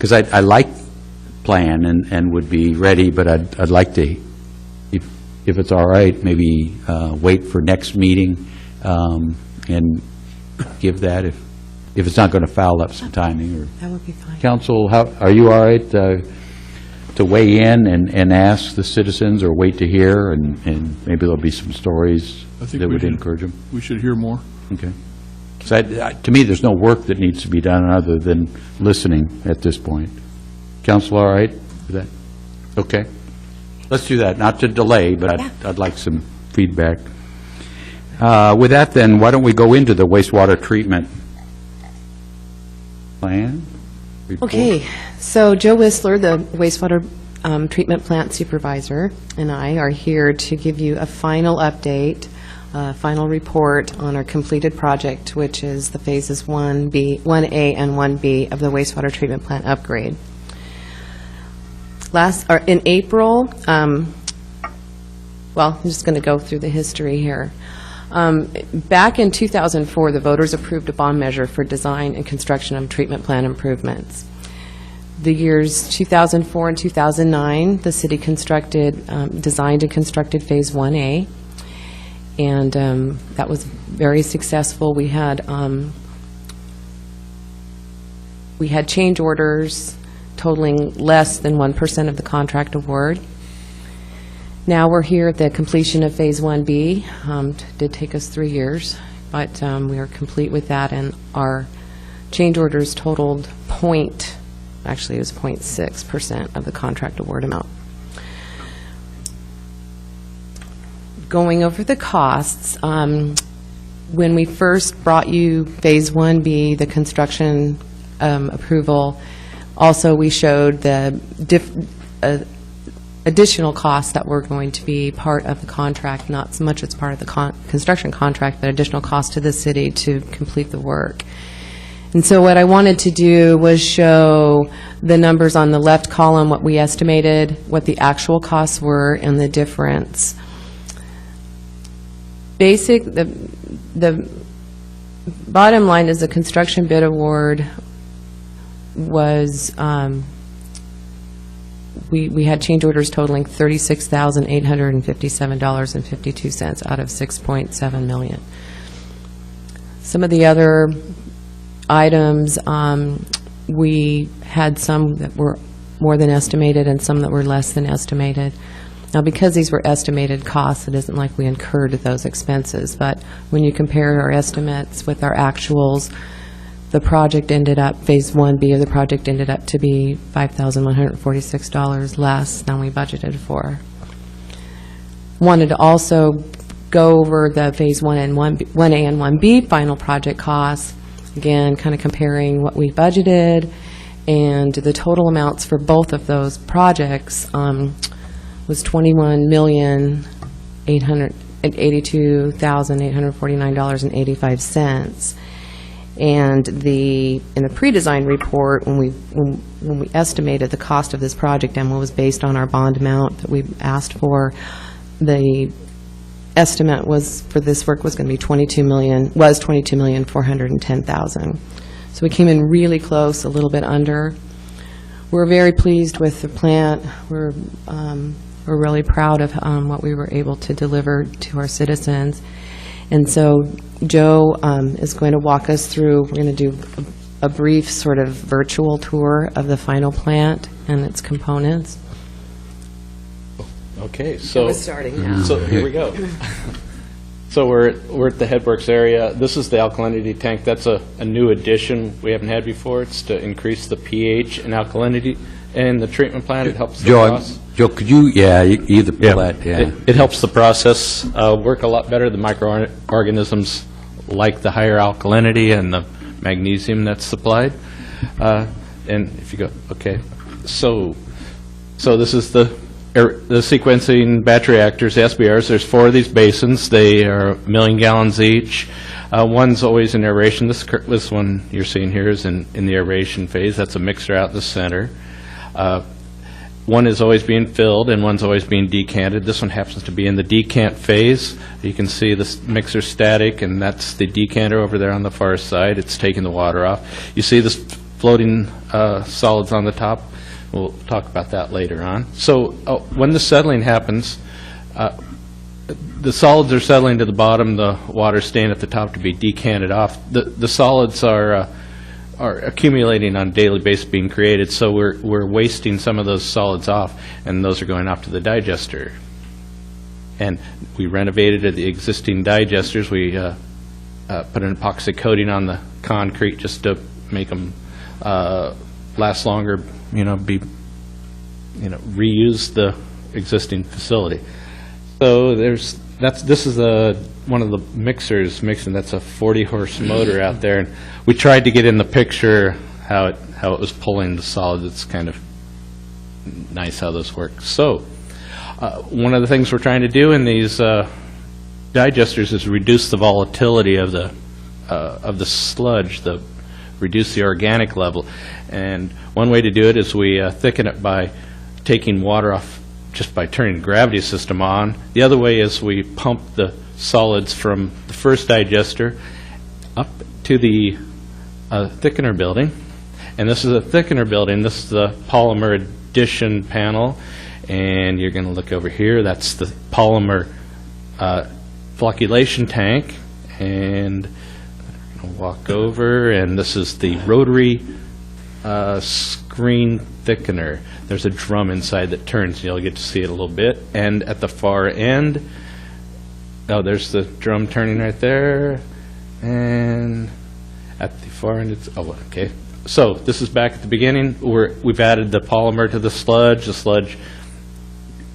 because I like plan and would be ready, but I'd like to, if it's all right, maybe wait for next meeting and give that if it's not going to foul up some timing. Or That would be fine. Council, are you all right to weigh in and ask the citizens, or wait to hear, and maybe there'll be some stories I think that we would should- encourage them? We should hear more. Okay. So to me, there's no work that needs to be done other than listening at this point. Council, all right with that? Okay. Let's do that, not to delay, but I'd like some feedback. With that, then, why don't we go into the wastewater treatment plan? Report? Okay, so Joe Whistler, the wastewater treatment plant supervisor, and I are here to give you a final update, final report on our completed project, which is the phases 1A and 1B of the wastewater treatment plant upgrade. In April, well, I'm just going to go through the history here. Back in 2004, the voters approved a bond measure for design and construction of treatment plant improvements. The years 2004 and 2009, the city designed and constructed Phase 1A, and that was very successful. We had change orders totaling less than 1% of the contract award. Now we're here at the completion of Phase 1B. Did take us 3 years, but we are complete with that, and our change orders totaled actually it was 0.6% of the contract award amount. Going over the costs, when we first brought you Phase 1B, the construction approval, also we showed the additional costs that were going to be part of the contract, not so much as part of the construction contract, but additional cost to the city to complete the work. And so what I wanted to do was show the numbers on the left column, what we estimated, what the actual costs were, and the difference. The bottom line is the construction bid award was, we had change orders totaling $36,857.52 out of $6.7 million. Some of the other items, we had some that were more than estimated and some that were less than estimated. Now, because these were estimated costs, it isn't like we incurred those expenses, but when you compare our estimates with our actuals, the project ended up, Phase 1B of the project ended up to be $5,146 less than we budgeted for. Wanted to also go over the Phase 1A and 1B final project costs, again, kind of comparing what we budgeted, and the total amounts for both of those projects was $21,882,849.85. And in the pre-design report, when we estimated the cost of this project and what was based on our bond amount that we asked for, the estimate was for this work was going to be $22,410,000. So we came in really close, a little bit under. We're very pleased with the plant. We're really proud of what we were able to deliver to our citizens. And so Joe is going to walk us through, we're going to do a brief sort of virtual tour of the final plant and its components. Okay, so We're starting now. So here we go. So we're at the Headworks area. This is the alkalinity tank. That's a new addition we haven't had before. It's to increase the pH and alkalinity in the treatment plant. It helps the process. Joe, could you, you either pull that, It helps the process work a lot better. The microorganisms like the higher alkalinity and the magnesium that's supplied. And if you go, okay, so this is the sequencing batch reactors, the SBRs. There's 4 of these basins. They are 1 million gallons each. One's always in aeration. This one you're seeing here is in the aeration phase. That's a mixer out in the center. One is always being filled and one's always being decanted. This one happens to be in the decant phase. You can see this mixer static, and that's the decanter over there on the far side. It's taking the water off. You see this floating solids on the top. We'll talk about that later on. So when the settling happens, the solids are settling to the bottom, the water's staying at the top to be decanted off. The solids are accumulating on a daily basis, being created, so we're wasting some of those solids off, and those are going off to the digester. And we renovated the existing digesters. We put an epoxy coating on the concrete just to make them last longer, reuse the existing facility. So this is one of the mixers mixing. That's a 40-horse motor out there, and we tried to get in the picture how it was pulling the solids. It's kind of nice how this works. So one of the things we're trying to do in these digesters is reduce the volatility of the sludge, reduce the organic level. And one way to do it is we thicken it by taking water off just by turning the gravity system on. The other way is we pump the solids from the first digester up to the thickener building. And this is a thickener building. This is the polymer addition panel. And you're going to look over here. That's the polymer flocculation tank. And I'm going to walk over, and this is the rotary screen thickener. There's a drum inside that turns, and you'll get to see it a little bit. And at the far end, there's the drum turning right there. And at the far end, okay. So this is back at the beginning. We've added the polymer to the sludge. The sludge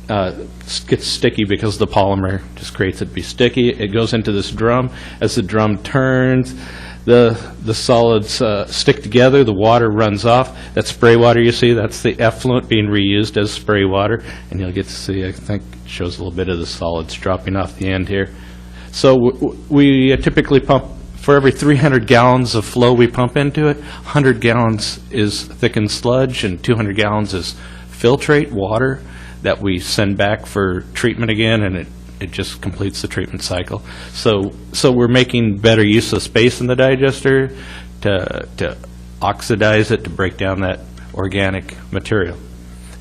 gets sticky because the polymer just creates it to be sticky. It goes into this drum. As the drum turns, the solids stick together, the water runs off. That spray water you see, that's the effluent being reused as spray water, and you'll get to see, I think it shows a little bit of the solids dropping off the end here. So we typically pump, for every 300 gallons of flow we pump into it, 100 gallons is thickened sludge and 200 gallons is filtrate water that we send back for treatment again, and it just completes the treatment cycle. So we're making better use of space in the digester to oxidize it, to break down that organic material.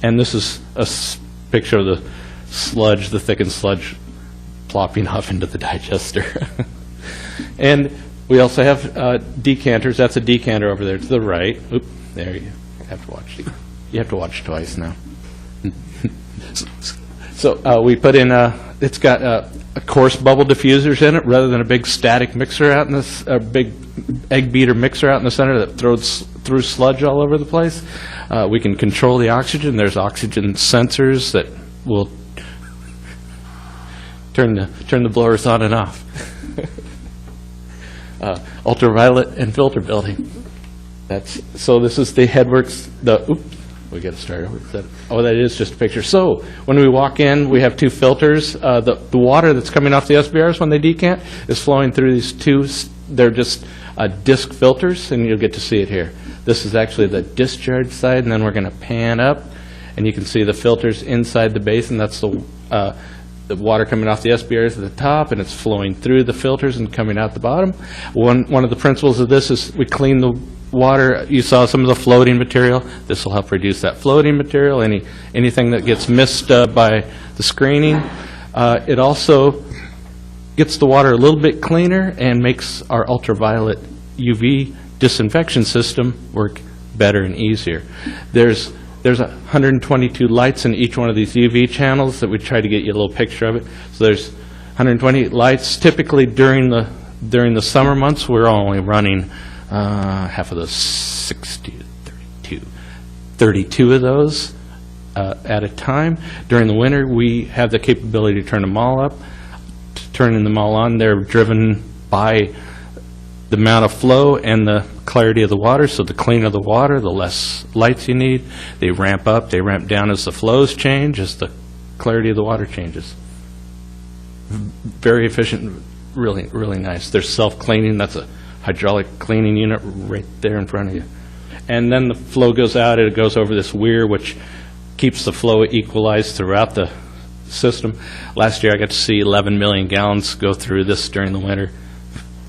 And this is a picture of the sludge, the thickened sludge, plopping off into the digester. And we also have decanters. That's a decanter over there to the right. Oop, there you have to watch. You have to watch twice now. So we put in it's got a coarse bubble diffusers in it rather than a big static mixer out in this, a big egg beater mixer out in the center that throws through sludge all over the place. We can control the oxygen. There's oxygen sensors that will turn the blowers on and off. Ultraviolet and filter building. So this is the headworks. We got to start over. That is just a picture. So when we walk in, we have two filters. The water that's coming off the SBRs when they decant is flowing through these two. They're just disc filters, and you'll get to see it here. This is actually the discharge side, and then we're going to pan up, and you can see the filters inside the basin. That's the water coming off the SBRs at the top, and it's flowing through the filters and coming out the bottom. One of the principles of this is we clean the water. You saw some of the floating material. This will help reduce that floating material, anything that gets missed by the screening. It also gets the water a little bit cleaner and makes our ultraviolet UV disinfection system work better and easier. There's 122 lights in each one of these UV channels that we try to get you a little picture of it. So there's 120 lights. Typically during the summer months, we're only running half of those 60 to 32 of those at a time. During the winter, we have the capability to turn them all up, turning them all on. They're driven by the amount of flow and the clarity of the water. So the cleaner the water, the less lights you need. They ramp up, they ramp down as the flows change, as the clarity of the water changes. Very efficient, really, really nice. There's self-cleaning. That's a hydraulic cleaning unit right there in front of you. And then the flow goes out, it goes over this weir, which keeps the flow equalized throughout the system. Last year I got to see 11 million gallons go through this during the winter.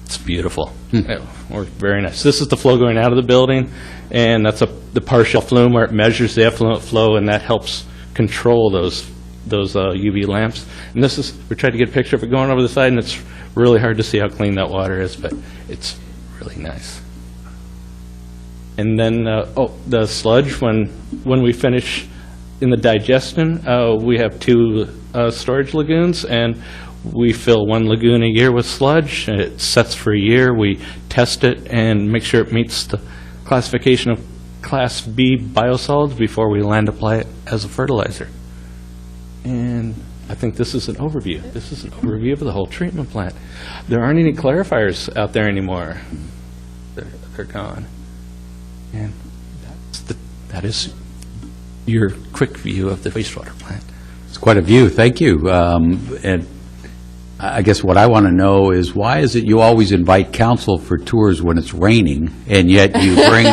It's beautiful. It worked very nice. This is the flow going out of the building, and that's the partial flume where it measures the effluent flow, and that helps control those UV lamps. And this is, we tried to get a picture of it going over the side, and it's really hard to see how clean that water is, but it's really nice. And then, the sludge, when we finish in the digestion, we have 2 storage lagoons, and we fill 1 lagoon a year with sludge, and it sets for a year. We test it and make sure it meets the classification of Class B biosolids before we land apply it as a fertilizer. And I think this is an overview. This is an overview of the whole treatment plant. There aren't any clarifiers out there anymore. They're gone. And that is your quick view of the wastewater plant. It's quite a view, thank you. And I guess what I want to know is, why is it you always invite council for tours when it's raining, and yet you bring,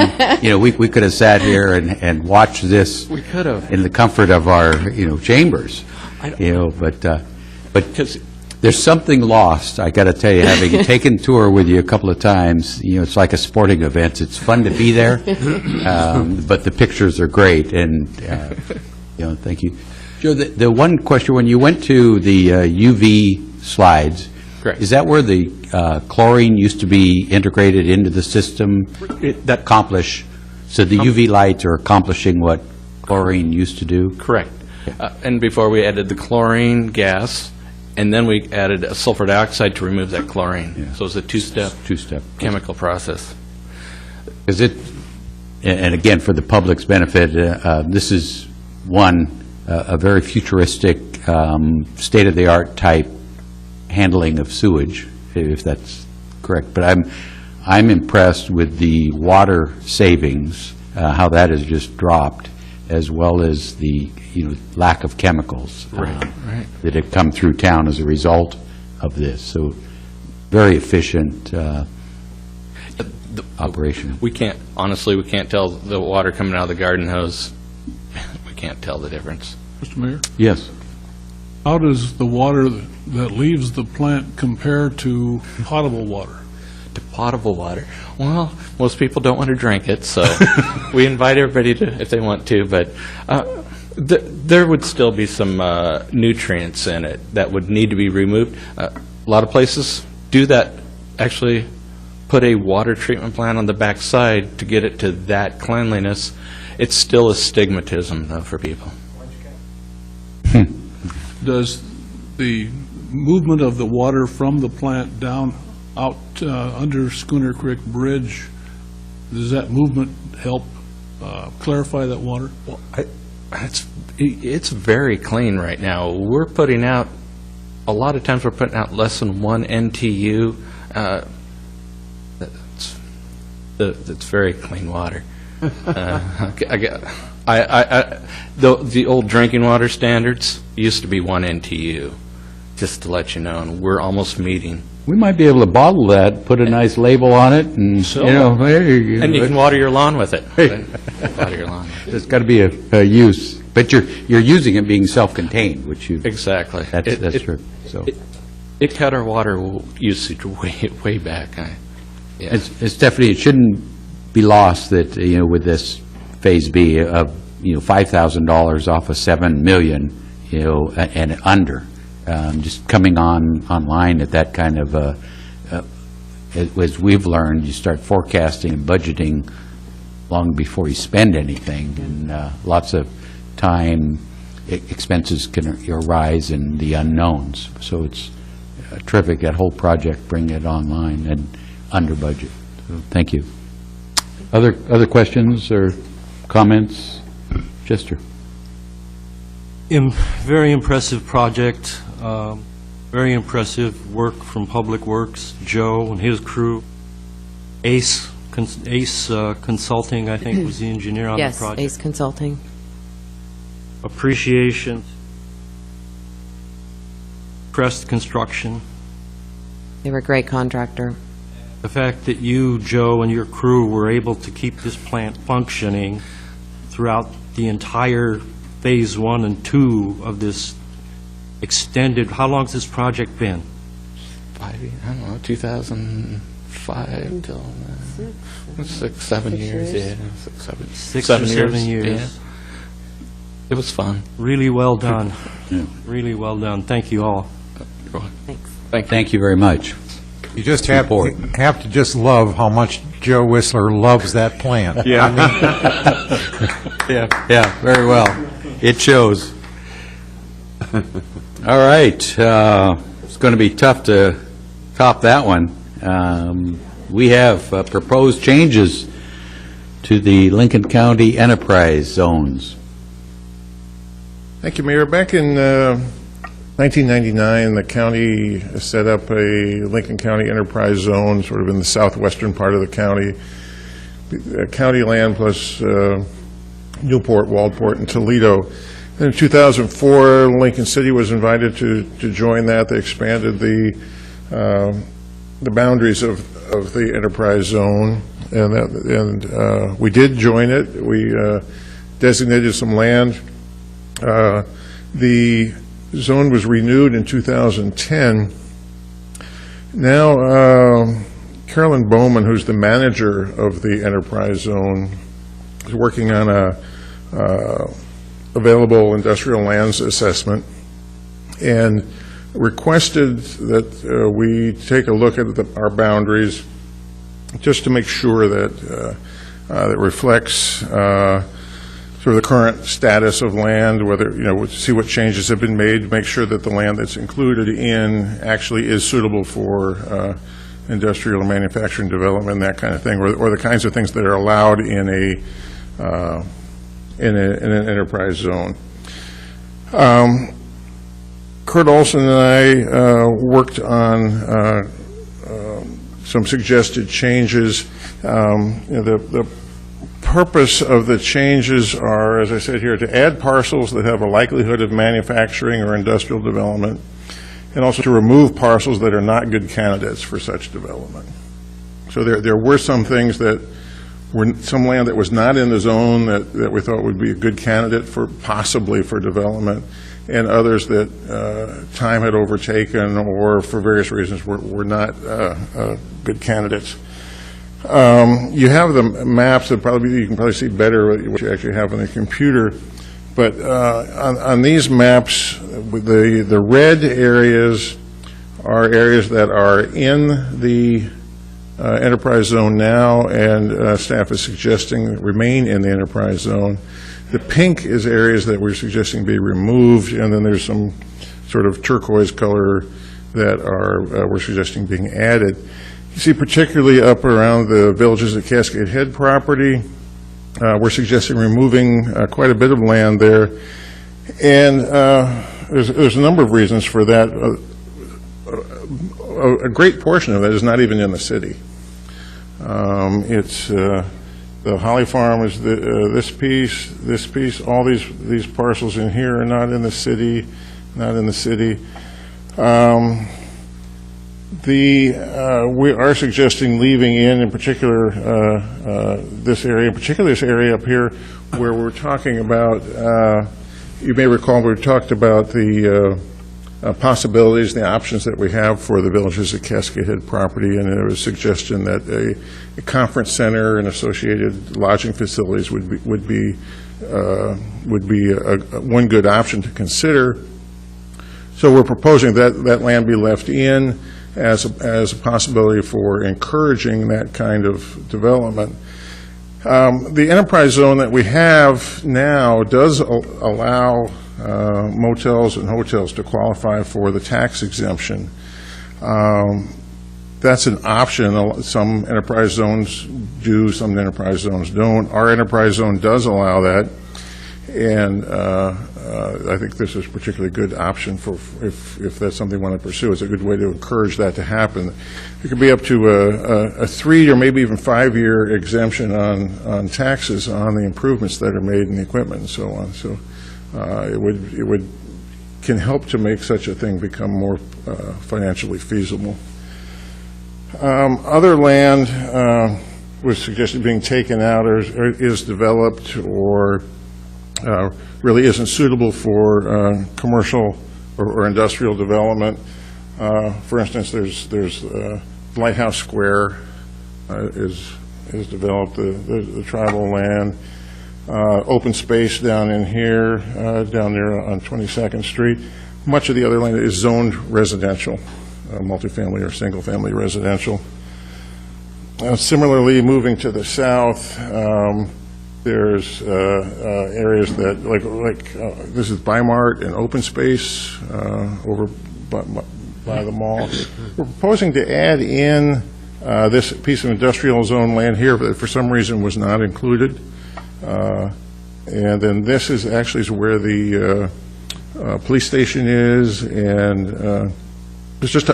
we could have sat here and watched this We could have. in the comfort of our, chambers, but because there's something lost, I got to tell you, having taken tour with you a couple of times, it's like a sporting event. It's fun to be there, but the pictures are great, and, thank you. Joe, the one question, when you went to the UV slides, Correct. is that where the chlorine used to be integrated into the system? So the UV lights are accomplishing what chlorine used to do? Correct. And before we added the chlorine gas, and then we added a sulfur dioxide to remove that chlorine. Yeah. So it's a two-step chemical process. Is it, and again, for the public's benefit, this is a very futuristic, state-of-the-art type handling of sewage, if that's correct. But I'm impressed with the water savings, how that has just dropped, as well as the lack of chemicals that have come through town as a result of this. So very efficient operation. We can't tell the water coming out of the garden hose. We can't tell the difference. Mr. Mayor, Yes. how does the water that leaves the plant compare to potable water? To potable water. Well, most people don't want to drink it, so we invite everybody to, if they want to, but there would still be some nutrients in it that would need to be removed. A lot of places do that, actually put a water treatment plant on the back side to get it to that cleanliness. It's still astigmatism, though, for people. Does the movement of the water from the plant down out under Schooner Creek Bridge, does that movement help clarify that water? Well, it's very clean right now. We're putting out, a lot of times we're putting out less than 1 NTU. That's very clean water. The old drinking water standards used to be 1 NTU, just to let you know, and we're almost meeting. We might be able to bottle that, put a nice label on it, and, there you go. And you can water your lawn with it. Water your lawn. There's got to be a use. But you're using it being self-contained, which you... Exactly. That's true. So it cut our water usage way back. it's definitely, it shouldn't be lost that, with this Phase B of, $5,000 off of $7 million, and under, just coming online at that kind of, as we've learned, you start forecasting and budgeting long before you spend anything, and lots of time expenses can arise in the unknowns. So it's terrific, that whole project, bring it online and under budget. So thank you. Other questions or comments? Chester. Very impressive project, very impressive work from Public Works, Joe and his crew. Ace Consulting, I think, was the engineer on the project. Yes, Ace Consulting. Appreciation. Crest Construction. They were a great contractor. The fact that you, Joe, and your crew were able to keep this plant functioning throughout the entire Phase 1 and 2 of this extended, how long has this project been? I don't know, 2005, 5 till 6, 7 years, yeah, 6, 7. 6 or 7 years. Yeah. It was fun. Really well done. Really well done. Thank you all. Thank you very much. You just have to just love how much Joe Whistler loves that plant. Yeah. Yeah, very well. It shows. All right. It's going to be tough to top that one. We have proposed changes to the Lincoln County enterprise zones. Thank you, Mayor. Back in 1999, the county set up a Lincoln County enterprise zone, sort of in the southwestern part of the county. County land plus Newport, Waldport, and Toledo. In 2004, Lincoln City was invited to join that. They expanded the boundaries of the enterprise zone, and we did join it. We designated some land. The zone was renewed in 2010. Now, Carolyn Bowman, who's the manager of the enterprise zone, is working on a available industrial lands assessment and requested that we take a look at our boundaries just to make sure that that reflects sort of the current status of land, whether, see what changes have been made, make sure that the land that's included in actually is suitable for industrial or manufacturing development, that kind of thing, or the kinds of things that are allowed in an enterprise zone. Kurt Olson and I worked on some suggested changes. The purpose of the changes are, as I said here, to add parcels that have a likelihood of manufacturing or industrial development, and also to remove parcels that are not good candidates for such development. So there were some things that were, some land that was not in the zone that we thought would be a good candidate for, possibly for development, and others that time had overtaken or for various reasons were not good candidates. You have the maps that you can probably see better what you actually have on the computer, but on these maps, the red areas are areas that are in the enterprise zone now, and staff is suggesting remain in the enterprise zone. The pink is areas that we're suggesting be removed, and then there's some sort of turquoise color that we're suggesting being added. You see, particularly up around the Villages at Cascade Head property, we're suggesting removing quite a bit of land there, and there's a number of reasons for that. A great portion of that is not even in the city. It's the Holly Farm is this piece, all these parcels in here are not in the city, we are suggesting leaving in particular this area, particularly this area up here where we're talking about, you may recall we talked about the possibilities, the options that we have for the Villages at Cascade Head property, and there was a suggestion that a conference center and associated lodging facilities would be one good option to consider. So we're proposing that land be left in as a possibility for encouraging that kind of development. The enterprise zone that we have now does allow motels and hotels to qualify for the tax exemption. That's an option. Some enterprise zones do, some enterprise zones don't. Our enterprise zone does allow that, and I think this is a particularly good option for if that's something we want to pursue. It's a good way to encourage that to happen. It could be up to a 3 or maybe even 5-year exemption on taxes on the improvements that are made in the equipment and so on. So it can help to make such a thing become more financially feasible. Other land was suggested being taken out or is developed or really isn't suitable for commercial or industrial development. For instance, there's Lighthouse Square is developed, the tribal land, open space down in here, down there on 22nd Street. Much of the other land is zoned residential, multifamily or single-family residential. Similarly, moving to the south, there's areas that, like this is Bimart and open space over by the mall. We're proposing to add in this piece of industrial zone land here that for some reason was not included. And then this is actually where the police station is, and it's just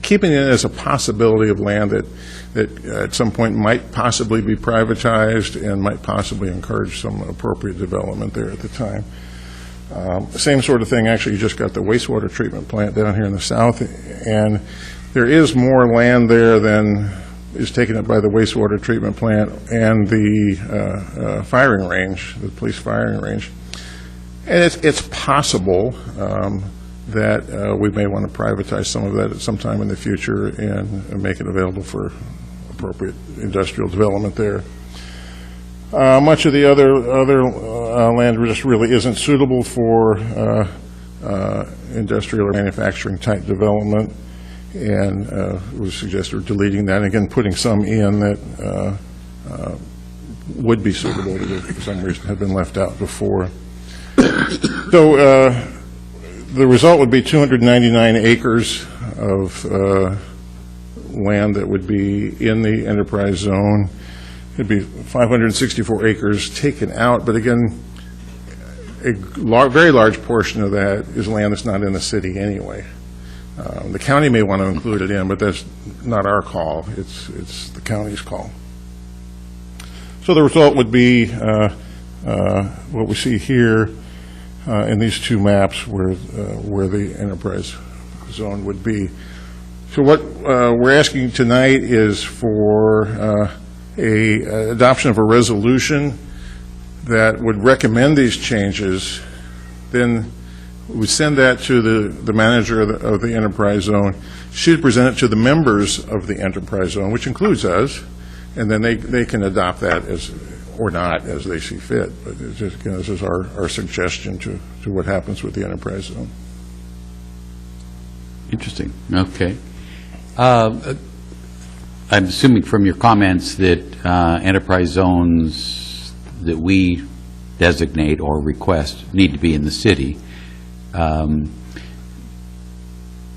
keeping it as a possibility of land that at some point might possibly be privatized and might possibly encourage some appropriate development there at the time. Same sort of thing, actually, you just got the wastewater treatment plant down here in the south, and there is more land there than is taken up by the wastewater treatment plant and the firing range, the police firing range. And it's possible that we may want to privatize some of that at some time in the future and make it available for appropriate industrial development there. Much of the other land just really isn't suitable for industrial or manufacturing type development, and we suggested deleting that, and again putting some in that would be suitable that for some reason had been left out before. So the result would be 299 acres of land that would be in the enterprise zone. It'd be 564 acres taken out, but again, a very large portion of that is land that's not in the city anyway. The county may want to include it in, but that's not our call. It's the county's call. So the result would be what we see here in these two maps where the enterprise zone would be. So what we're asking tonight is for adoption of a resolution that would recommend these changes. Then we send that to the manager of the enterprise zone. She'd present it to the members of the enterprise zone, which includes us, and then they can adopt that as or not as they see fit. But it's just, this is our suggestion to what happens with the enterprise zone. Interesting. Okay. I'm assuming from your comments that enterprise zones that we designate or request need to be in the city.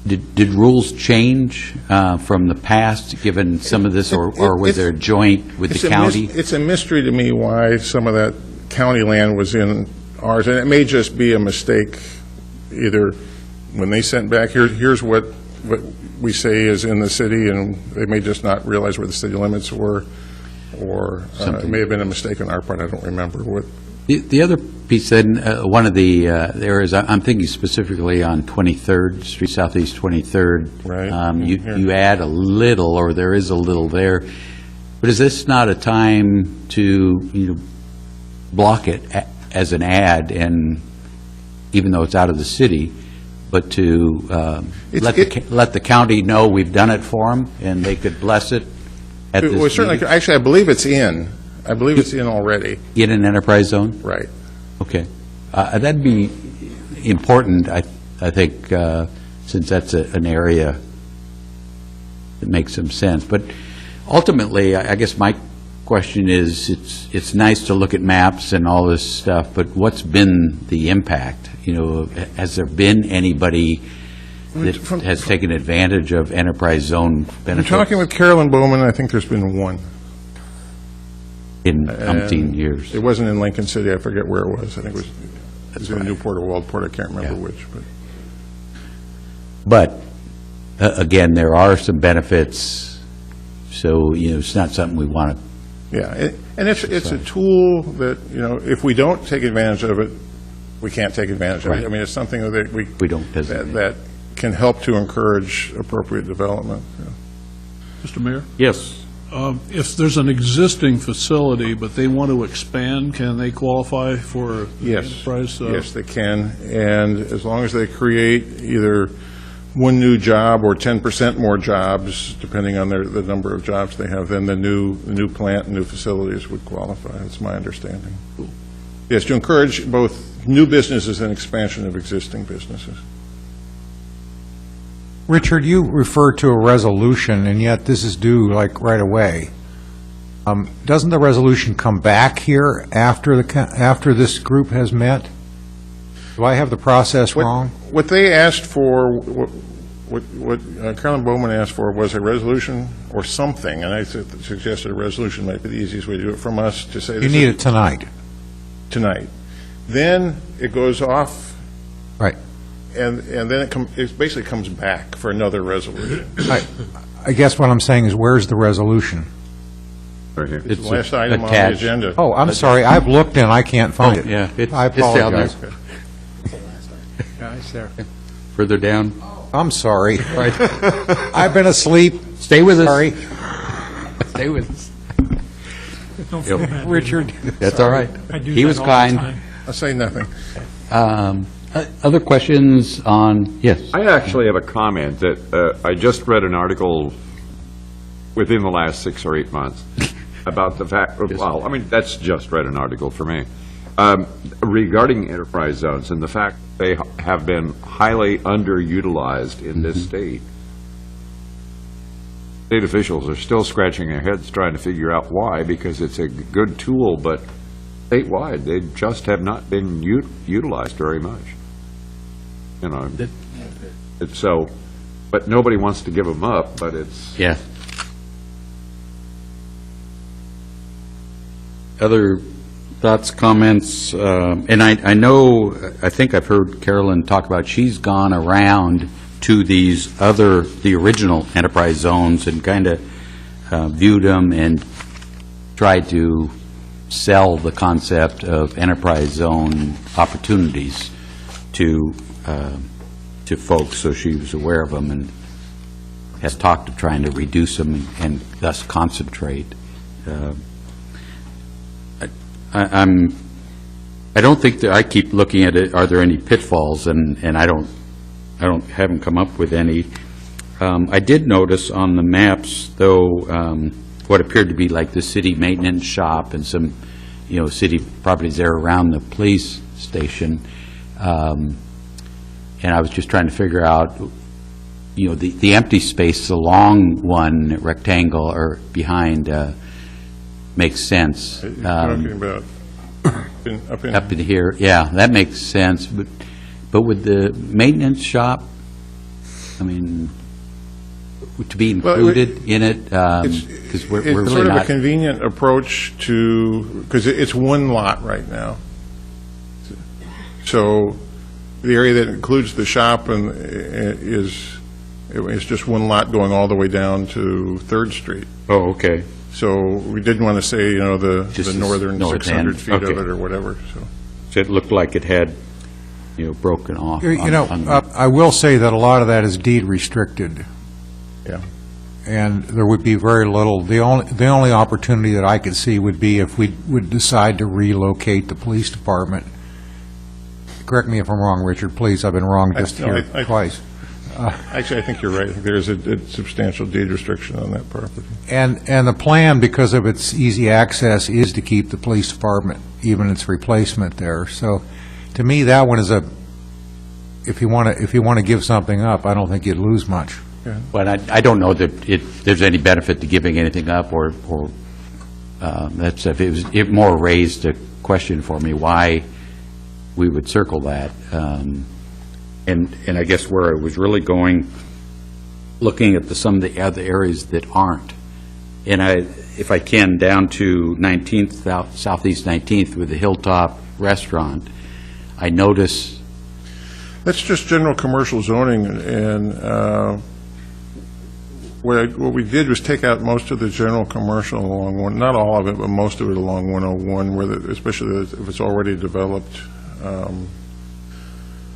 Did rules change from the past, given some of this, or was there a joint with the county? It's a mystery to me why some of that county land was in ours, and it may just be a mistake, either when they sent back, here's what we say is in the city, and they may just not realize where the city limits were, or it may have been a mistake on our part. I don't remember what. The other piece, then, one of the areas, I'm thinking specifically on 23rd Street, Southeast 23rd. Right. You add a little, or there is a little there, but is this not a time to block it as an ad, and even though it's out of the city, but to let the county know we've done it for them, and they could bless it at this meeting? Certainly. Actually, I believe it's in. I believe it's in already. In an enterprise zone? Right. Okay. That'd be important, I think, since that's an area that makes some sense. But ultimately, I guess my question is, it's nice to look at maps and all this stuff, but what's been the impact? Has there been anybody that has taken advantage of enterprise zone benefits? I'm talking with Carolyn Bowman, I think there's been one. In umpteen years. It wasn't in Lincoln City. I forget where it was. I think it was in Newport or Waldport. I can't remember which. But again, there are some benefits, so it's not something we want to. Yeah, and it's a tool that if we don't take advantage of it, we can't take advantage of it. I mean, it's something that we don't that can help to encourage appropriate development. Yeah. Mr. Mayor? Yes. If there's an existing facility, but they want to expand, can they qualify for Yes. enterprise? Yes, they can, and as long as they create either one new job or 10% more jobs, depending on the number of jobs they have, then the new plant and new facilities would qualify. That's my understanding. Yes, to encourage both new businesses and expansion of existing businesses. Richard, you referred to a resolution, and yet this is due like right away. Doesn't the resolution come back here after this group has met? Do I have the process wrong? What they asked for, what Carolyn Bowman asked for was a resolution or something, and I suggested a resolution might be the easiest way to do it from us to say. You need it tonight. Tonight. Then it goes off. Right. And then it basically comes back for another resolution. I guess what I'm saying is, where's the resolution? Right here. It's the last item on the attached. agenda. Oh, I'm sorry, I've looked and I can't find it. Yeah, I it's down there. apologize. Further down. I'm sorry. I've been asleep. Stay with us. Sorry. Stay with us. Don't feel bad. Richard. That's all right. I do He that was all the kind. time. I'll say nothing. Other questions on, yes? I actually have a comment that I just read an article within the last 6 or 8 months about the fact, well, I mean, that's just read an article for me, regarding enterprise zones and the fact they have been highly underutilized in this state. State officials are still scratching their heads trying to figure out why, because it's a good tool, but statewide, they just have not been utilized very much. You know, it's so, but nobody wants to give them up, but it's... Yeah. Other thoughts, comments? And I know, I think I've heard Carolyn talk about, she's gone around to the original enterprise zones and kind of viewed them and tried to sell the concept of enterprise zone opportunities to folks, so she was aware of them and has talked of trying to reduce them and thus concentrate. I don't think that, I keep looking at it, are there any pitfalls, and haven't come up with any. I did notice on the maps, though, what appeared to be like the city maintenance shop and some, city properties there around the police station. And I was just trying to figure out, the empty space, the long one, rectangle, or behind, makes sense. You're talking about Up in here, yeah, that makes sense. But with the maintenance shop, I mean, to be included in it, because we're really not... It's sort of a convenient approach to, because it's one lot right now. So the area that includes the shop is just one lot going all the way down to 3rd Street. Oh, okay. So we didn't want to say, Just the northern north 600 end. feet Okay. of it or whatever, so. So it looked like it had, broken off. I will say that a lot of that is deed restricted. Yeah. And there would be very little, the only opportunity that I could see would be if we would decide to relocate the police department. Correct me if I'm wrong, Richard, please, I've been wrong just here twice. Actually, I think you're right. There's a substantial deed restriction on that property. And the plan, because of its easy access, is to keep the police department, even its replacement there. So, to me, that one is if you want to give something up, I don't think you'd lose much. But I don't know that there's any benefit to giving anything up, or that's, if it more raised a question for me why we would circle that. And I guess where I was really going, looking at some of the other areas that aren't, and if I can, down to 19th, Southeast 19th with the Hilltop Restaurant, I notice... That's just general commercial zoning, and what we did was take out most of the general commercial along one, not all of it, but most of it along 101, especially if it's already developed.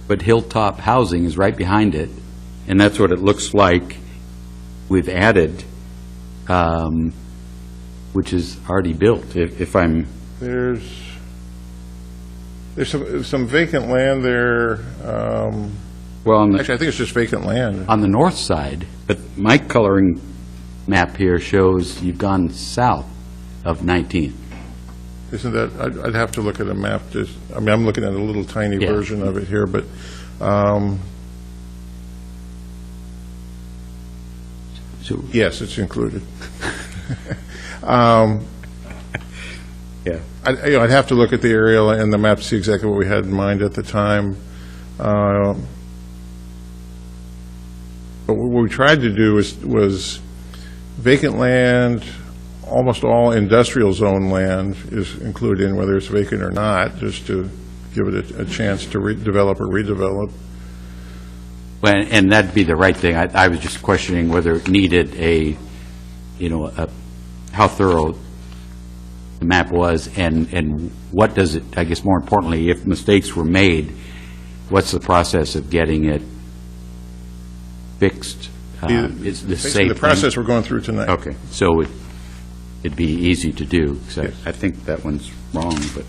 But Hilltop Housing is right behind it, and that's what it looks like we've added, which is already built, if I'm... There's some vacant land there. Well, on Actually, I think it's just vacant land. the north side, but my coloring map here shows you've gone south of 19th. Isn't that, I'd have to look at a map, I mean, I'm looking at a little tiny Yeah. version of it here, but, So, yes, it's included. yeah. I'd have to look at the aerial and the map to see exactly what we had in mind at the time. But what we tried to do was vacant land, almost all industrial zone land is included in, whether it's vacant or not, just to give it a chance to develop or redevelop. Well, and that'd be the right thing. I was just questioning whether it needed how thorough the map was, and what does it, I guess more importantly, if mistakes were made, what's the process of getting it fixed? Is this Basically, safe the process we're going through tonight. Okay, so it'd be easy to do, 'cause I think that one's wrong, but...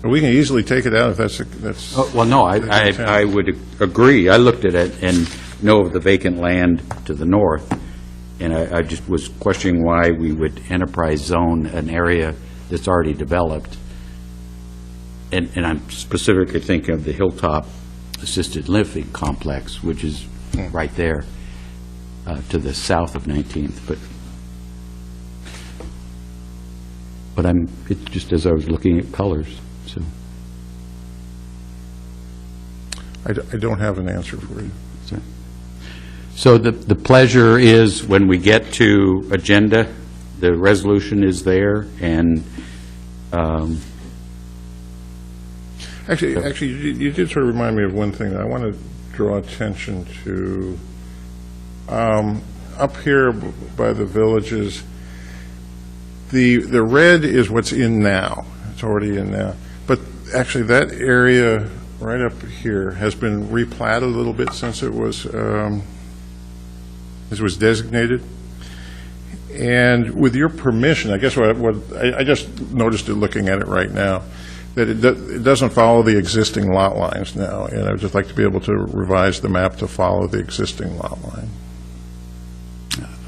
We can easily take it out if that's... Well, no, I would agree. I looked at it and know of the vacant land to the north, and I just was questioning why we would enterprise zone an area that's already developed. And I'm specifically thinking of the Hilltop Assisted Living Complex, which is right there to the south of 19th. But it's just as I was looking at colors, so. I don't have an answer for you. So the pleasure is when we get to agenda, the resolution is there, and Actually, you did sort of remind me of one thing that I want to draw attention to. Up here by the villages, the red is what's in now. It's already in now. But actually, that area right up here has been replatted a little bit since it was designated. And with your permission, I guess what I just noticed it looking at it right now, that it doesn't follow the existing lot lines now, and I'd just like to be able to revise the map to follow the existing lot line.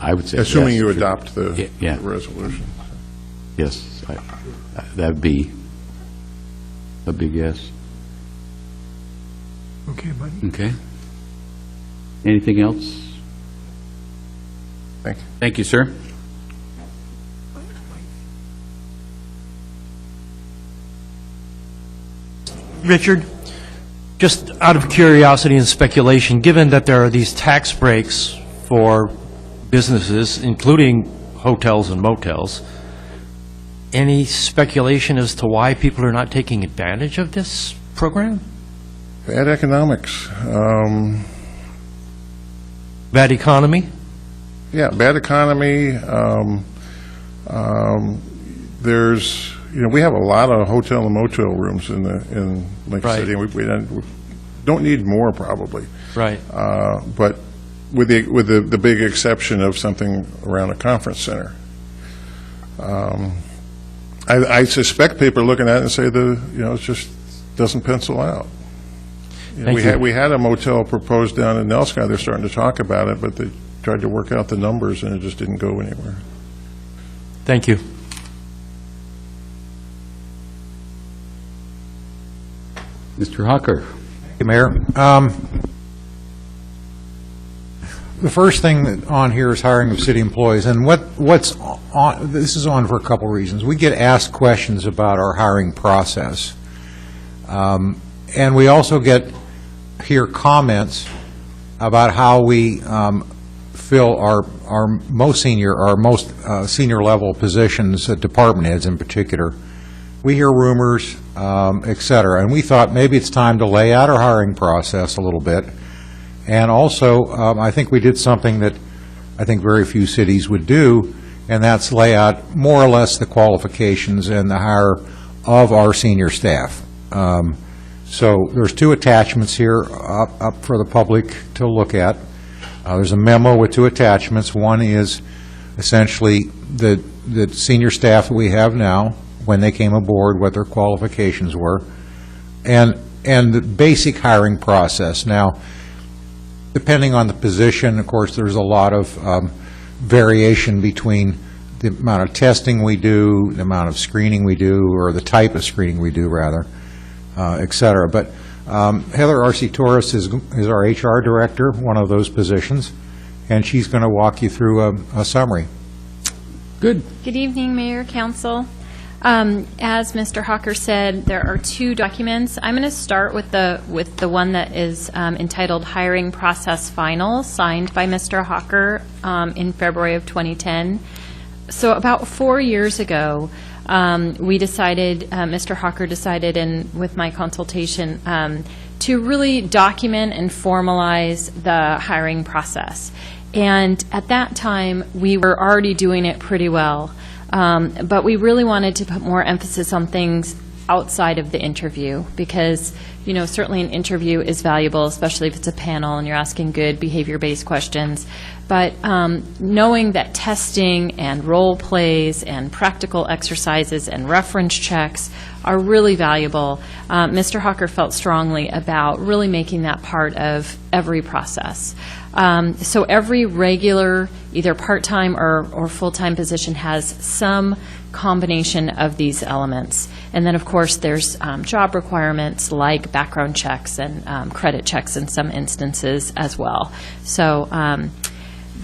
I would say assuming yes. you adopt the Yeah. resolution. Yes, that'd be a big yes. Okay, buddy. Okay. Anything else? Thank you. Thank you, sir. Richard, just out of curiosity and speculation, given that there are these tax breaks for businesses, including hotels and motels, any speculation as to why people are not taking advantage of this program? Bad economics. Bad economy? Yeah, bad economy. There's, we have a lot of hotel and motel rooms in Lake Right. City, and we don't need more probably. Right. But with the big exception of something around a conference center. I suspect people are looking at it and say it just doesn't pencil out. We had a motel proposed down in Nelsky. They're starting to talk about it, but they tried to work out the numbers and it just didn't go anywhere. Thank you. Mr. Hawker. Thank you, Mayor. The first thing on here is hiring of city employees, and what's on, this is on for a couple reasons. We get asked questions about our hiring process, and we also hear comments about how we fill our most senior level positions, department heads in particular. We hear rumors, et cetera, and we thought maybe it's time to lay out our hiring process a little bit. And also, I think we did something that I think very few cities would do, and that's lay out more or less the qualifications and the hire of our senior staff. So there's two attachments here up for the public to look at. There's a memo with two attachments. One is essentially the senior staff that we have now, when they came aboard, what their qualifications were. And and the basic hiring process. Now, depending on the position, of course, there's a lot of variation between the amount of testing we do, the amount of screening we do, or the type of screening we do, rather, et cetera. But Heather Arce-Torres is our HR director, one of those positions, and she's going to walk you through a summary. Good. Good evening, Mayor, Council. As Mr. Hawker said, there are two documents. I'm going to start with the one that is entitled Hiring Process Final, signed by Mr. Hawker in February of 2010. So about 4 years ago, we decided, Mr. Hawker decided, and with my consultation, to really document and formalize the hiring process. And at that time, we were already doing it pretty well. But we really wanted to put more emphasis on things outside of the interview because, you know, certainly an interview is valuable, especially if it's a panel and you're asking good behavior-based questions. But knowing that testing and role plays and practical exercises and reference checks are really valuable, Mr. Hawker felt strongly about really making that part of every process. So every regular, either part-time or full-time position has some combination of these elements. And then, of course, there's job requirements like background checks and credit checks in some instances as well. So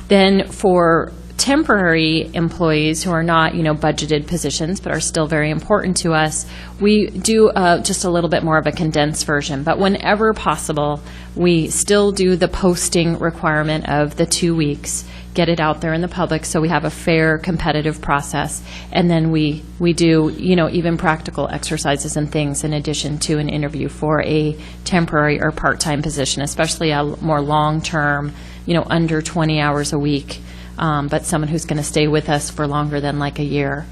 then for temporary employees who are not, you know, budgeted positions but are still very important to us, we do just a little bit more of a condensed version. But whenever possible, we still do the posting requirement of the 2 weeks, get it out there in the public so we have a fair, competitive process. And then we do, you know, even practical exercises and things in addition to an interview for a temporary or part-time position, especially a more long-term, you know, under 20 hours a week. But someone who's going to stay with us for longer than like a year.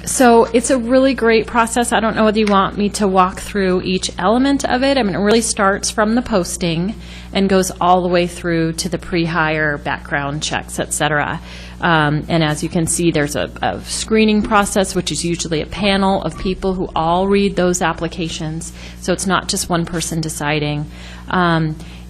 So it's a really great process. I don't know whether you want me to walk through each element of it. I mean, it really starts from the posting and goes all the way through to the pre-hire background checks, et cetera. And as you can see, there's a screening process, which is usually a panel of people who all read those applications. So it's not just one person deciding.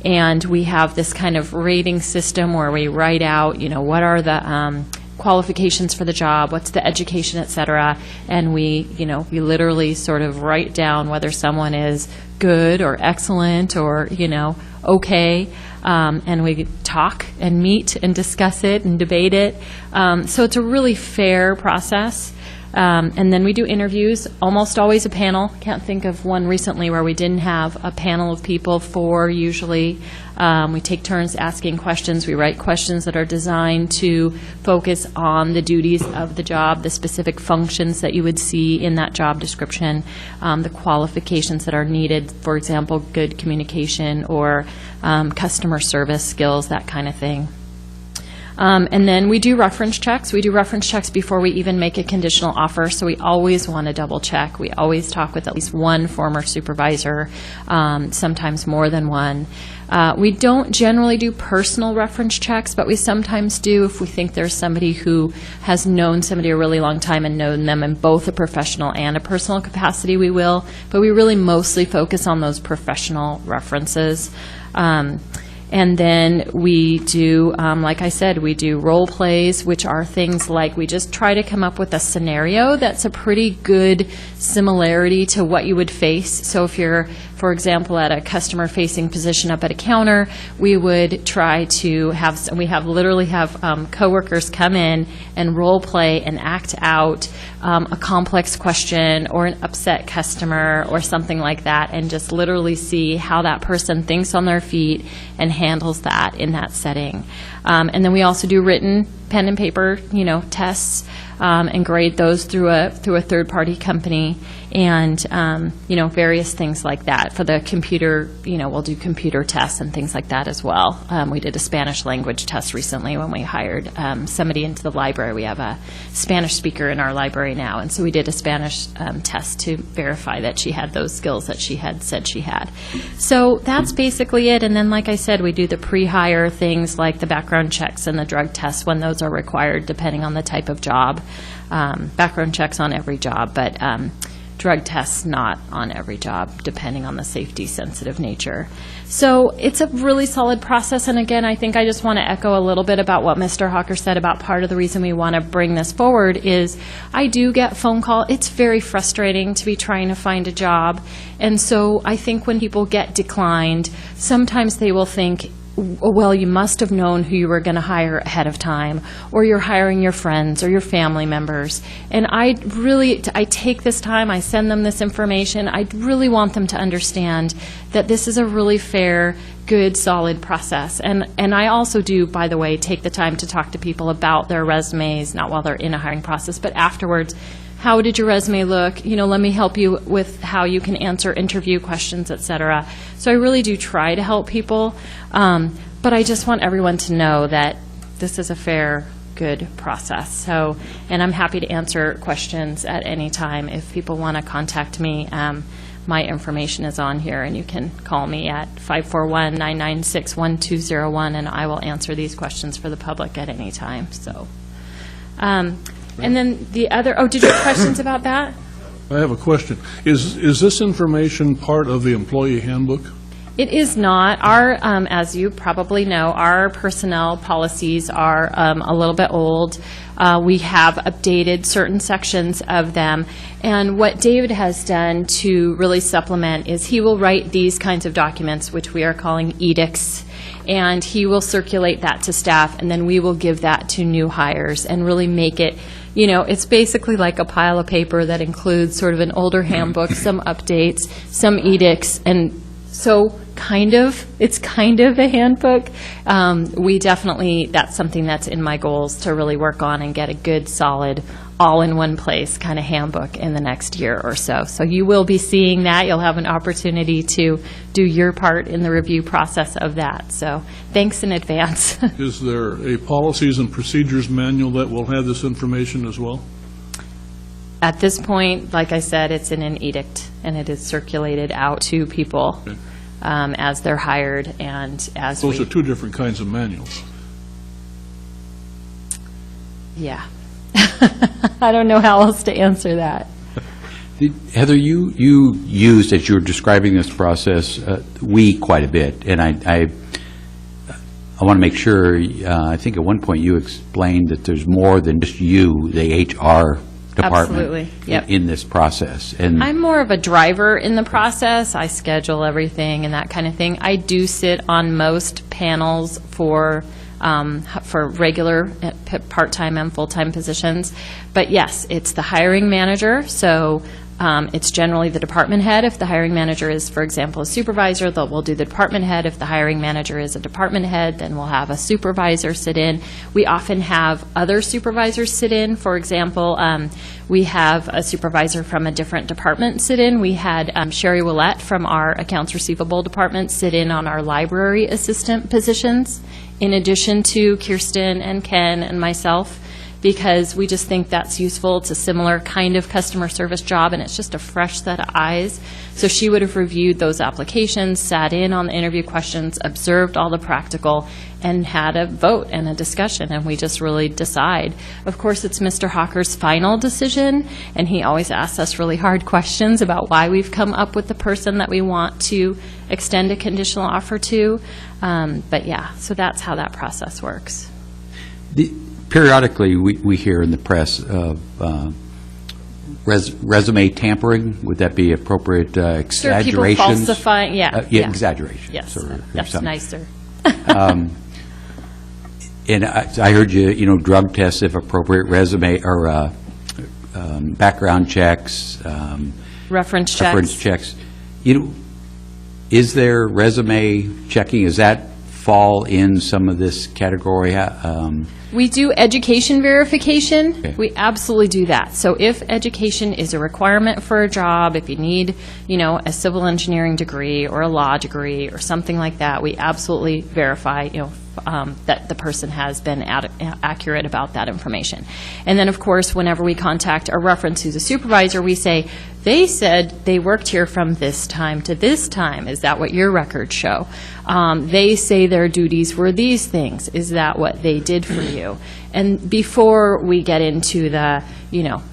And we have this kind of rating system where we write out, you know, what are the qualifications for the job, what's the education, et cetera, and we literally sort of write down whether someone is good or excellent or, you know, okay, and we talk and meet and discuss it and debate it. So it's a really fair process. And then we do interviews, almost always a panel. Can't think of one recently where we didn't have a panel of people, 4 usually. We take turns asking questions. We write questions that are designed to focus on the duties of the job, the specific functions that you would see in that job description, the qualifications that are needed, for example, good communication or customer service skills, that kind of thing. And then we do reference checks. We do reference checks before we even make a conditional offer, so we always want to double check. We always talk with at least one former supervisor, sometimes more than one. We don't generally do personal reference checks, but we sometimes do if we think there's somebody who has known somebody a really long time and known them in both a professional and a personal capacity, we will. But we really mostly focus on those professional references. And then we do, like I said, we do role plays, which are things like we just try to come up with a scenario that's a pretty good similarity to what you would face. So if you're, for example, at a customer-facing position up at a counter, we would try to have, literally have coworkers come in and role play and act out a complex question or an upset customer or something like that, and just literally see how that person thinks on their feet and handles that in that setting. And then we also do written pen and paper, you know, tests, and grade those through a third-party company, and you know, various things like that. For the computer, you know, we'll do computer tests and things like that as well. We did a Spanish language test recently when we hired somebody into the library. We have a Spanish speaker in our library now, and so we did a Spanish test to verify that she had those skills that she had said she had. So that's basically it. And then, like I said, we do the pre-hire things like the background checks and the drug tests when those are required, depending on the type of job. Background checks on every job, but drug tests not on every job, depending on the safety-sensitive nature. So it's a really solid process, and again, I think I just want to echo a little bit about what Mr. Hawker said about part of the reason we want to bring this forward is I do get phone call. It's very frustrating to be trying to find a job, and so I think when people get declined, sometimes they will think, well, you must have known who you were going to hire ahead of time, or you're hiring your friends or your family members. And I take this time, I send them this information. I really want them to understand that this is a really fair, good, solid process. And I also do, by the way, take the time to talk to people about their resumes, not while they're in a hiring process, but afterwards. How did your resume look? You know, let me help you with how you can answer interview questions, et cetera. So I really do try to help people, but I just want everyone to know that this is a fair, good process. So, and I'm happy to answer questions at any time. If people want to contact me, my information is on here, and you can call me at 541-996-1201, and I will answer these questions for the public at any time. So. And then the other, did you have questions about that? I have a question. Is this information part of the employee handbook? It is not. Our, as you probably know, our personnel policies are a little bit old. We have updated certain sections of them. And what David has done to really supplement is he will write these kinds of documents, which we are calling edicts, and he will circulate that to staff, and then we will give that to new hires and really make it, you know, it's basically like a pile of paper that includes sort of an older handbook, some updates, some edicts, and so it's kind of a handbook. We definitely, that's something that's in my goals to really work on and get a good, solid, all-in-one-place kind of handbook in the next year or so. So you will be seeing that. You'll have an opportunity to do your part in the review process of that. So thanks in advance. Is there a policies and procedures manual that will have this information as well? At this point, like I said, it's in an edict, and it is circulated out to people. Okay. As they're hired and as Those are two different kinds of manuals. Yeah. I don't know how else to answer that. Heather, you used, as you were describing this process, we quite a bit, and I want to make sure, I think at one point you explained that there's more than just you, the HR department. Absolutely. Yep. In this process. And I'm more of a driver in the process. I schedule everything and that kind of thing. I do sit on most panels for regular part-time and full-time positions. But yes, it's the hiring manager, so it's generally the department head. If the hiring manager is, for example, a supervisor, we'll do the department head. If the hiring manager is a department head, then we'll have a supervisor sit in. We often have other supervisors sit in. For example, we have a supervisor from a different department sit in. We had Sherry Willette from our accounts receivable department sit in on our library assistant positions, in addition to Kirsten and Ken and myself, because we just think that's useful. It's a similar kind of customer service job, and it's just a fresh set of eyes. So she would have reviewed those applications, sat in on the interview questions, observed all the practical, and had a vote and a discussion, and we just really decide. Of course, it's Mr. Hawker's final decision, and he always asks us really hard questions about why we've come up with the person that we want to extend a conditional offer to. But yeah, so that's how that process works. Periodically, we hear in the press of resume tampering. Would that be appropriate exaggerations? People falsifying, yeah. Exaggeration. Yes, or that's something. nicer. And I heard you, drug tests if appropriate, resume or background checks. Reference checks. Reference checks. Is there resume checking? Does that fall in some of this category? We do education verification. Okay. We absolutely do that. So if education is a requirement for a job, if you need, a civil engineering degree or a law degree or something like that, we absolutely verify, that the person has been accurate about that information. And then, of course, whenever we contact a reference who's a supervisor, we say, they said they worked here from this time to this time. Is that what your records show? They say their duties were these things. Is that what they did for you? And before we get into the,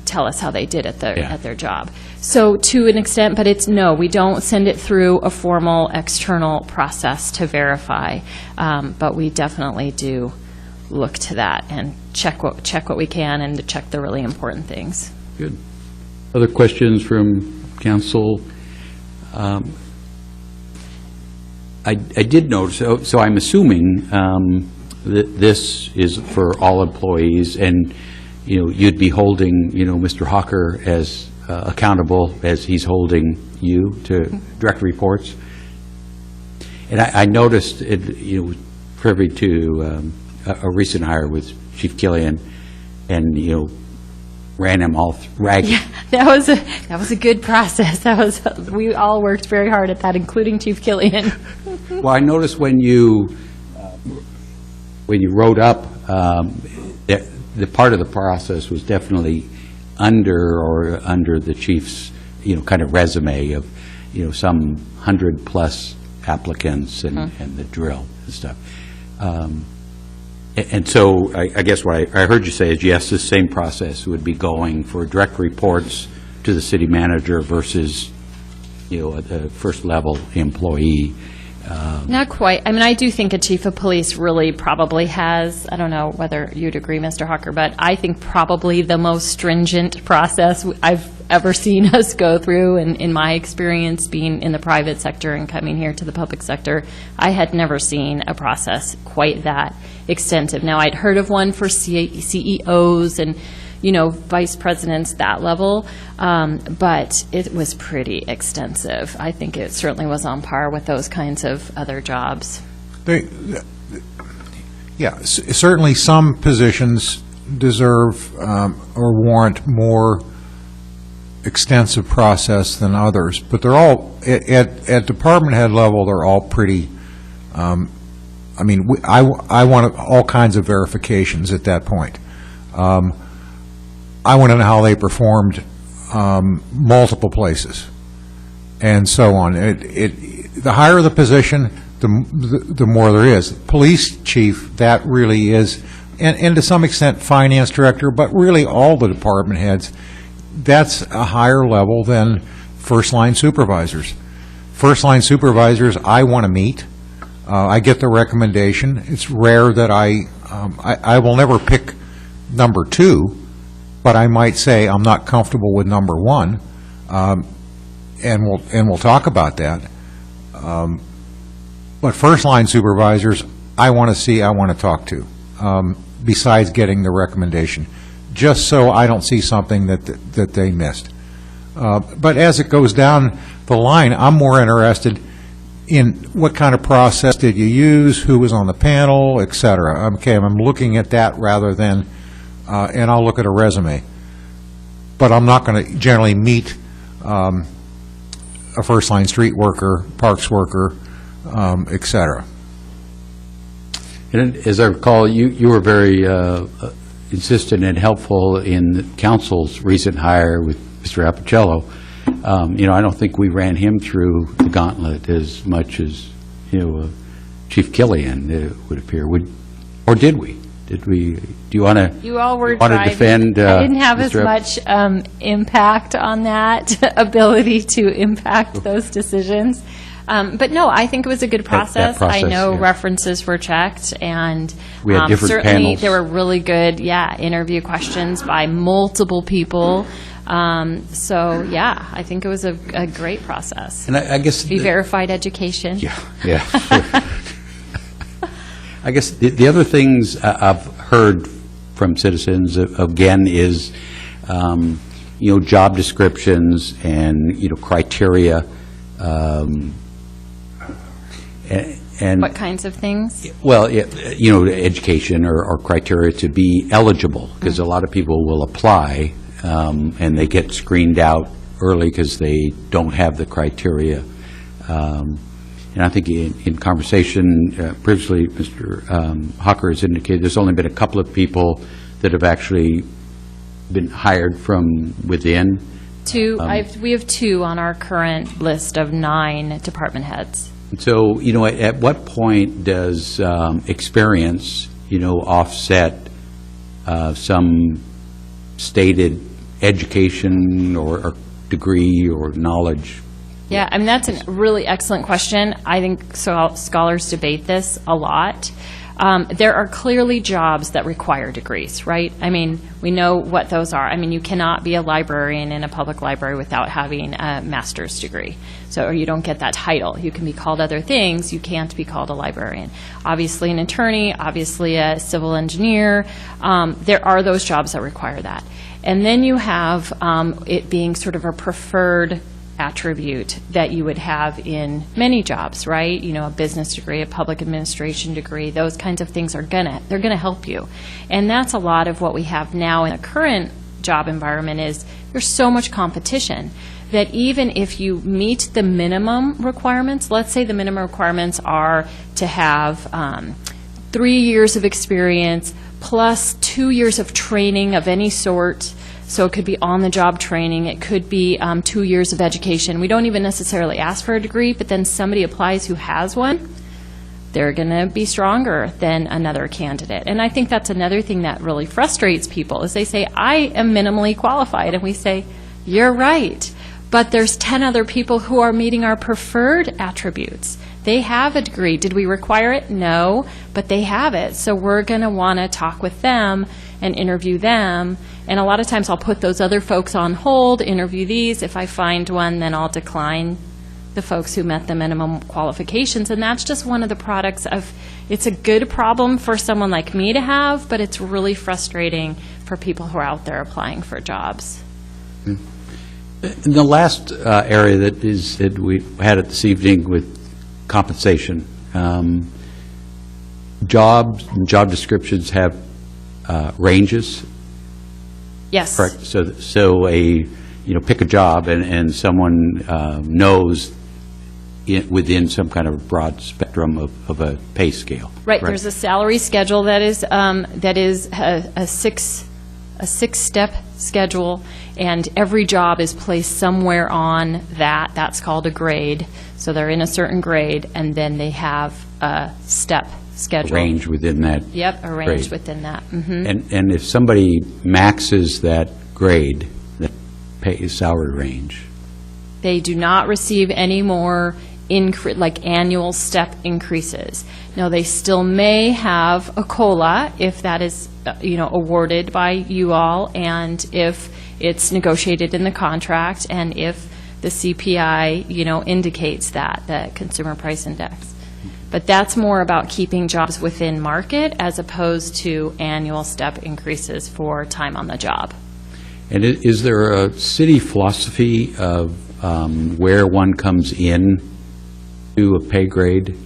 tell us how they did at their job. So to an extent, but no, we don't send it through a formal external process to verify, but we definitely do look to that and check what we can and to check the really important things. Good. Other questions from council? I did notice, so I'm assuming that this is for all employees, and, you'd be holding, Mr. Hawker as accountable as he's holding you to direct reports. And I noticed, privy to a recent hire with Chief Killian, and, ran him all ragged. Yeah, that was a good process. We all worked very hard at that, including Chief Killian. Well, I noticed when you wrote up, the part of the process was definitely under the chief's, kind of resume of, some 100-plus applicants and the drill and stuff. And so I guess what I heard you say is, yes, this same process would be going for direct reports to the city manager versus, a first-level employee. Not quite. I mean, I do think a chief of police really probably has, I don't know whether you'd agree, Mr. Hawker, but I think probably the most stringent process I've ever seen us go through, and in my experience being in the private sector and coming here to the public sector, I had never seen a process quite that extensive. Now, I'd heard of one for CEOs and vice presidents, that level, but it was pretty extensive. I think it certainly was on par with those kinds of other jobs. Certainly some positions deserve or warrant more extensive process than others, but they're all, at department head level, they're all pretty, I want all kinds of verifications at that point. I want to know how they performed multiple places, and so on. The higher the position, the more there is. Police chief, that really is, and to some extent finance director, but really all the department heads, that's a higher level than first-line supervisors. First-line supervisors, I want to meet. I get the recommendation. It's rare that I will never pick number 2, but I might say I'm not comfortable with number 1, and we'll talk about that. But first-line supervisors, I want to see, I want to talk to, besides getting the recommendation, just so I don't see something that they missed. But as it goes down the line, I'm more interested in what kind of process did you use, who was on the panel, et cetera. Okay, I'm looking at that rather than, and I'll look at a resume. But I'm not going to generally meet a first-line street worker, parks worker, et cetera. And as I recall, you were very insistent and helpful in the council's recent hire with Mr. Apicello. I don't think we ran him through the gauntlet as much as, Chief Killian, it would appear. Or did we? Did we? Do you want to? You all were driving. Defend? I didn't have Mr. as much impact on that ability to impact those decisions. But no, I think it was a good process. That process, I know yeah. References were checked, and We had different certainly panels. there were really good, interview questions by multiple people. So, I think it was a great process. And I guess Be verified education. Yeah. I guess the other things I've heard from citizens, again, is, job descriptions and, criteria. And What kinds of things? well, education or criteria to be eligible, because a lot of people will apply, and they get screened out early because they don't have the criteria. And I think in conversation previously, Mr. Hawker has indicated there's only been a couple of people that have actually been hired from within. We have 2 on our current list of 9 department heads. So, at what point does experience, offset some stated education or degree or knowledge? Yeah, I mean, that's a really excellent question. I think scholars debate this a lot. There are clearly jobs that require degrees, right? I mean, we know what those are. I mean, you cannot be a librarian in a public library without having a master's degree. So, or you don't get that title. You can be called other things. You can't be called a librarian. Obviously an attorney, obviously a civil engineer. There are those jobs that require that. And then you have it being sort of a preferred attribute that you would have in many jobs, right? You know, a business degree, a public administration degree, those kinds of things they're gonna help you. And that's a lot of what we have now in the current job environment is there's so much competition that even if you meet the minimum requirements, let's say the minimum requirements are to have 3 years of experience plus 2 years of training of any sort. So it could be on-the-job training. It could be 2 years of education. We don't even necessarily ask for a degree, but then somebody applies who has one, they're going to be stronger than another candidate. And I think that's another thing that really frustrates people is they say, I am minimally qualified. And we say, you're right. But there's 10 other people who are meeting our preferred attributes. They have a degree. Did we require it? No, but they have it. So we're going to want to talk with them and interview them. And a lot of times I'll put those other folks on hold, interview these. If I find one, then I'll decline the folks who met the minimum qualifications. And that's just one of the products of, it's a good problem for someone like me to have, but it's really frustrating for people who are out there applying for jobs. In the last area that we had it this evening with compensation, job descriptions have ranges. Yes. Correct. So pick a job and someone knows within some kind of broad spectrum of a pay scale. Right. There's a salary schedule that is a six-step schedule, and every job is placed somewhere on that. That's called a grade. So they're in a certain grade, and then they have a step schedule. Range within that. Yep, a range grade. within that. Mm-hmm. And if somebody maxes that grade, that pay salary range, they do not receive any more like annual step increases. Now, they still may have a COLA if that is, awarded by you all, and if it's negotiated in the contract, and if the CPI, indicates that, the Consumer Price Index. But that's more about keeping jobs within market as opposed to annual step increases for time on the job. And is there a city philosophy of where one comes in to a pay grade?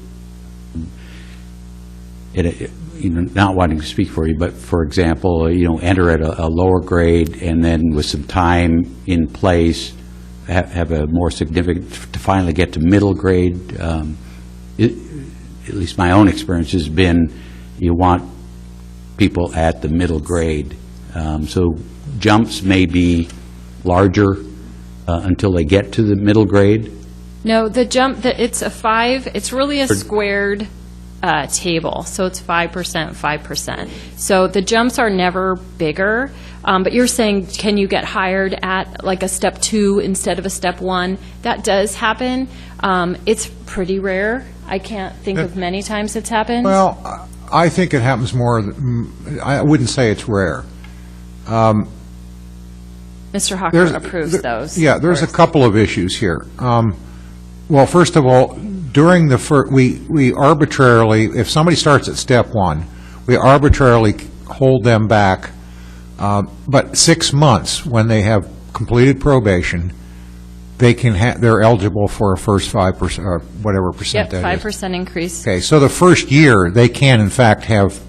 Not wanting to speak for you, but for example, enter at a lower grade and then with some time in place have a more significant, to finally get to middle grade. At least my own experience has been you want people at the middle grade. So jumps may be larger until they get to the middle grade? No, the jump, it's really a squared table, so it's 5%, 5%. So the jumps are never bigger, but you're saying, can you get hired at like a step 2 instead of a step 1? That does happen. It's pretty rare. I can't think of many times it's happened. Well, I think it happens more, I wouldn't say it's rare. Mr. Hawker approves those. Yeah, there's a couple of issues here. Well, first of all, during the we arbitrarily, if somebody starts at step 1, we arbitrarily hold them back, but 6 months when they have completed probation, they're eligible for a first 5% or whatever percent that is. 5% increase. Okay, so the first year they can in fact have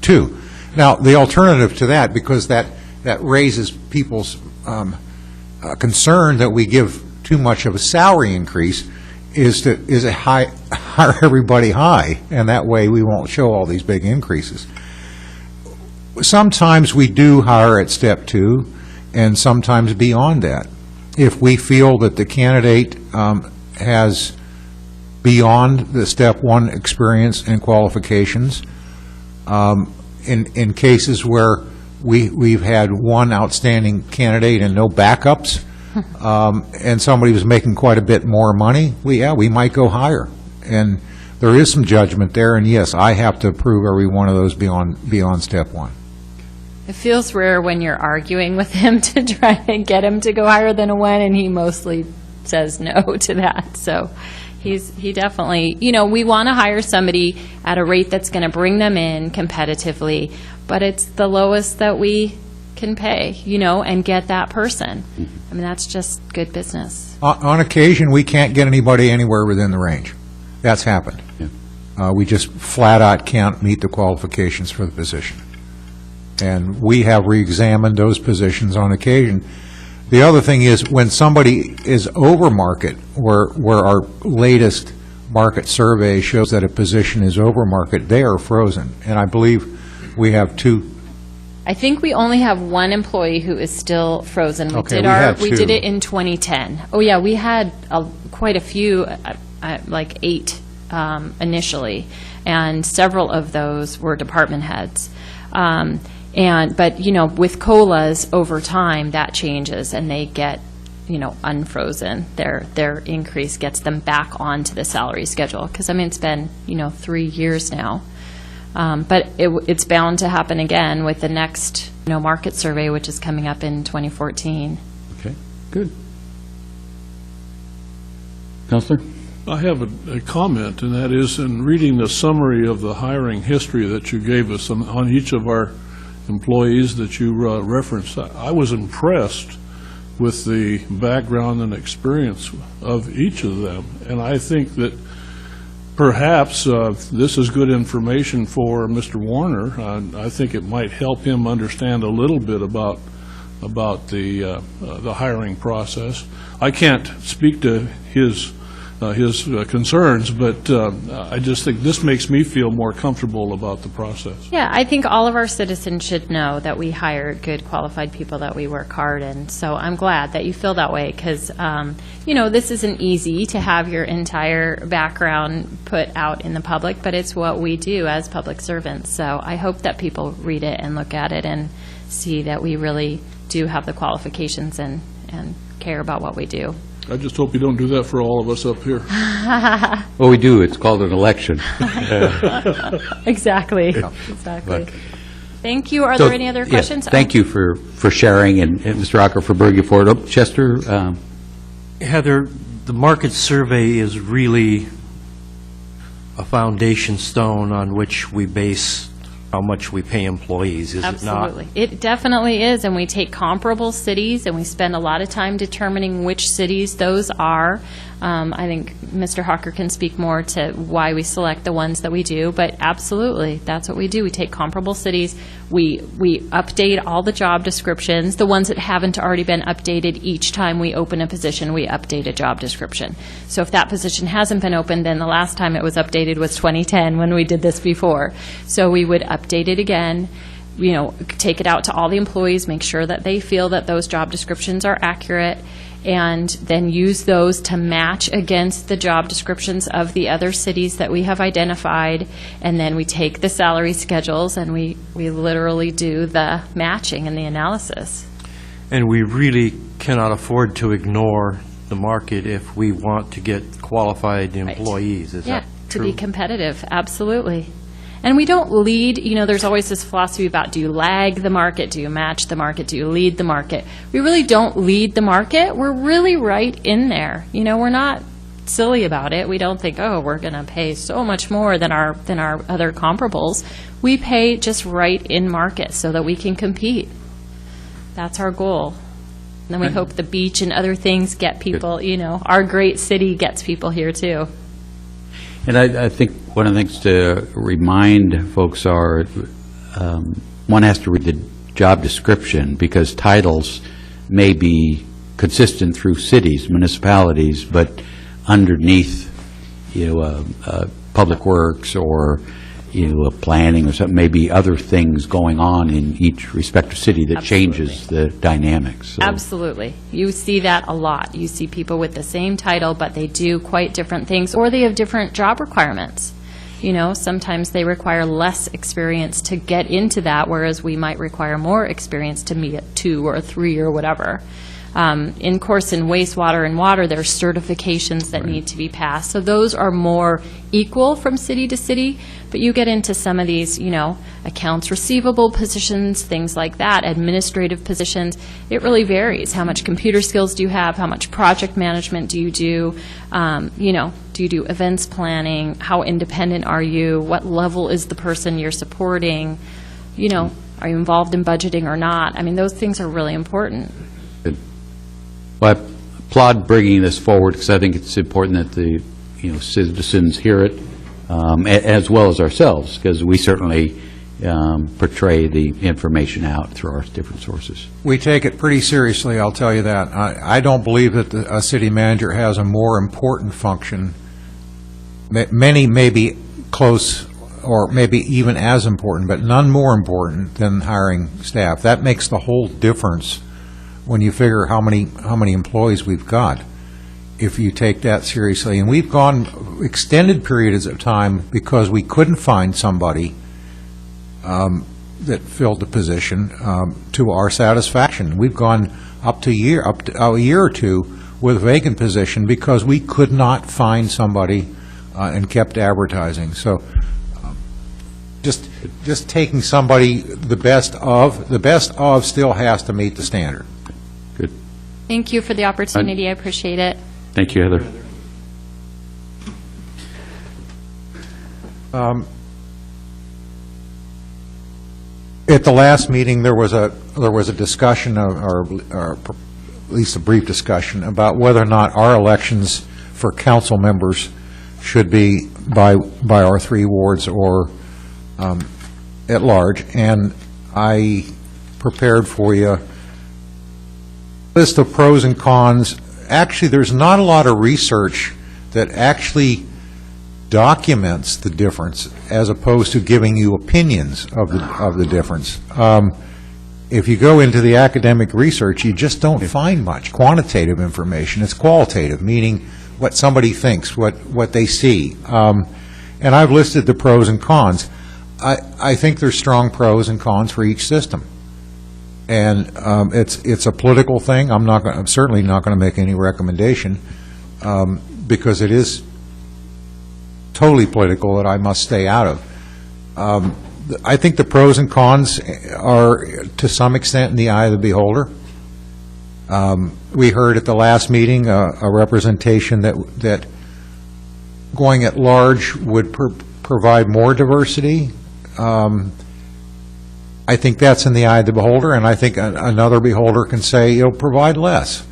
2. Now the alternative to that, because that raises people's concern that we give too much of a salary increase, is to hire everybody high, and that way we won't show all these big increases. Sometimes we do hire at step 2, and sometimes beyond that. If we feel that the candidate has beyond the step 1 experience and qualifications, in cases where we've had one outstanding candidate and no backups, and somebody was making quite a bit more money, we might go higher. And there is some judgment there, and yes, I have to approve every one of those beyond step one. It feels rare when you're arguing with him to try to get him to go higher than a 1, and he mostly says no to that. So he definitely, we want to hire somebody at a rate that's going to bring them in competitively, but it's the lowest that we can pay, and get that person. I mean, that's just good business. On occasion, we can't get anybody anywhere within the range. That's happened. We just flat out can't meet the qualifications for the position. And we have re-examined those positions on occasion. The other thing is, when somebody is over market, where our latest market survey shows that a position is over market, they are frozen. And I believe we have 2. I think we only have 1 employee who is still frozen. Okay, we did two. it in 2010. Oh yeah, we had quite a few, like 8 initially, and several of those were department heads. But with COLAs over time, that changes, and they get unfrozen. Their increase gets them back onto the salary schedule, because it's been 3 years now. But it's bound to happen again with the next market survey, which is coming up in 2014. Okay, good. Counselor? I have a comment, and that is, in reading the summary of the hiring history that you gave us on each of our employees that you referenced, I was impressed with the background and experience of each of them. And I think that perhaps this is good information for Mr. Warner. I think it might help him understand a little bit about the hiring process. I can't speak to his concerns, but I just think this makes me feel more comfortable about the process. Yeah, I think all of our citizens should know that we hire good, qualified people, that we work hard, and so I'm glad that you feel that way, because, this isn't easy to have your entire background put out in the public, but it's what we do as public servants. So I hope that people read it and look at it and see that we really do have the qualifications and care about what we do. I just hope you don't do that for all of us up here. Well, we do. It's called an election. Exactly. Exactly. Thank you. Are there any other questions? Yes, thank you for sharing, and Mr. Rocker for bringing forward. Oh, Chester? Heather, the market survey is really a foundation stone on which we base how much we pay employees, is it not? Absolutely. It definitely is, and we take comparable cities, and we spend a lot of time determining which cities those are. I think Mr. Hawker can speak more to why we select the ones that we do, but absolutely, that's what we do. We take comparable cities, we update all the job descriptions, the ones that haven't already been updated. Each time we open a position, we update a job description. So if that position hasn't been opened, then the last time it was updated was 2010 when we did this before. So we would update it again, take it out to all the employees, make sure that they feel that those job descriptions are accurate, and then use those to match against the job descriptions of the other cities that we have identified. And then we take the salary schedules and we literally do the matching and the analysis. And we really cannot afford to ignore the market if we want to get qualified employees. Is that true? To be competitive, absolutely. And we don't lead, there's always this philosophy about, do you lag the market, do you match the market, do you lead the market? We really don't lead the market. We're really right in there. We're not silly about it. We don't think, oh, we're going to pay so much more than our other comparables. We pay just right in market so that we can compete. That's our goal. And then we hope the beach and other things get people, our great city gets people here too. And I think one of the things to remind folks are, one has to read the job description, because titles may be consistent through cities, municipalities, but underneath, public works or, planning or something, maybe other things going on in each respective city that changes the dynamics. So. Absolutely. You see that a lot. You see people with the same title, but they do quite different things, or they have different job requirements. Sometimes they require less experience to get into that, whereas we might require more experience to meet at 2 or 3 or whatever. In course, in wastewater and water, there are certifications that need to be passed. So those are more equal from city to city, but you get into some of these, accounts receivable positions, things like that, administrative positions. It really varies. How much computer skills do you have? How much project management do you do? Do you do events planning? How independent are you? What level is the person you're supporting? Are you involved in budgeting or not? I mean, those things are really important. Good. Well, I applaud bringing this forward because I think it's important that the citizens hear it, as well as ourselves, because we certainly portray the information out through our different sources. We take it pretty seriously, I'll tell you that. I don't believe that a city manager has a more important function. Many may be close or maybe even as important, but none more important than hiring staff. That makes the whole difference when you figure how many employees we've got, if you take that seriously. And we've gone extended periods of time because we couldn't find somebody that filled the position to our satisfaction. We've gone up to a year or two with a vacant position because we could not find somebody and kept advertising. So just taking somebody, the best of still has to meet the standard. Good. Thank you for the opportunity. I appreciate it. Thank you, Heather. At the last meeting, there was a discussion, or at least a brief discussion, about whether or not our elections for council members should be by our 3 wards or at large. And I prepared for you a list of pros and cons. Actually, there's not a lot of research that actually documents the difference as opposed to giving you opinions of the difference. If you go into the academic research, you just don't find much quantitative information. It's qualitative, meaning what somebody thinks, what they see. And I've listed the pros and cons. I think there's strong pros and cons for each system. And it's a political thing. I'm certainly not going to make any recommendation because it is totally political that I must stay out of. I think the pros and cons are, to some extent, in the eye of the beholder. We heard at the last meeting a representation that going at large would provide more diversity. I think that's in the eye of the beholder, and I think another beholder can say it'll provide less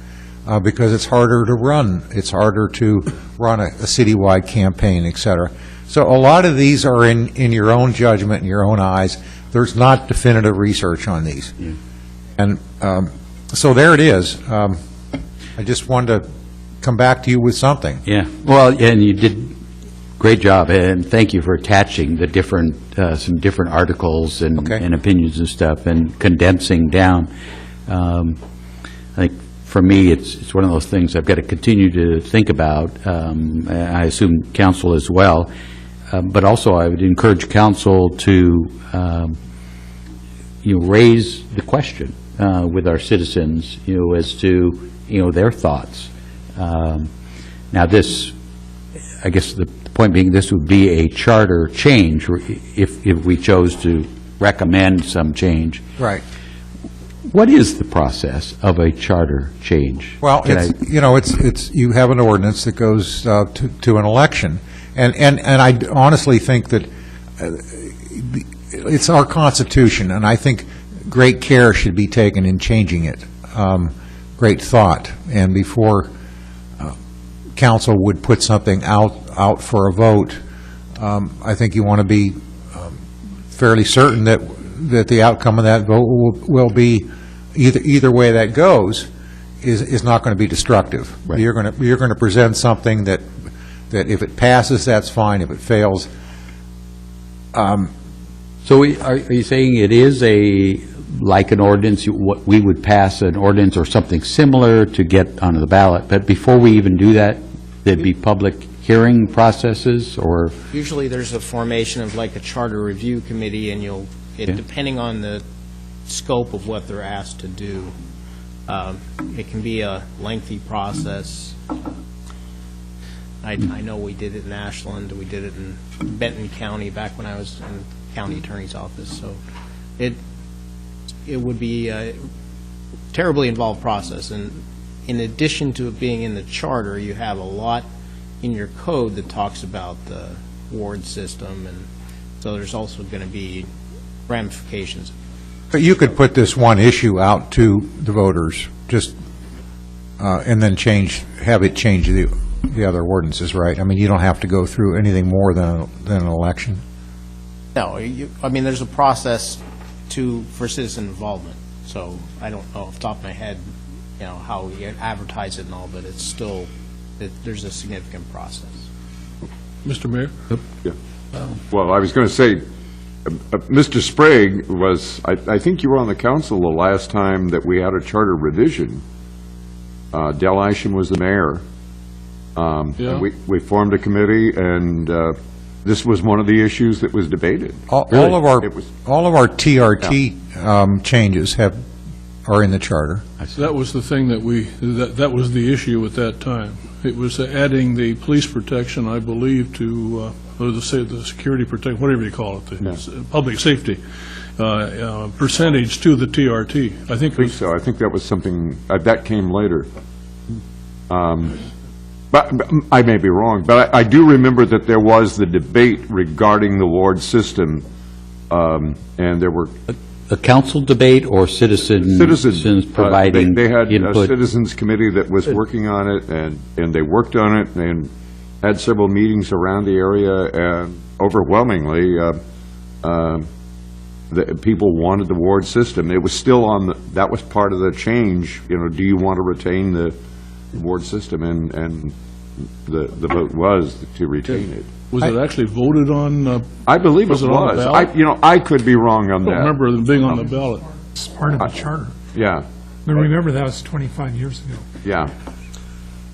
because it's harder to run. It's harder to run a citywide campaign, et cetera. So a lot of these are in your own judgment, in your own eyes. There's not definitive research on these. Yeah. And so there it is. I just wanted to come back to you with something. Yeah. Well, and you did great job, and thank you for attaching the different, some different articles and opinions and stuff, and condensing down. I think for me, it's one of those things I've got to continue to think about. I assume council as well, but also I would encourage council to raise the question with our citizens, as to their thoughts. Now, this, I guess the point being, this would be a charter change if we chose to recommend some change. Right. What is the process of a charter change? Well, it's you have an ordinance that goes to an election, and I honestly think that it's our Constitution, and I think great care should be taken in changing it. Great thought, and before council would put something out for a vote, I think you want to be fairly certain that the outcome of that vote will be, either way that goes, is not going to be destructive. Right. You're going to present something that if it passes, that's fine. If it fails, so are you saying it is like an ordinance? What we would pass an ordinance or something similar to get onto the ballot, but before we even do that, there'd be public hearing processes, or usually there's a formation of like a charter review committee, and depending on the scope of what they're asked to do, It can be a lengthy process. I know we did it in Ashland, we did it in Benton County back when I was in county attorney's office, so it would be a terribly involved process, and in addition to it being in the charter, you have a lot in your code that talks about the ward system, and so there's also going to be ramifications. But you could put this one issue out to the voters, just, and then have it change the other ordinances, right? I mean, you don't have to go through anything more than an election? No, I mean, there's a process for citizen involvement, so I don't know off the top of my head, how we advertise it and all, but it's still, there's a significant process. Mr. Mayor? Yeah. Well, I was going to say, Mr. Sprague was, I think you were on the council the last time that we had a charter revision. Del Isham was the mayor. Yeah. We formed a committee, and this was one of the issues that was debated. All of our TRT changes are in the charter. That was the thing that was the issue at that time. It was adding the police protection, I believe, to or the security protection, whatever you call it, the public safety percentage to the TRT. I think so. I think that was something that came later. But I may be wrong, but I do remember that there was the debate regarding the ward system, and there were a council debate or citizens providing they had input? A citizens committee that was working on it, and they worked on it and had several meetings around the area, and overwhelmingly, the people wanted the ward system. It was still that was part of the change. Do you want to retain the ward system? And the vote was to retain it. Was it actually voted on? I believe it was. On the ballot? I could be wrong on I that. don't remember them being on the ballot. It's part of the charter. Yeah. But remember, that was 25 years ago. Yeah.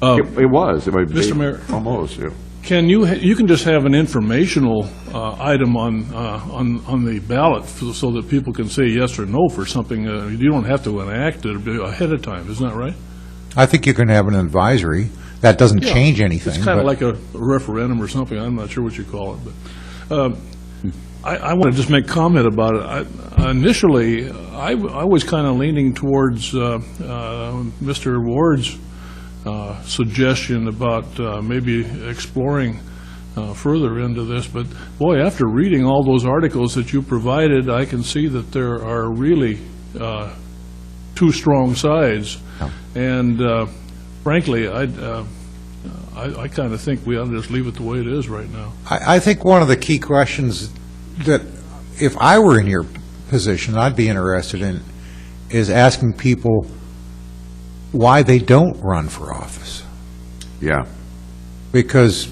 It was. Mr. Mayor. Almost, yeah. You can just have an informational item on the ballot so that people can say yes or no for something. You don't have to enact it ahead of time, isn't that right? I think you can have an advisory. That doesn't change anything. It's kind of like a referendum or something. I'm not sure what you call it. But I want to just make comment about it. Initially, I was kind of leaning towards Mr. Ward's suggestion about maybe exploring further into this. But, boy, after reading all those articles that you provided, I can see that there are really two strong sides. And frankly, I kind of think we ought to just leave it the way it is right now. I think one of the key questions that, if I were in your position, I'd be interested in, is asking people why they don't run for office. Yeah. Because,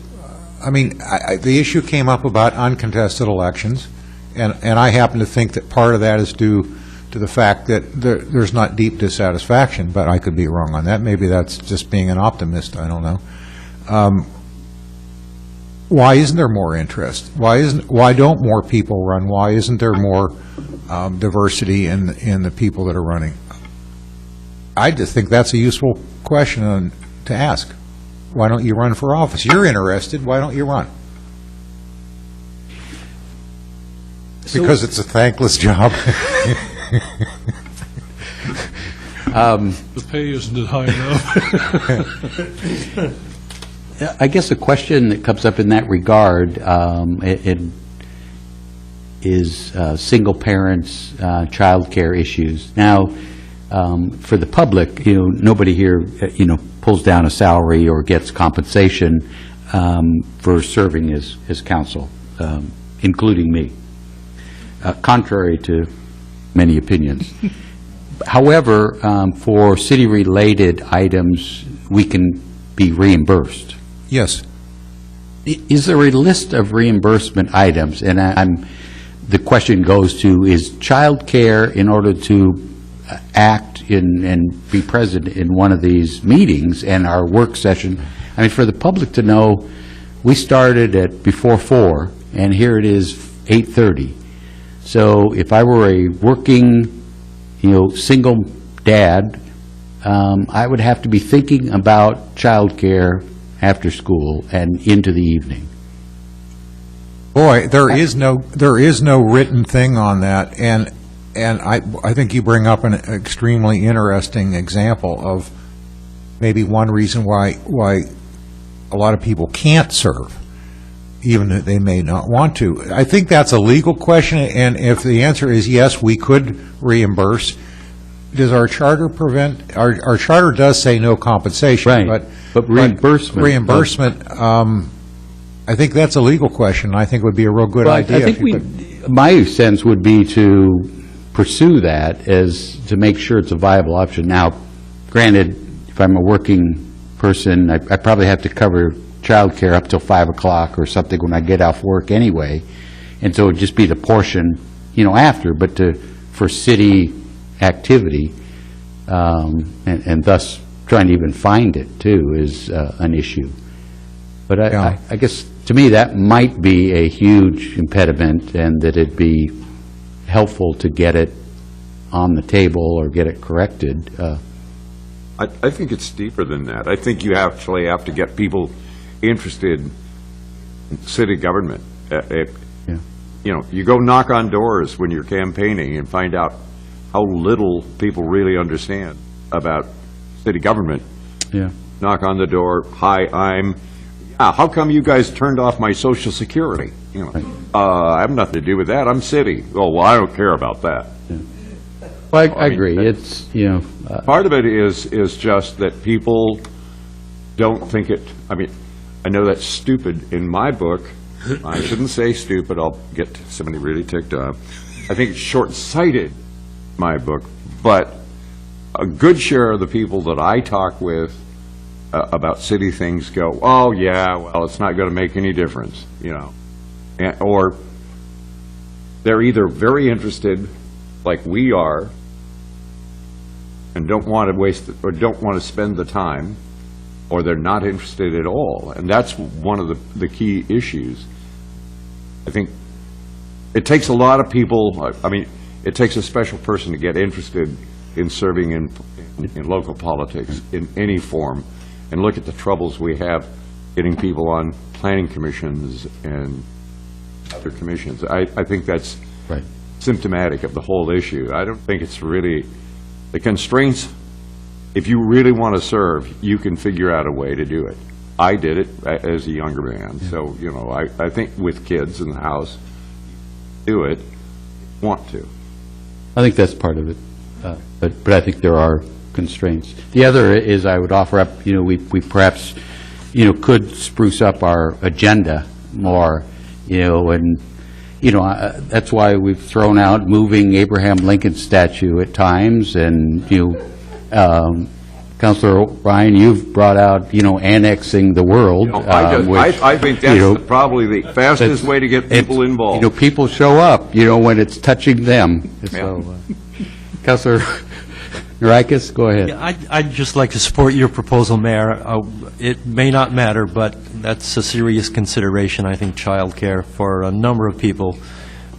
I mean, the issue came up about uncontested elections, and I happen to think that part of that is due to the fact that there's not deep dissatisfaction, but I could be wrong on that. Maybe that's just being an optimist. I don't know. Why isn't there more interest? Why don't more people run? Why isn't there more diversity in the people that are running? I just think that's a useful question to ask. Why don't you run for office? You're interested. Why don't you run? Because it's a thankless job. The pay isn't high enough. I guess a question that comes up in that regard is single parents, child care issues. Now, for the public, nobody here, pulls down a salary or gets compensation for serving as council, including me, contrary to many opinions. However, for city-related items, we can be reimbursed. Yes. Is there a list of reimbursement items? And the question goes to, is child care, in order to act and be present in one of these meetings and our work session, I mean, for the public to know, we started at before 4, and here it is 8:30. So if I were a working, single dad, I would have to be thinking about childcare after school and into the evening. Boy, there is no written thing on that, and I think you bring up an extremely interesting example of maybe one reason why a lot of people can't serve, even if they may not want to. I think that's a legal question, and if the answer is yes, we could reimburse. Does our charter prevent, our charter does say no compensation, Right, but reimbursement. Reimbursement, I think that's a legal question. I think it would be a real good Well, idea. I think my sense would be to pursue that as to make sure it's a viable option. Now, granted, if I'm a working person, I probably have to cover childcare up till 5 o'clock or something when I get off work anyway, and so it'd just be the portion, after, but for city activity, and thus trying to even find it, too, is an issue. But I guess, to me, that might be a huge impediment, and that it'd be helpful to get it on the table or get it corrected. I think it's deeper than that. I think you actually have to get people interested in city government. You go knock on doors when you're campaigning and find out how little people really understand about city government. Yeah. Knock on the door, hi, how come you guys turned off my Social Security? I have nothing to do with that, I'm city. Oh, well, I don't care about that. Well, I agree. It's, part of it is just that people don't think it, I know that's stupid in my book. I shouldn't say stupid, I'll get somebody really ticked off. I think it's short-sighted, my book, but a good share of the people that I talk with about city things go, oh, yeah, well, it's not going to make any difference, or they're either very interested, like we are, and don't want to waste, or don't want to spend the time, or they're not interested at all. And that's one of the key issues. I think it takes a lot of people, it takes a special person to get interested in serving in local politics in any form, and look at the troubles we have getting people on planning commissions and other commissions. I think that's right. Symptomatic of the whole issue. I don't think it's really, the constraints, if you really want to serve, you can figure out a way to do it. I did it as a younger man, so, I think with kids in the house, do it, want to. I think that's part of it, but I think there are constraints. The other is I would offer up, we perhaps, could spruce up our agenda more, and, that's why we've thrown out moving Abraham Lincoln statue at times, and, Councilor Ryan, you've brought out, annexing the world. I think that's probably the fastest way to get people involved. People show up, when it's touching them. So, Councilor Norikis, go ahead. Yeah, I'd just like to support your proposal, Mayor. It may not matter, but that's a serious consideration, I think, childcare for a number of people,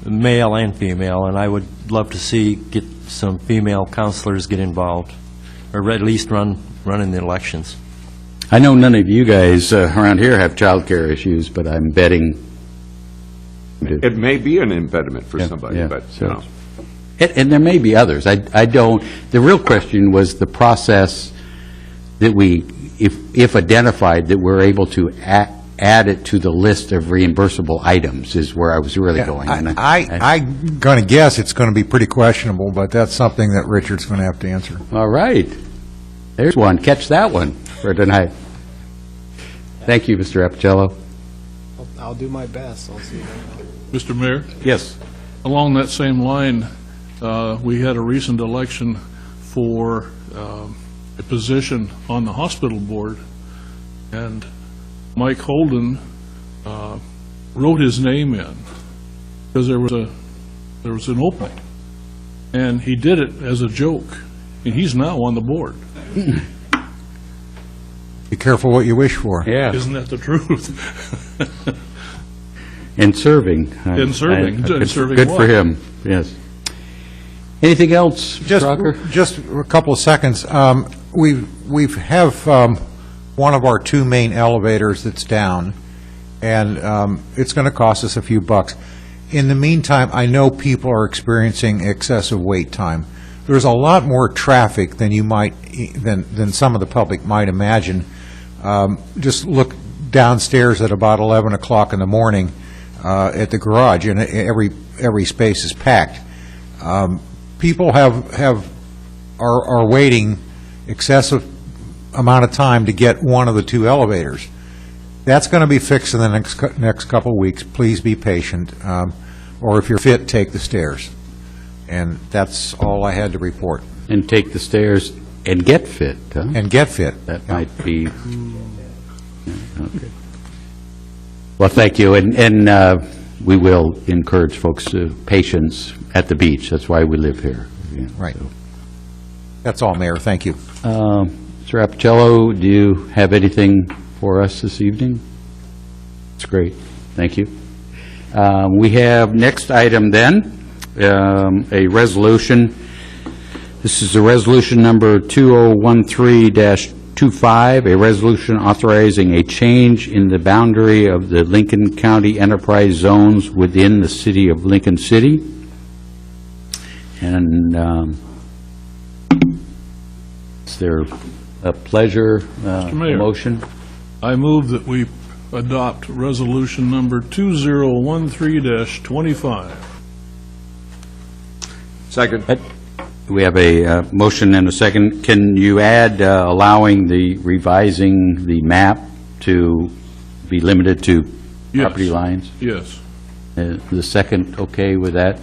male and female, and I would love to get some female counselors get involved, or at least run in the elections. I know none of you guys around here have childcare issues, but I'm betting. It may be an impediment for somebody, but, And there may be others. I don't, the real question was the process that we, if identified, that we're able to add it to the list of reimbursable items is where I was really going. I'm going to guess it's going to be pretty questionable, but that's something that Richard's going to have to answer. All right. There's one. Catch that one for tonight. Thank you, Mr. Apichello. I'll do my best. I'll see. Mr. Mayor? Yes. Along that same line, we had a recent election for a position on the hospital board, and Mike Holden wrote his name in because there was an opening, and he did it as a joke, and he's now on the board. Be careful what you wish for. Yeah. Isn't that the truth? And serving. Serving Good well. for him, yes. Anything else, Mr. Rocker? Just a couple of seconds. we have one of our two main elevators that's down, and it's going to cost us a few bucks. In the meantime, I know people are experiencing excessive wait time. There's a lot more traffic than than some of the public might imagine. Just look downstairs at about 11 o'clock in the morning at the garage, and every space is packed. People are waiting excessive amount of time to get one of the two elevators. That's going to be fixed in the next couple of weeks. Please be patient, or if you're fit, take the stairs. And that's all I had to report. And take the stairs and get fit, huh? And get fit. That might be... Okay. Well, thank you, and we will encourage folks to patience at the beach. That's why we live here. Yeah, right. So. That's all, Mayor. Thank you. Mr. Appicello, do you have anything for us this evening? That's great. Thank you. We have next item then, a resolution. This is a resolution number 2013-25, a resolution authorizing a change in the boundary of the Lincoln County enterprise zones within the city of Lincoln City. And is there a pleasure, Mr. Mayor, motion? I move that we adopt resolution number 2013-25. Second. We have a motion and a second. Can you add allowing the revising the map to be limited to property lines? Yes. The second okay with that?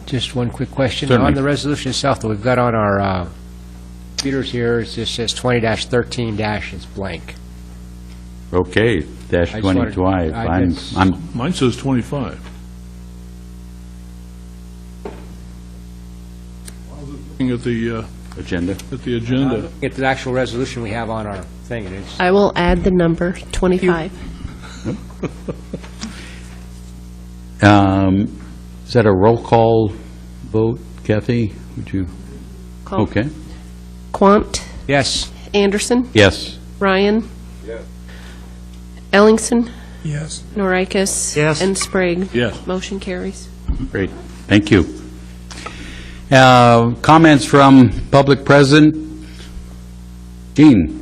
Just one quick question. Certainly. On the resolution itself that we've got on our computers here, it just says 20-13- it's blank. Okay, dash I just wanted- 2025. I just- Mine says 25. Looking at the agenda. agenda. Get the actual resolution we have on our thing, and it's... I will add the number 25. Is that a roll call vote, Kathy? Would you? Call. Okay. Quant, Yes. Anderson, Yes. Ryan. Yes. Ellingson, Yes. Norikis. Yes. And Sprague. Yes. Motion carries. Great. Thank you. Comments from public present? Gene?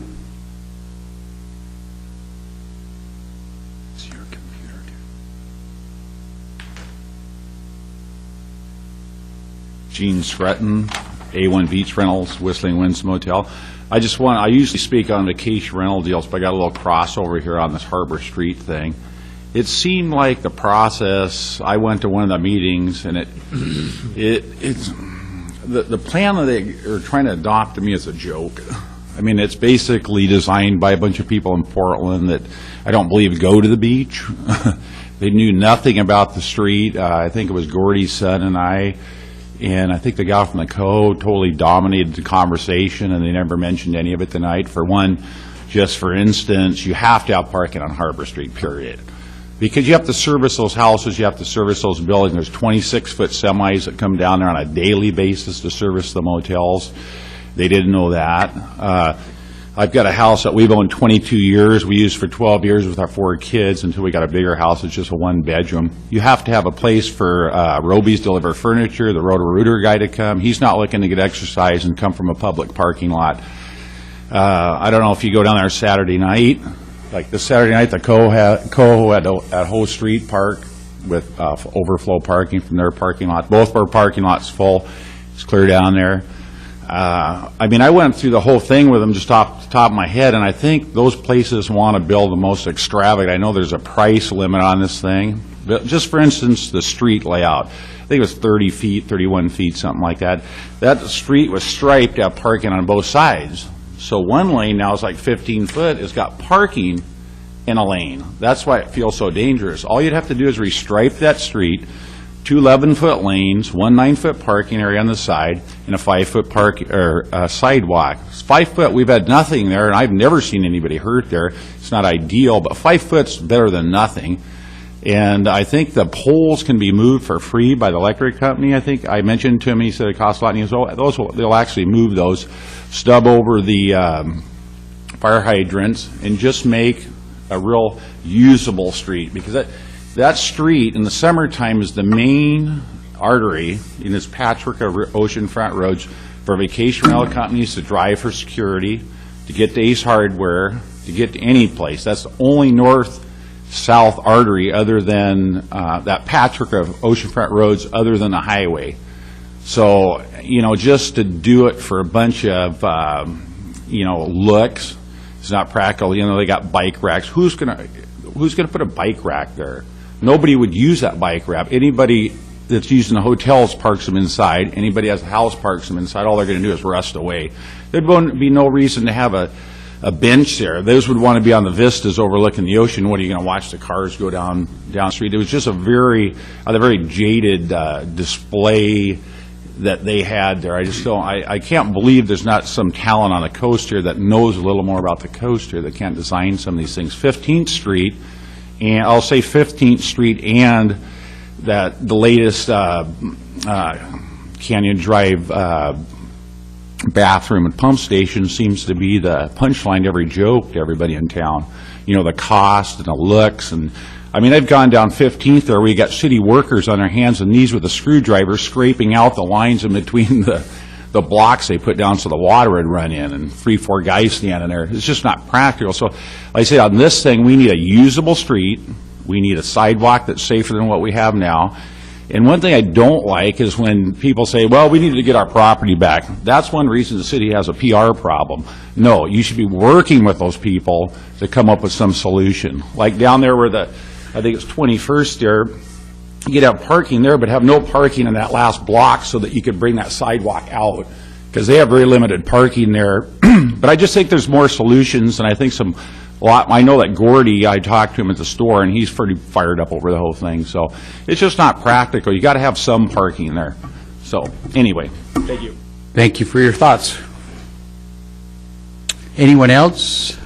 Gene Stretton, A1 Beach Rentals, Whistling Winds Motel. I usually speak on vacation rental deals, but I got a little crossover here on this Harbor Street thing. It seemed like the process, I went to one of the meetings, and it's the plan that they are trying to adopt to me is a joke. I mean, it's basically designed by a bunch of people in Portland that I don't believe go to the beach. They knew nothing about the street. I think it was Gordy's son and I think the guy from the code totally dominated the conversation, and they never mentioned any of it tonight. For one, just for instance, you have to have parking on Harbor Street, period. Because you have to service those houses, you have to service those buildings. There's 26-foot semis that come down there on a daily basis to service the motels. They didn't know that. I've got a house that we've owned 22 years. We used for 12 years with our 4 kids until we got a bigger house. It's just a 1-bedroom. You have to have a place for Roby's deliver furniture, the Roto-Rooter guy to come. He's not looking to get exercise and come from a public parking lot. I don't know if you go down there Saturday night. Like this Saturday night, the Coho at Hoe Street Park with overflow parking from their parking lot. Both of our parking lots full. It's clear down there. I mean, I went through the whole thing with them just off the top of my head, and I think those places want to build the most extravagant. I know there's a price limit on this thing. But just for instance, the street layout. I think it was 30 feet, 31 feet, something like that. That street was striped to have parking on both sides. So one lane now is like 15 foot. It's got parking in a lane. That's why it feels so dangerous. All you'd have to do is restripe that street, 2 11-foot lanes, 1 9-foot parking area on the side, and a 5-foot sidewalk. 5 foot, we've had nothing there, and I've never seen anybody hurt there. It's not ideal, but 5 foot's better than nothing. And I think the poles can be moved for free by the electric company, I think. I mentioned to him, he said it costs a lot, and he goes, oh, they'll actually move those, stub over the fire hydrants, and just make a real usable street, because that street in the summertime is the main artery in this patchwork of oceanfront roads for vacation rental companies to drive for security, to get to Ace Hardware, to get to any place. That's the only north-south artery other than that patchwork of oceanfront roads other than the highway. So, just to do it for a bunch of, looks, it's not practical. They got bike racks. Who's gonna put a bike rack there? Nobody would use that bike rack. Anybody that's using the hotels parks them inside. Anybody has a house parks them inside. All they're going to do is rust away. There'd be no reason to have a bench there. Those would want to be on the vistas overlooking the ocean. What are you going to watch the cars go down the street? It was just a very jaded display that they had there. I can't believe there's not some talent on the coast here that knows a little more about the coast here that can't design some of these things. 15th Street, and I'll say 15th Street and the latest Canyon Drive bathroom and pump station seems to be the punchline to every joke to everybody in town. The cost and the looks, and I've gone down 15th there where you got city workers on their hands and knees with a screwdriver scraping out the lines in between the blocks they put down so the water would run in, and 3-4 guys standing there. It's just not practical. So, like I say, on this thing, we need a usable street. We need a sidewalk that's safer than what we have now. And one thing I don't like is when people say, well, we need to get our property back. That's one reason the city has a PR problem. No, you should be working with those people to come up with some solution. Like down there where I think it's 21st there, you could have parking there, but have no parking in that last block so that you could bring that sidewalk out, because they have very limited parking there. But I just think there's more solutions, and I think I know that Gordy, I talked to him at the store, and he's pretty fired up over the whole thing. So it's just not practical. You got to have some parking there. So anyway, thank you. Thank you for your thoughts. Anyone else?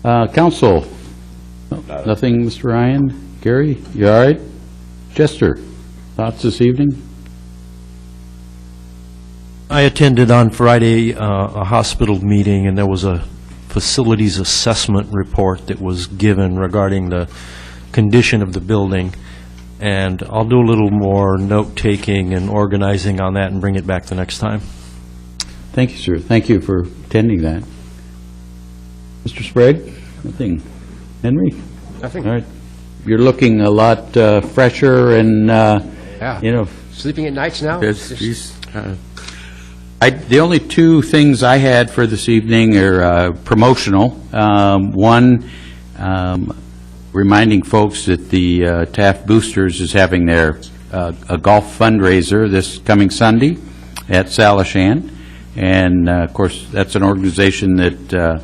Council? Nothing, Mr. Ryan? Gary, you all right? Chester, thoughts this evening? I attended on Friday a hospital meeting, and there was a facilities assessment report that was given regarding the condition of the building, and I'll do a little more note-taking and organizing on that and bring it back the next time. Thank you, sir. Thank you for attending that. Mr. Sprague? Nothing. Henry? Nothing. All right. You're looking a lot fresher and, Sleeping at nights now? The only two things I had for this evening are promotional. One, reminding folks that the Taft Boosters is having their a golf fundraiser this coming Sunday at Salishan. And, of course, that's an organization that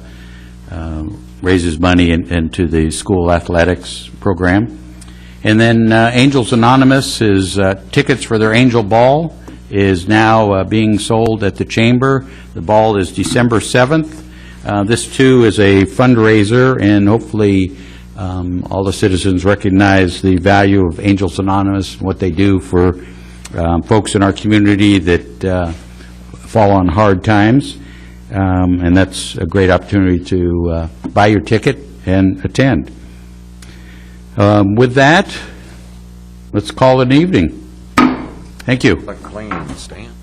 raises money into the school athletics program. And then Angels Anonymous is tickets for their Angel Ball is now being sold at the Chamber. The ball is December 7th. This, too, is a fundraiser, and hopefully all the citizens recognize the value of Angels Anonymous and what they do for folks in our community that fall on hard times. And that's a great opportunity to buy your ticket and attend. With that, let's call it an evening. Thank you. Like clean stand.